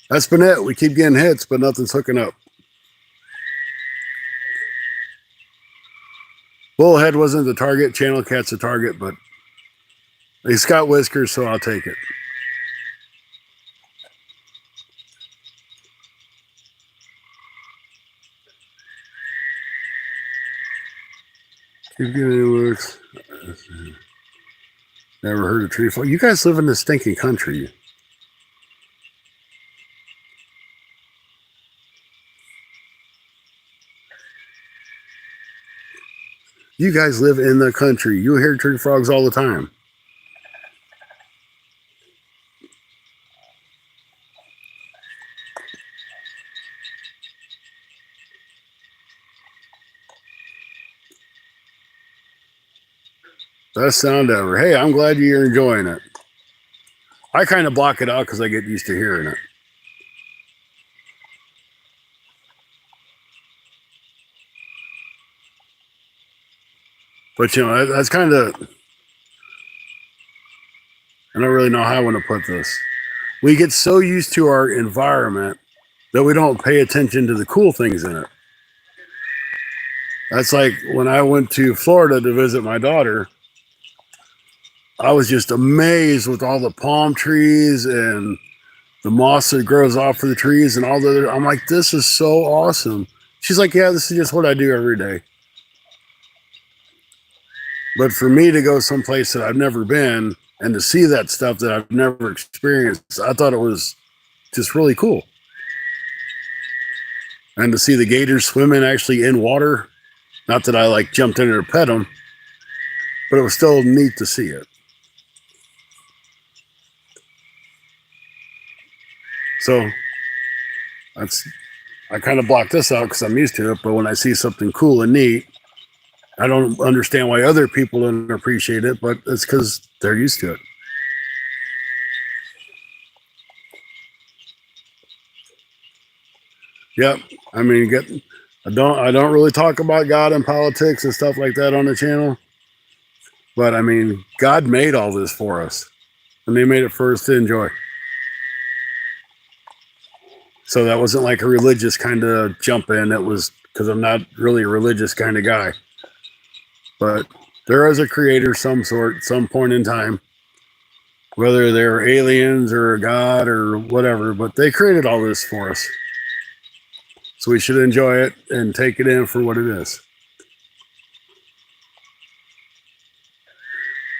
That's been it. We keep getting hits, but nothing's hooking up. Bullhead wasn't the target. Channel cat's the target, but he's got whiskers, so I'll take it. Keep getting loose. Never heard of tree frog. You guys live in this stinking country. You guys live in the country. You hear tree frogs all the time. Best sound ever. Hey, I'm glad you're enjoying it. I kind of block it out because I get used to hearing it. But, you know, that's kind of, I don't really know how I want to put this. We get so used to our environment that we don't pay attention to the cool things in it. That's like when I went to Florida to visit my daughter. I was just amazed with all the palm trees and the moss that grows off of the trees and all the other. I'm like, this is so awesome. She's like, yeah, this is just what I do every day. But for me to go someplace that I've never been and to see that stuff that I've never experienced, I thought it was just really cool. And to see the gators swimming actually in water, not that I like jumped in there to pet them, but it was still neat to see it. So I kind of block this out because I'm used to it, but when I see something cool and neat, I don't understand why other people don't appreciate it, but it's because they're used to it. Yep. I mean, I don't really talk about God and politics and stuff like that on the channel. But I mean, God made all this for us, and they made it for us to enjoy. So that wasn't like a religious kind of jump in. It was because I'm not really a religious kind of guy. But there is a creator, some sort, some point in time, whether they're aliens or a god or whatever, but they created all this for us. So we should enjoy it and take it in for what it is.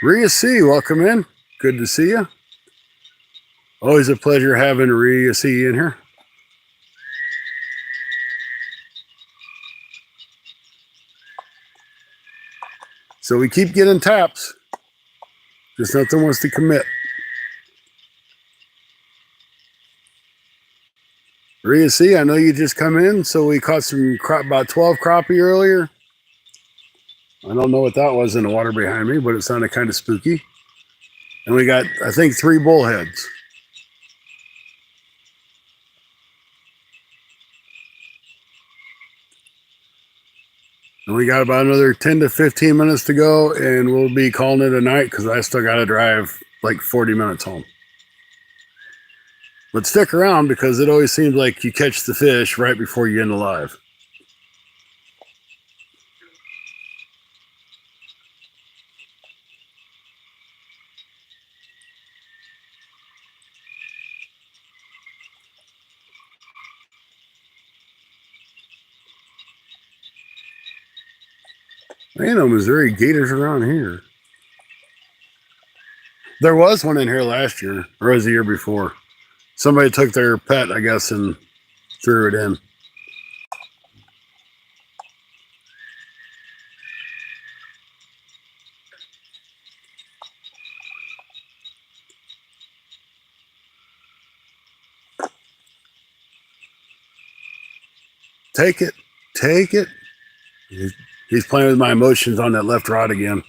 Rhea C, welcome in. Good to see you. Always a pleasure having Rhea C in here. So we keep getting taps. Just nothing wants to commit. Rhea C, I know you just come in, so we caught about 12 crappie earlier. I don't know what that was in the water behind me, but it sounded kind of spooky. And we got, I think, 3 bullheads. And we got about another 10 to 15 minutes to go, and we'll be calling it a night because I still got to drive like 40 minutes home. But stick around because it always seems like you catch the fish right before you end the live. Man, no Missouri gators around here. There was one in here last year, or was the year before. Somebody took their pet, I guess, and threw it in. Take it. Take it. He's playing with my emotions on that left rod again.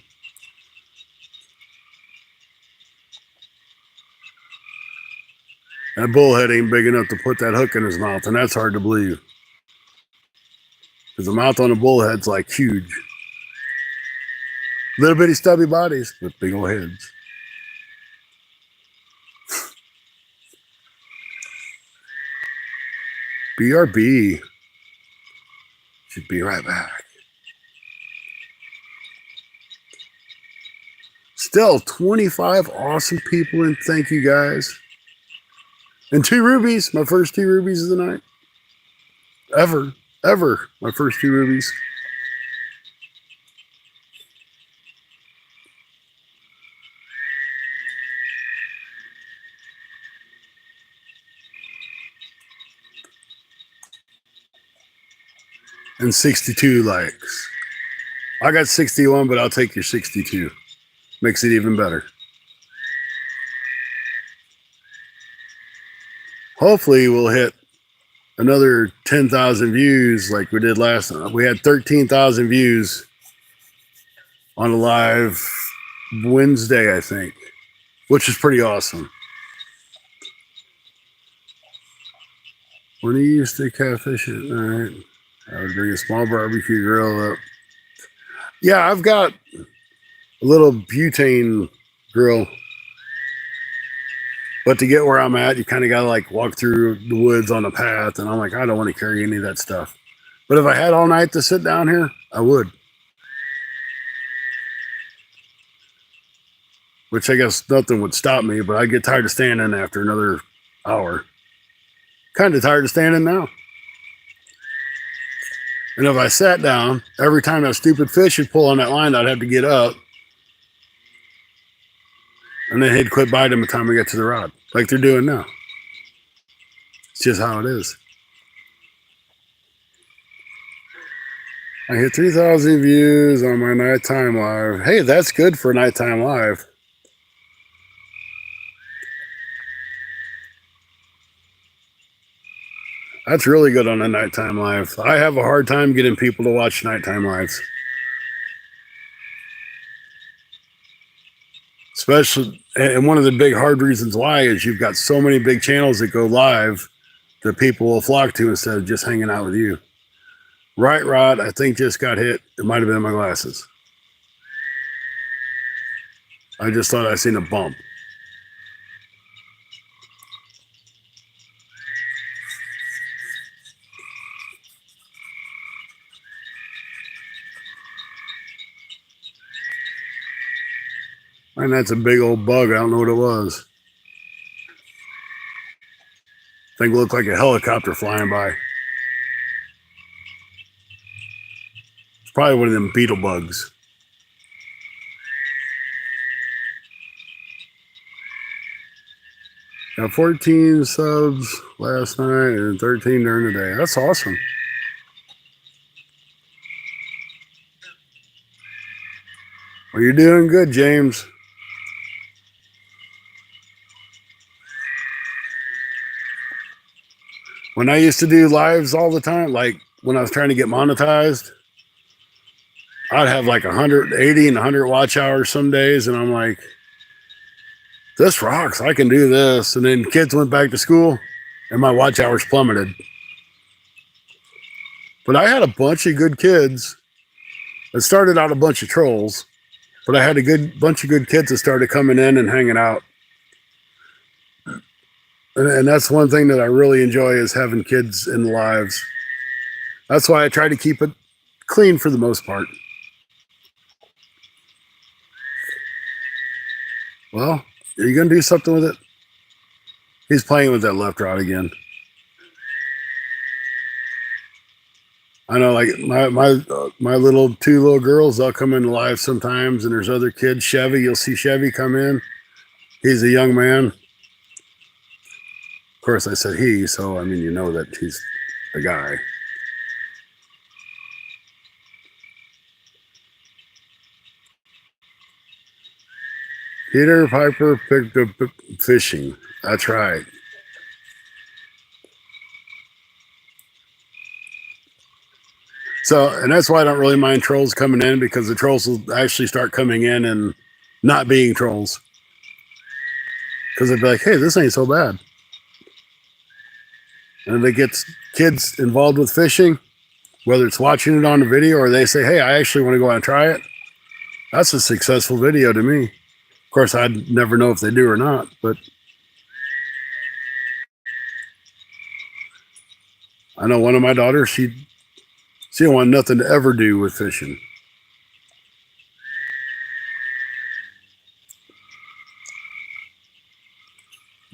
That bullhead ain't big enough to put that hook in his mouth, and that's hard to believe. Because the mouth on a bullhead's like huge. Little bitty stubby bodies with big old heads. BRB. Should be right back. Still 25 awesome people, and thank you guys. And 2 rubies. My first 2 rubies of the night. Ever. My first 2 rubies. And 62 likes. I got 61, but I'll take your 62. Makes it even better. Hopefully we'll hit another 10,000 views like we did last time. We had 13,000 views on a live Wednesday, I think, which is pretty awesome. When you used to catfish it, all right, I would bring a small barbecue grill up. Yeah, I've got a little butane grill. But to get where I'm at, you kind of got to like walk through the woods on a path. And I'm like, I don't want to carry any of that stuff. But if I had all night to sit down here, I would. Which I guess nothing would stop me, but I'd get tired of standing after another hour. Kind of tired of standing now. And if I sat down, every time that stupid fish would pull on that line, I'd have to get up. And then he'd quit biting by the time we get to the rod, like they're doing now. It's just how it is. I hit 3,000 views on my nighttime live. Hey, that's good for a nighttime live. That's really good on a nighttime live. I have a hard time getting people to watch nighttime lives. Especially, and one of the big hard reasons why is you've got so many big channels that go live that people will flock to instead of just hanging out with you. Right rod, I think just got hit. It might have been my glasses. I just thought I seen a bump. And that's a big old bug. I don't know what it was. Thing looked like a helicopter flying by. It's probably one of them beetle bugs. Got 14 subs last night and 13 during the day. That's awesome. Well, you're doing good, James. When I used to do lives all the time, like when I was trying to get monetized, I'd have like 180 and 100 watch hours some days. And I'm like, this rocks. I can do this. And then kids went back to school and my watch hours plummeted. But I had a bunch of good kids. It started out a bunch of trolls. But I had a good bunch of good kids that started coming in and hanging out. And that's one thing that I really enjoy is having kids in lives. That's why I try to keep it clean for the most part. Well, are you going to do something with it? He's playing with that left rod again. I know, like my little two little girls, they'll come in live sometimes, and there's other kids. Chevy, you'll see Chevy come in. He's a young man. Of course, I said he, so I mean, you know that he's a guy. Peter Piper picked up fishing. That's right. So, and that's why I don't really mind trolls coming in, because the trolls will actually start coming in and not being trolls. Because they'd be like, hey, this ain't so bad. And if it gets kids involved with fishing, whether it's watching it on the video or they say, hey, I actually want to go out and try it, that's a successful video to me. Of course, I'd never know if they do or not, but I know one of my daughters, she don't want nothing to ever do with fishing.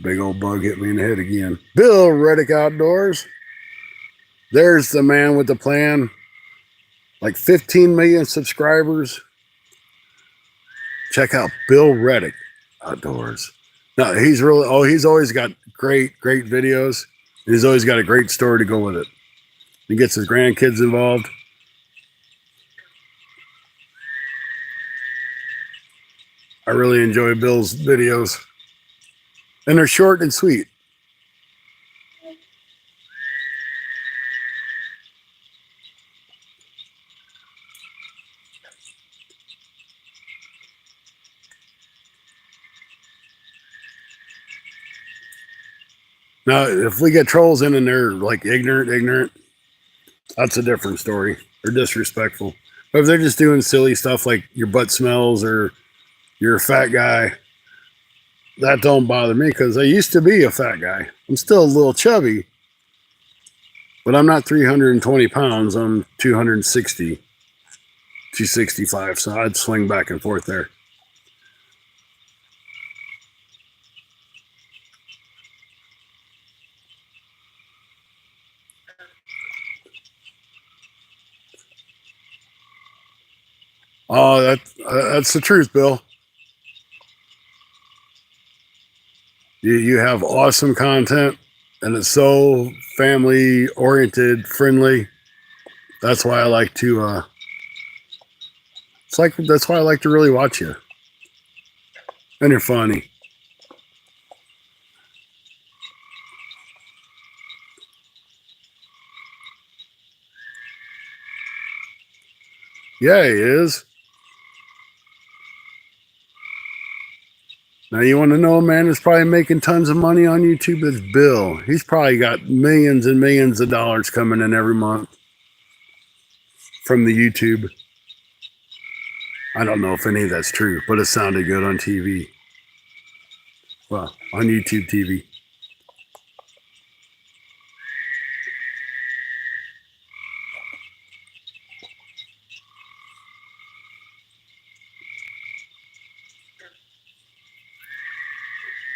Big old bug hit me in the head again. Bill Reddick Outdoors. There's the man with the plan. Like 15 million subscribers. Check out Bill Reddick Outdoors. No, he's always got great videos. And he's always got a great story to go with it. He gets his grandkids involved. I really enjoy Bill's videos. And they're short and sweet. Now, if we get trolls in and they're like ignorant, that's a different story. They're disrespectful. But if they're just doing silly stuff like your butt smells or you're a fat guy, that don't bother me, because I used to be a fat guy. I'm still a little chubby, but I'm not 320 pounds. I'm 260, 265. So I'd swing back and forth there. Oh, that's the truth, Bill. You have awesome content, and it's so family oriented, friendly. That's why I like to. That's why I like to really watch you. And you're funny. Yeah, he is. Now, you want to know a man that's probably making tons of money on YouTube? It's Bill. He's probably got millions and millions of dollars coming in every month from the YouTube. I don't know if any of that's true, but it sounded good on TV. Well, on YouTube TV.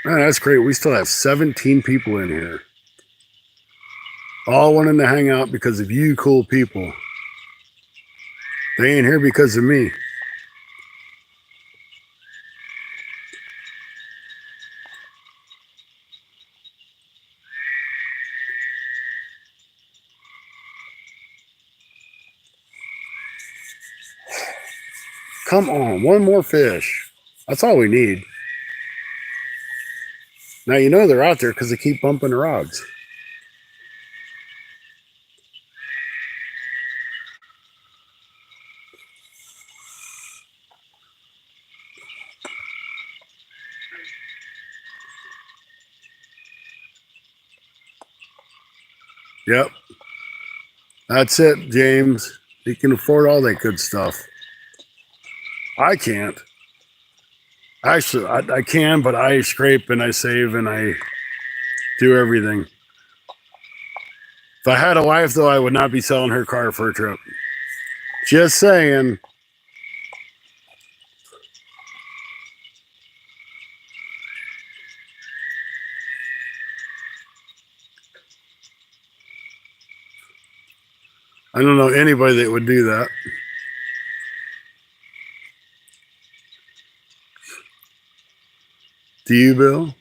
Man, that's great. We still have 17 people in here. All wanting to hang out because of you cool people. They ain't here because of me. Come on, one more fish. That's all we need. Now, you know they're out there because they keep bumping the rods. Yep. That's it, James. You can afford all that good stuff. I can't. Actually, I can, but I scrape and I save and I do everything. If I had a wife, though, I would not be selling her car for a trip. Just saying. I don't know anybody that would do that. Do you, Bill?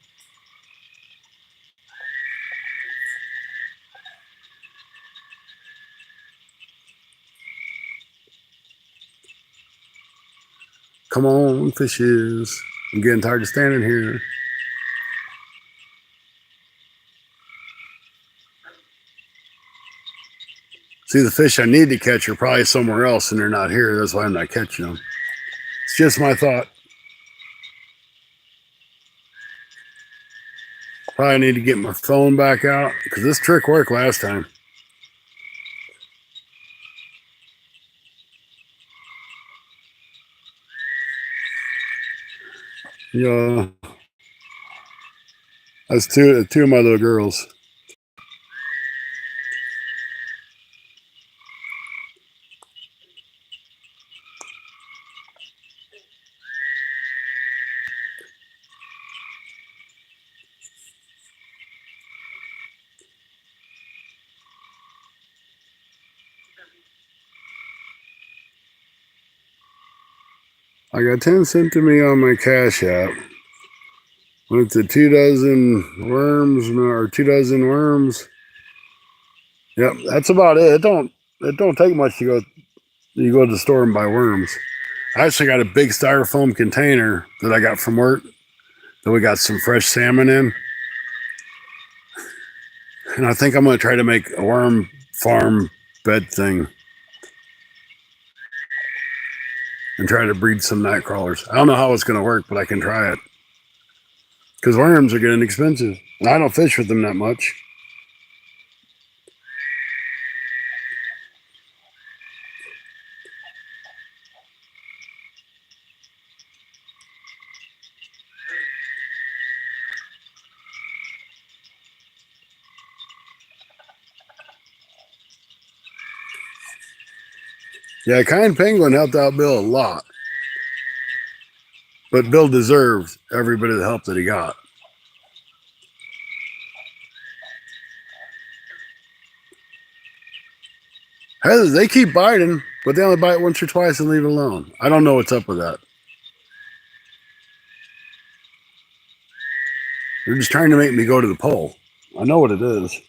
Come on, fishes. I'm getting tired of standing here. See, the fish I need to catch are probably somewhere else and they're not here. That's why I'm not catching them. It's just my thought. Probably need to get my phone back out because this trick worked last time. Yeah. That's two of my little girls. I got 10 sent to me on my Cash App. Went to 2 dozen worms or 2 dozen worms. Yep, that's about it. It don't take much to go. You go to the store and buy worms. I actually got a big styrofoam container that I got from work that we got some fresh salmon in. And I think I'm going to try to make a worm farm bed thing and try to breed some night crawlers. I don't know how it's going to work, but I can try it. Because worms are getting expensive. And I don't fish with them that much. Yeah, Kind Penguin helped out Bill a lot. But Bill deserves every bit of the help that he got. Hey, they keep biting, but they only bite once or twice and leave it alone. I don't know what's up with that. They're just trying to make me go to the pole. I know what it is.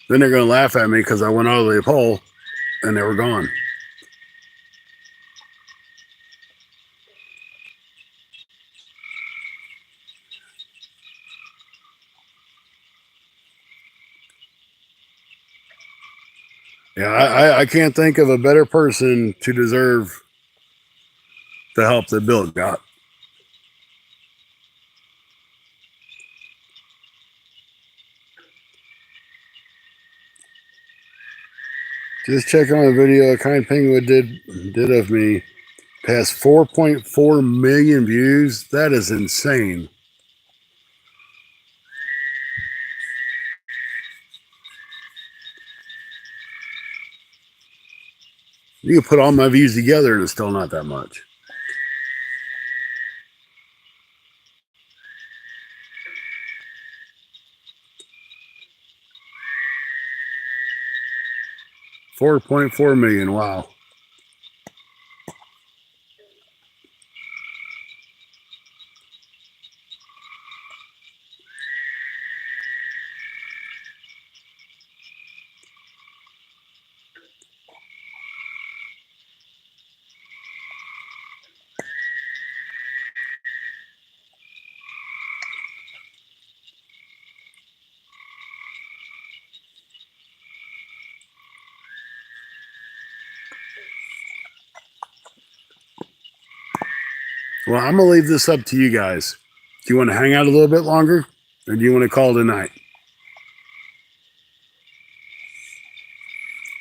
Then they're going to laugh at me because I went out of the pole and they were gone. Yeah, I can't think of a better person to deserve the help that Bill got. Just check on a video Kind Penguin did of me. Past 4.4 million views. That is insane. You can put all my views together and it's still not that much. $4.4 million. Wow. Well, I'm going to leave this up to you guys. Do you want to hang out a little bit longer or do you want to call it a night?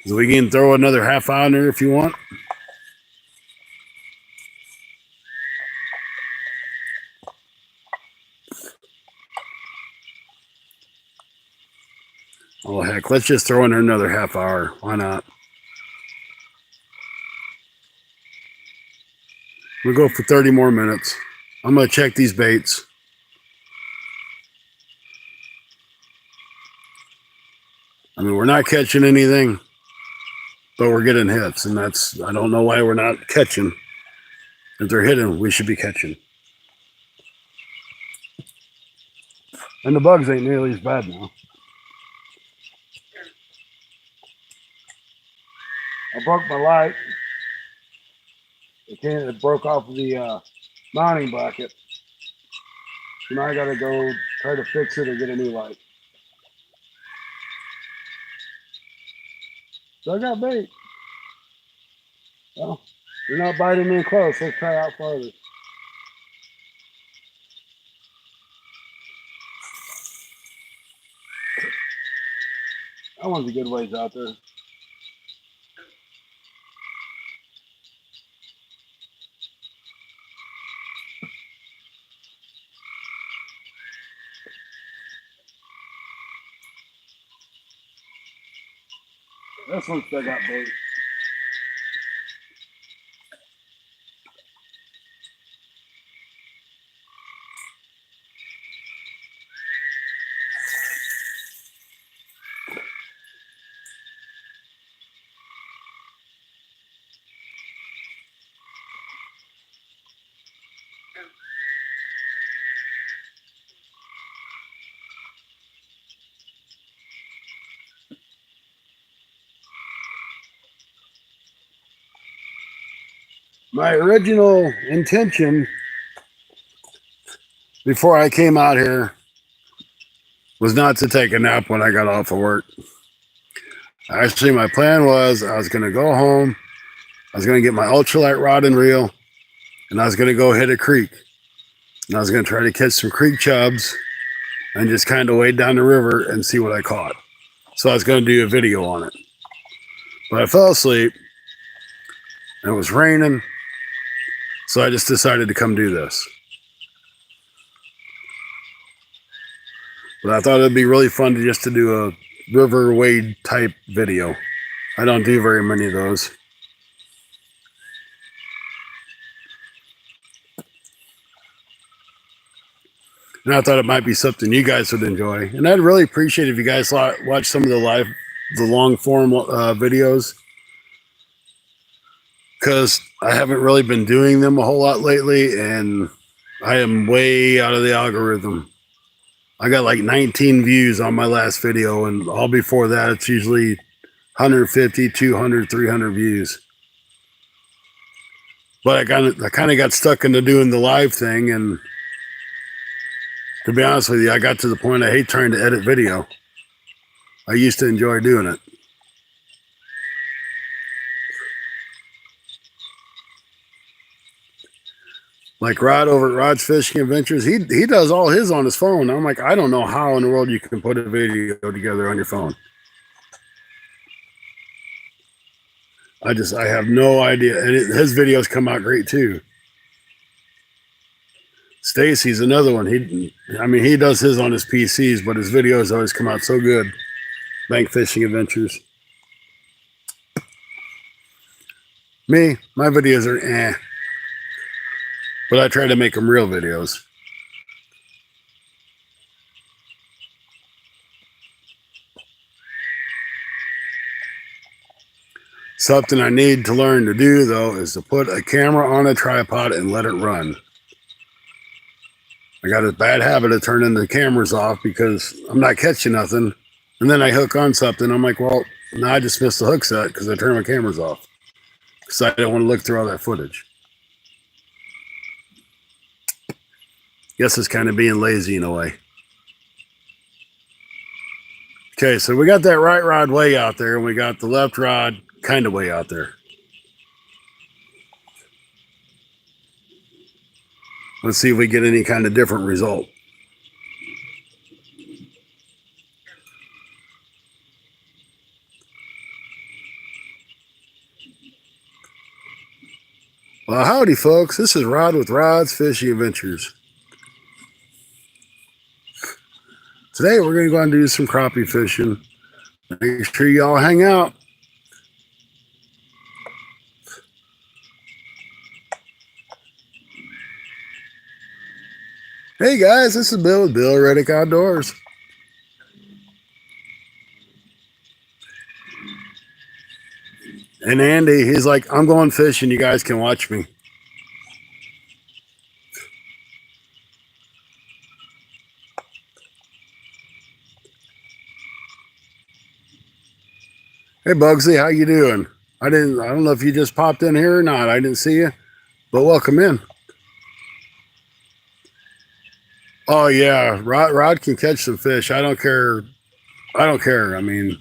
So we can throw another half hour in there if you want. Oh, heck, let's just throw in there another half hour. Why not? We'll go for 30 more minutes. I'm going to check these baits. I mean, we're not catching anything, but we're getting hits, and that's, I don't know why we're not catching. If they're hitting, we should be catching. And the bugs ain't nearly as bad now. I broke my light. It broke off of the mounting bracket. So now I gotta go try to fix it or get a new light. So I got bait. Well, you're not biting in close. Let's try out farther. That one's a good ways out there. This one still got bait. My original intention before I came out here was not to take a nap when I got off of work. Actually, my plan was I was going to go home, I was going to get my ultralight rod and reel, and I was going to go hit a creek. And I was going to try to catch some creek chubs and just kind of wade down the river and see what I caught. So I was going to do a video on it. But I fell asleep, and it was raining, so I just decided to come do this. But I thought it'd be really fun to do a river wade type video. I don't do very many of those. And I thought it might be something you guys would enjoy. And I'd really appreciate if you guys watch some of the long form videos. Because I haven't really been doing them a whole lot lately, and I am way out of the algorithm. I got like 19 views on my last video, and all before that, it's usually 150, 200, 300 views. But I kind of got stuck into doing the live thing, and to be honest with you, I got to the point I hate trying to edit video. I used to enjoy doing it. Like Rod over at Rod's Fishing Adventures, he does all his on his phone. I'm like, I don't know how in the world you can put a video together on your phone. I have no idea. And his videos come out great too. Stacy's another one. He does his on his PCs, but his videos always come out so good. Bank Fishing Adventures. Me, my videos are eh. But I try to make them real videos. Something I need to learn to do, though, is to put a camera on a tripod and let it run. I got a bad habit of turning the cameras off because I'm not catching nothing. And then I hook on something. I'm like, well, now I just missed the hook set because I turned my cameras off. Because I don't want to look through all that footage. Guess it's kind of being lazy in a way. Okay, so we got that right rod way out there, and we got the left rod kind of way out there. Let's see if we get any kind of different result. Well, howdy, folks. This is Rod with Rod's Fishing Adventures. Today, we're going to go and do some crappie fishing. Make sure you all hang out. Hey, guys. This is Bill with Bill Reddick Outdoors. And Andy, he's like, I'm going fishing. You guys can watch me. Hey, Bugsy, how you doing? I don't know if you just popped in here or not. I didn't see you, but welcome in. Oh yeah, Rod can catch some fish. I don't care. I mean,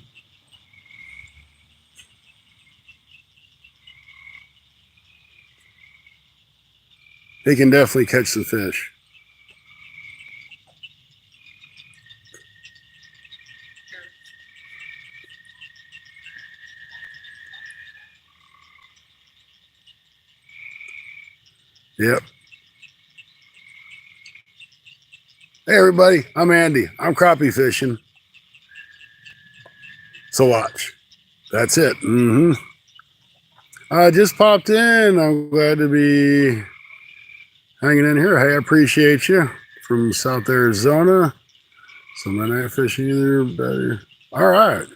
he can definitely catch some fish. Yep. Hey everybody, I'm Andy. I'm crappie fishing. So watch. That's it. I just popped in. I'm glad to be hanging in here. Hey, I appreciate you from South Arizona. So my night fishing either better. All right.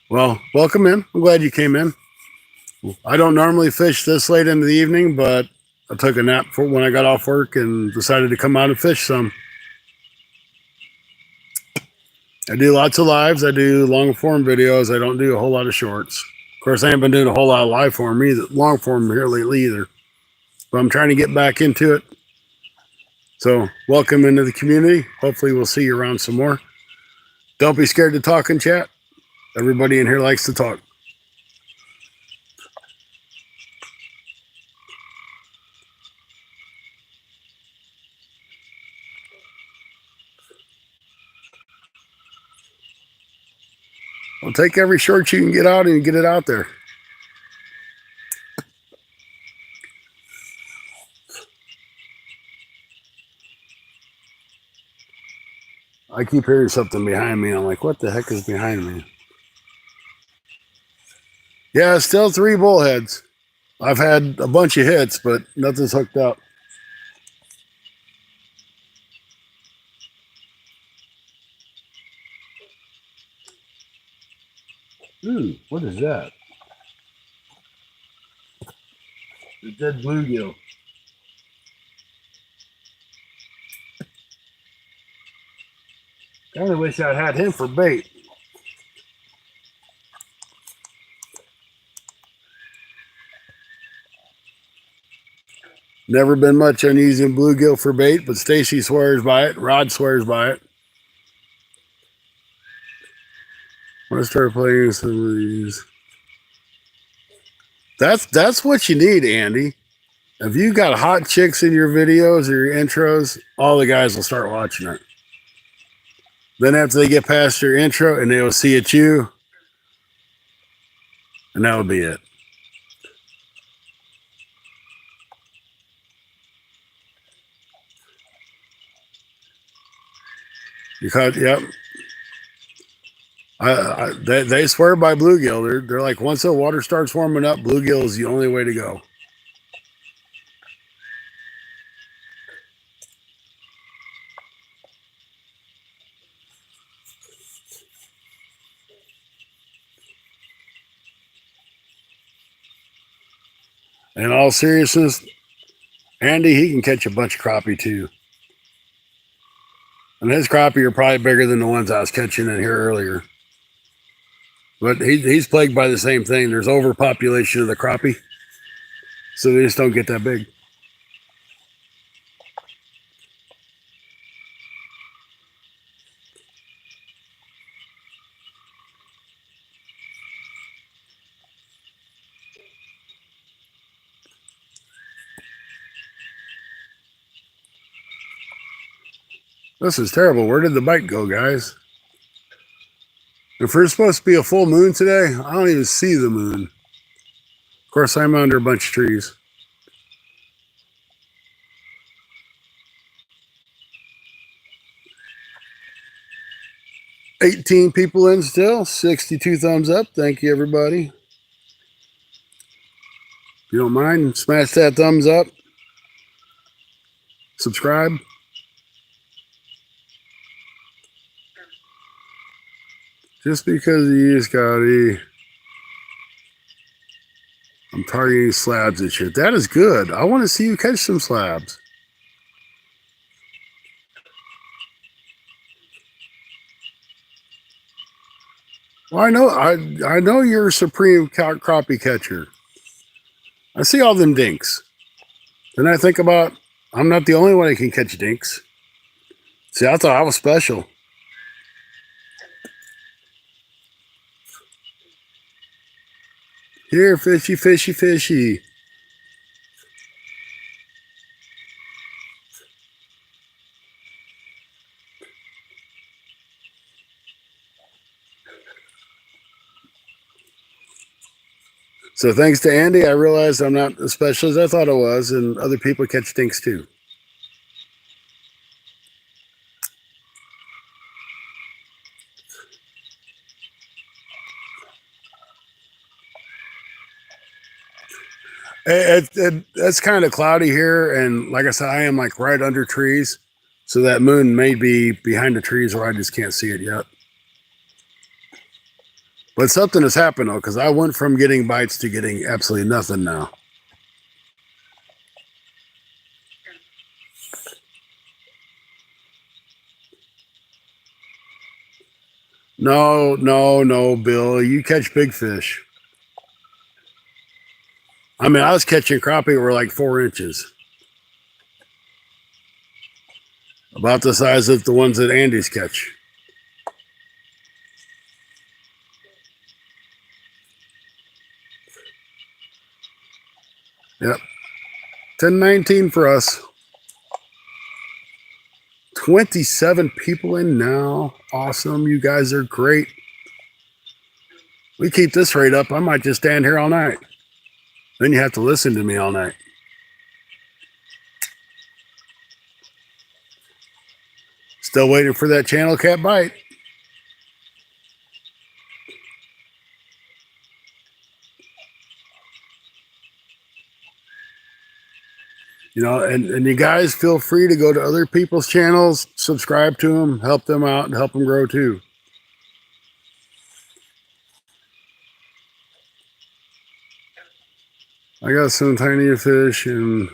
Well, welcome in. I'm glad you came in. I don't normally fish this late into the evening, but I took a nap for when I got off work and decided to come out and fish some. I do lots of lives. I do long form videos. I don't do a whole lot of shorts. Of course, I haven't been doing a whole lot of live form either, long form here lately either. But I'm trying to get back into it. So welcome into the community. Hopefully we'll see you around some more. Don't be scared to talk and chat. Everybody in here likes to talk. Well, take every short you can get out and get it out there. I keep hearing something behind me. I'm like, what the heck is behind me? Yeah, still 3 bullheads. I've had a bunch of hits, but nothing's hooked up. Ooh, what is that? The dead bluegill. I only wish I'd had him for bait. Never been much on using bluegill for bait, but Stacy swears by it. Rod swears by it. I'm gonna start playing some of these. That's what you need, Andy. If you got hot chicks in your videos or your intros, all the guys will start watching it. Then after they get past your intro and they will see it's you, and that'll be it. You caught, yep. They swear by bluegill. They're like, once the water starts warming up, bluegill is the only way to go. In all seriousness, Andy, he can catch a bunch of crappie too. And his crappie are probably bigger than the ones I was catching in here earlier. But he's plagued by the same thing. There's overpopulation of the crappie. So they just don't get that big. This is terrible. Where did the bite go, guys? If there's supposed to be a full moon today, I don't even see the moon. Of course, I'm under a bunch of trees. 18 people in still. 62 thumbs up. Thank you, everybody. If you don't mind, smash that thumbs up. Subscribe. Just because you just got I'm targeting slabs and shit. That is good. I want to see you catch some slabs. Well, I know you're a supreme crappie catcher. I see all them dinks. Then I think about, I'm not the only one that can catch dinks. See, I thought I was special. Here, fishy, fishy, fishy. So thanks to Andy, I realized I'm not as special as I thought I was, and other people catch dinks too. It's kind of cloudy here, and like I said, I am like right under trees, so that moon may be behind the trees where I just can't see it yet. But something has happened though, because I went from getting bites to getting absolutely nothing now. No, Bill. You catch big fish. I mean, I was catching crappie that were like 4 inches. About the size of the ones that Andy's catch. Yep. 10-19 for us. 27 people in now. Awesome. You guys are great. We keep this rate up, I might just stand here all night. Then you have to listen to me all night. Still waiting for that channel cat bite. You know, and you guys feel free to go to other people's channels, subscribe to them, help them out, and help them grow too. I got some tiny fish, and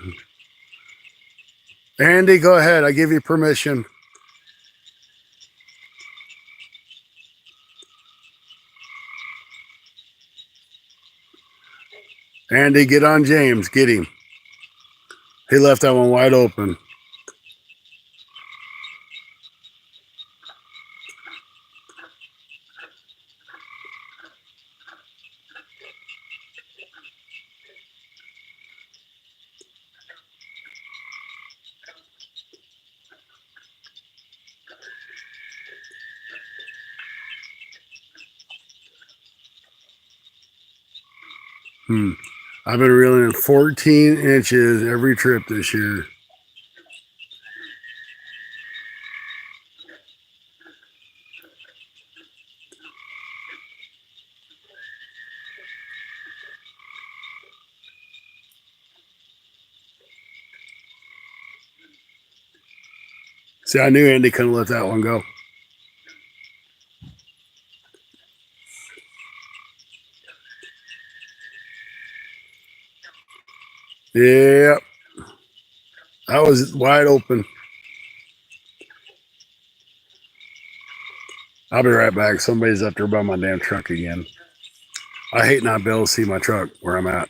Andy, go ahead. I give you permission. Andy, get on James. Get him. He left that one wide open. I've been reeling in 14 inches every trip this year. See, I knew Andy couldn't let that one go. Yep. That was wide open. I'll be right back. Somebody's up there by my damn truck again. I hate not being able to see my truck where I'm at.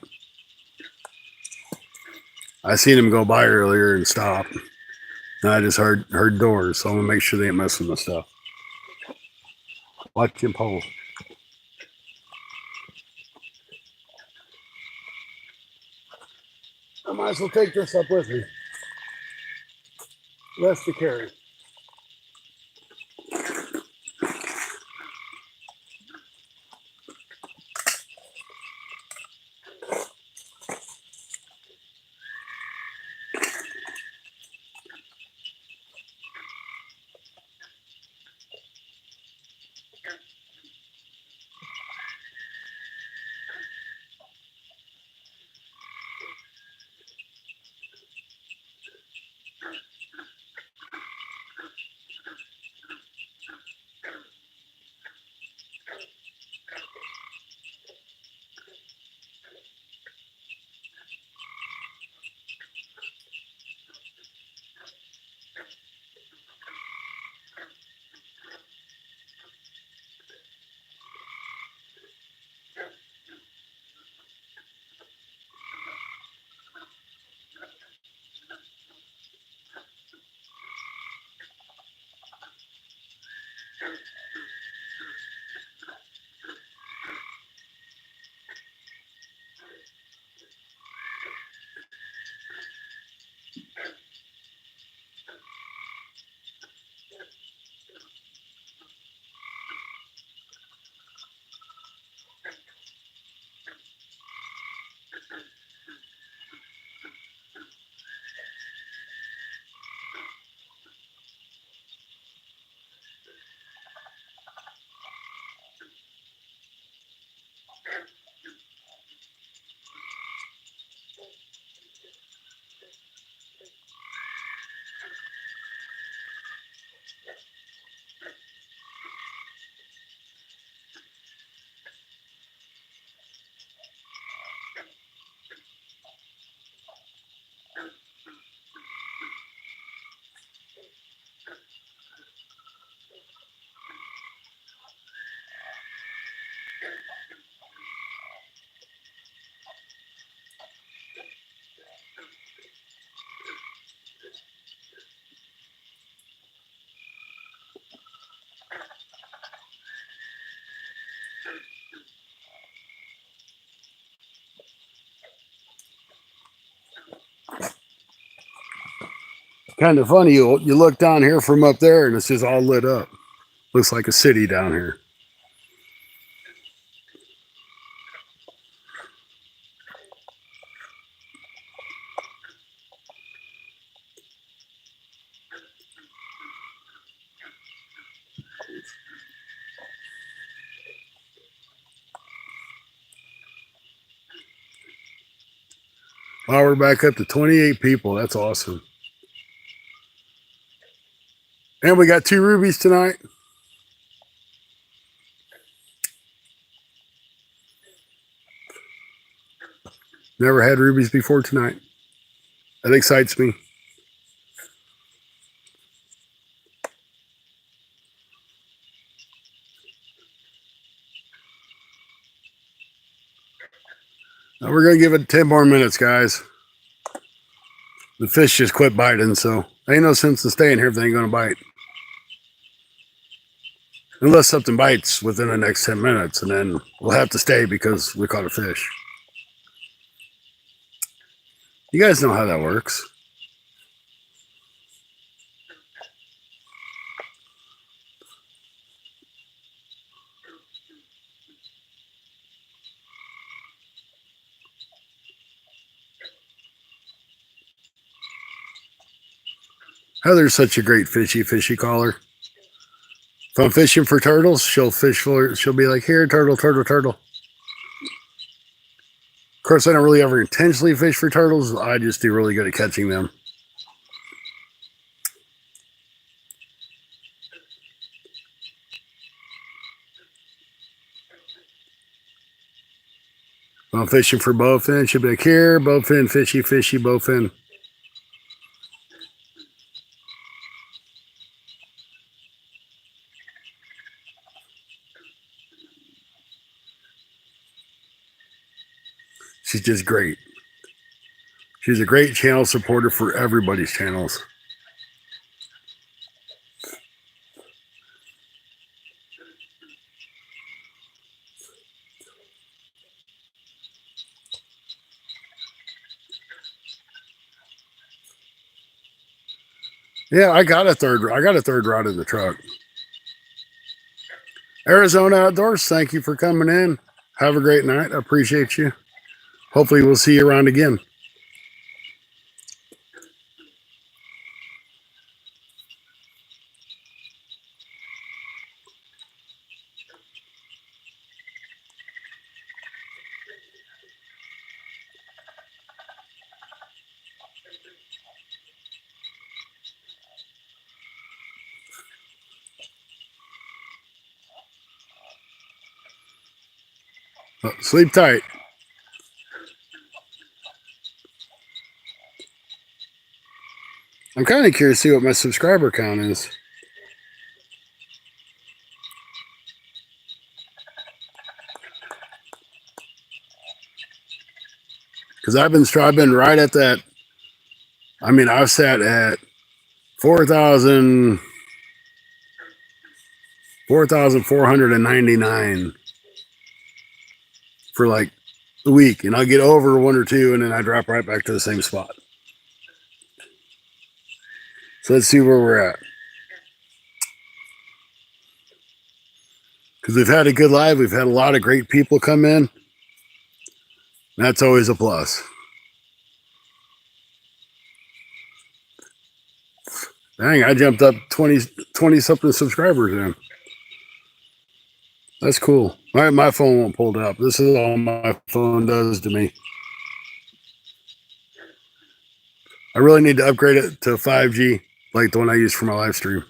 I seen him go by earlier and stop. And I just heard doors, so I'm gonna make sure they ain't messing with stuff. Watch him pull. I might as well take this up with me. Less to carry. Kind of funny. You look down here from up there, and it's just all lit up. Looks like a city down here. Wow, we're back up to 28 people. That's awesome. And we got 2 rubies tonight. Never had rubies before tonight. That excites me. Now we're going to give it 10 more minutes, guys. The fish just quit biting, so ain't no sense in staying here if they ain't going to bite. Unless something bites within the next 10 minutes, and then we'll have to stay because we caught a fish. You guys know how that works. Heather's such a great fishy caller. If I'm fishing for turtles, she'll be like, here, turtle, turtle, turtle. Of course, I don't really ever intentionally fish for turtles. I just do really good at catching them. If I'm fishing for bowfin, she'll be like, here, bowfin, fishy, bowfin. She's just great. She's a great channel supporter for everybody's channels. Yeah, I got a third rod in the truck. Arizona Outdoors, thank you for coming in. Have a great night. I appreciate you. Hopefully we'll see you around again. Sleep tight. I'm kind of curious to see what my subscriber count is. Because I've been right at that. I mean, I've sat at 4,499 for like a week, and I'll get over 1 or 2, and then I drop right back to the same spot. So let's see where we're at. Because we've had a good live. We've had a lot of great people come in. That's always a plus. Dang, I jumped up 20 something subscribers in. That's cool. My phone won't pull it up. This is all my phone does to me. I really need to upgrade it to 5G, like the one I use for my live stream.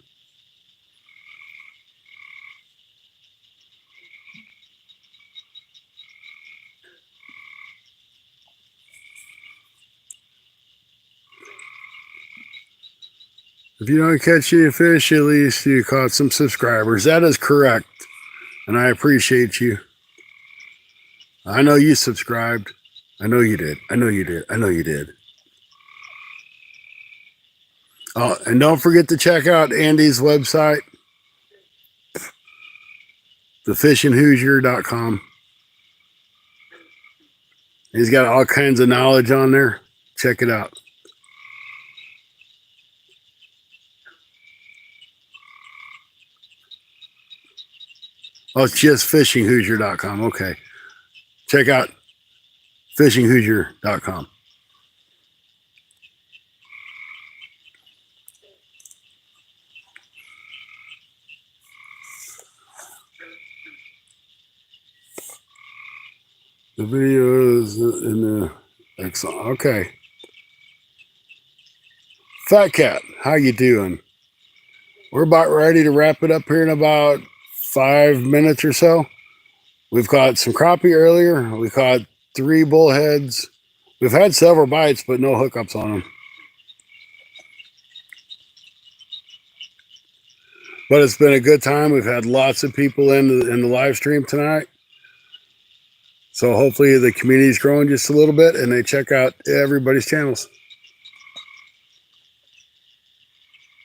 If you don't catch any fish, at least you caught some subscribers. That is correct. And I appreciate you. I know you subscribed. I know you did. I know you did. I know you did. Oh, and don't forget to check out Andy's website, thefishinghoosier.com. He's got all kinds of knowledge on there. Check it out. Oh, it's just fishinghoosier.com. Okay. Check out fishinghoosier.com. The video is in the excellent. Okay. Fat Cat, how you doing? We're about ready to wrap it up here in about 5 minutes or so. We've caught some crappie earlier. We caught 3 bullheads. We've had several bites, but no hookups on them. But it's been a good time. We've had lots of people in the live stream tonight. So hopefully the community's growing just a little bit and they check out everybody's channels.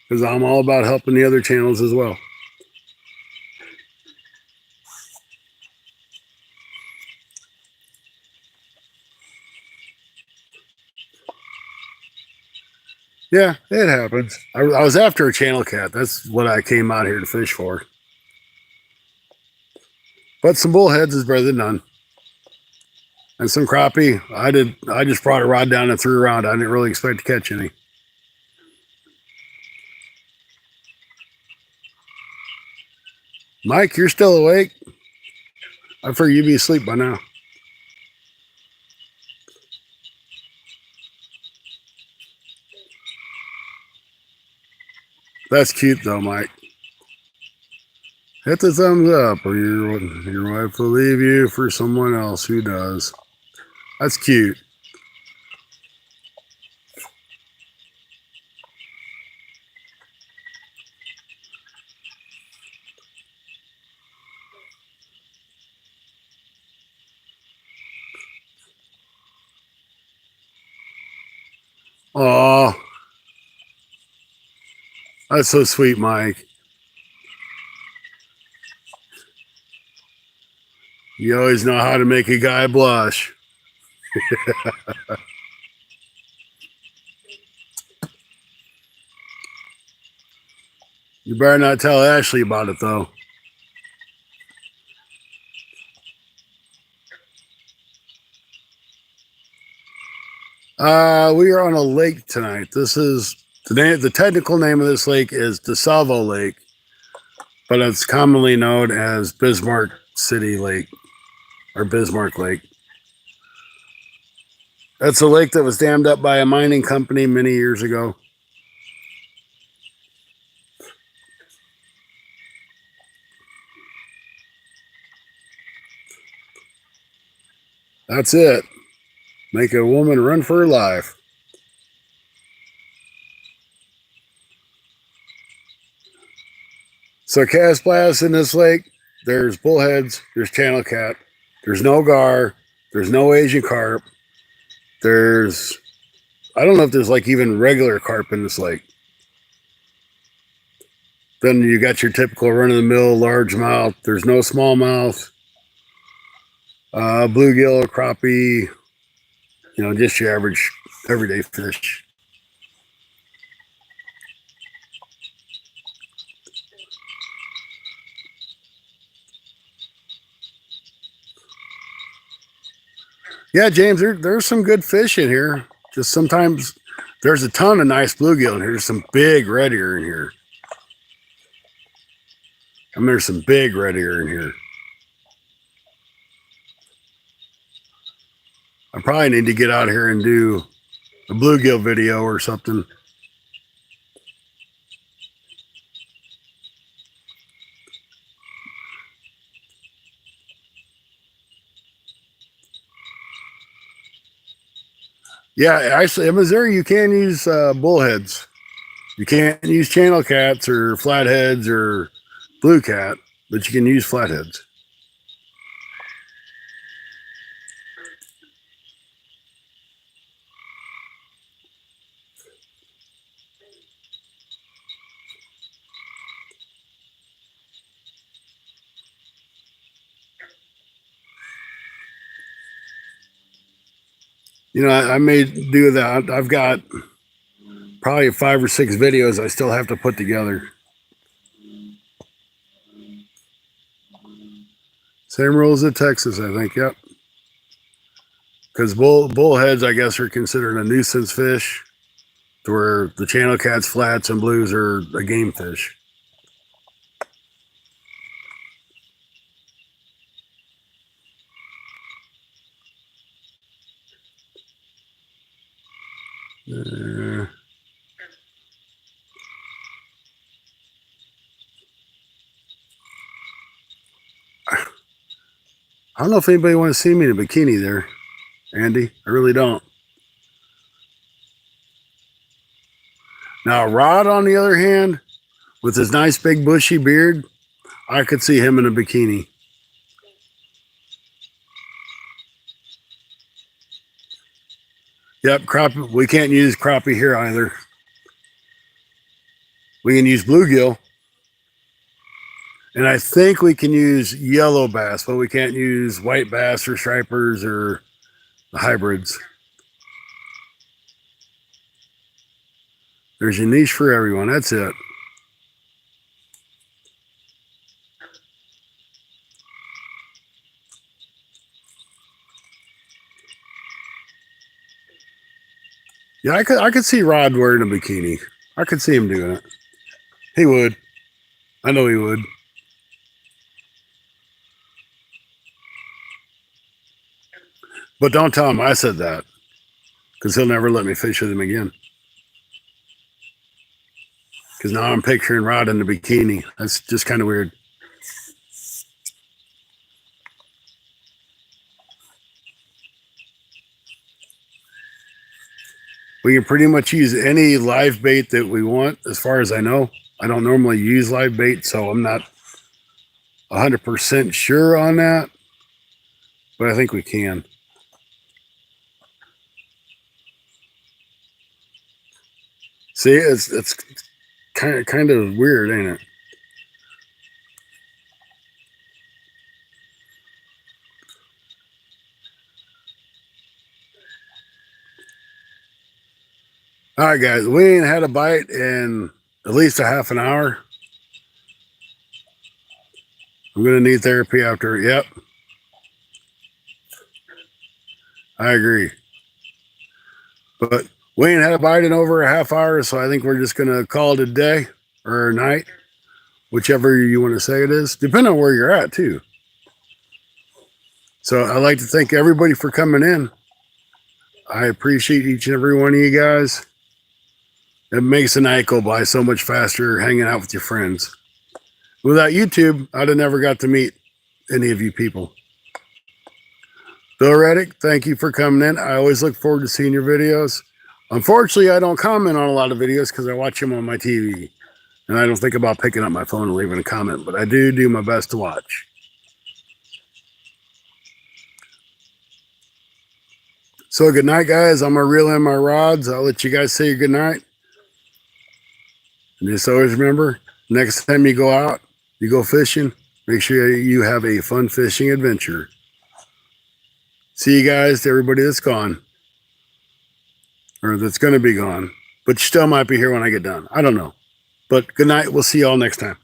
Because I'm all about helping the other channels as well. Yeah, it happens. I was after a channel cat. That's what I came out here to fish for. But some bullheads is better than none. And some crappie. I just brought a rod down and threw around. I didn't really expect to catch any. Mike, you're still awake? I figured you'd be asleep by now. That's cute though, Mike. Hit the thumbs up or your wife will leave you for someone else who does. That's cute. Oh, that's so sweet, Mike. You always know how to make a guy blush. You better not tell Ashley about it, though. We are on a lake tonight. This is the technical name of this lake is DeSalvo Lake, but it's commonly known as Bismarck City Lake or Bismarck Lake. That's a lake that was dammed up by a mining company many years ago. That's it. Make a woman run for her life. So cast blasts in this lake, there's bullheads, there's channel cat, there's no gar, there's no Asian carp, I don't know if there's like even regular carp in this lake. Then you got your typical run-of-the-mill largemouth. There's no smallmouth, bluegill, crappie, just your average everyday fish. Yeah, James, there's some good fish in here. Just sometimes there's a ton of nice bluegill in here. There's some big red ear in here. I mean, there's some big red ear in here. I probably need to get out here and do a bluegill video or something. Yeah, actually, in Missouri, you can use bullheads. You can't use channel cats or flatheads or blue cat, but you can use flatheads. You know, I may do that. I've got probably 5 or 6 videos I still have to put together. Same rules as Texas, I think. Yep. Because bullheads, I guess, are considered a nuisance fish, to where the channel cats, flats, and blues are a game fish. I don't know if anybody wants to see me in a bikini there, Andy. I really don't. Now, Rod, on the other hand, with his nice big bushy beard, I could see him in a bikini. Yep, crappie. We can't use crappie here either. We can use bluegill. And I think we can use yellow bass, but we can't use white bass or stripers or the hybrids. There's a niche for everyone. That's it. Yeah, I could see Rod wearing a bikini. I could see him doing it. He would. I know he would. But don't tell him I said that, because he'll never let me fish with him again. Because now I'm picturing Rod in the bikini. That's just kind of weird. We can pretty much use any live bait that we want, as far as I know. I don't normally use live bait, so I'm not 100% sure on that, but I think we can. See, it's kind of weird, ain't it? All right, guys, we ain't had a bite in at least a half an hour. I'm gonna need therapy after. Yep, I agree. But we ain't had a bite in over a half hour, so I think we're just gonna call it a day or a night, whichever you want to say it is, depending on where you're at too. So I'd like to thank everybody for coming in. I appreciate each and every one of you guys. It makes the night go by so much faster hanging out with your friends. Without YouTube, I'd have never got to meet any of you people. Bill Reddick, thank you for coming in. I always look forward to seeing your videos. Unfortunately, I don't comment on a lot of videos because I watch them on my TV. And I don't think about picking up my phone and leaving a comment, but I do my best to watch. So good night, guys. I'm going to reel in my rods. I'll let you guys say good night. And just always remember, next time you go out, you go fishing, make sure you have a fun fishing adventure. See you guys, to everybody that's gone. Or that's going to be gone. But you still might be here when I get done. I don't know. But good night. We'll see you all next time.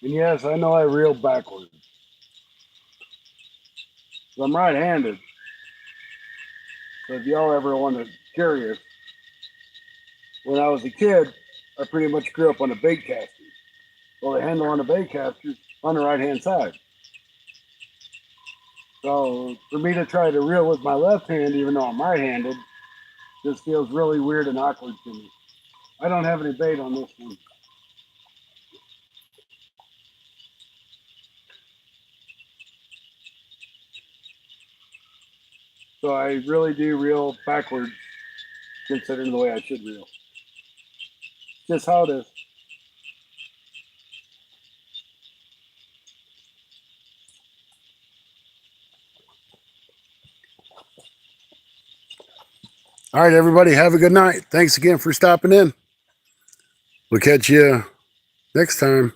And yes, I know I reel backwards. I'm right-handed. So if y'all ever want to curious, when I was a kid, I pretty much grew up on a bait caster. Well, the handle on the bait caster on the right-hand side. So for me to try to reel with my left hand, even though I'm right-handed, just feels really weird and awkward to me. I don't have any bait on this one. So I really do reel backwards, considering the way I should reel. Just how it is. All right, everybody, have a good night. Thanks again for stopping in. We'll catch you next time.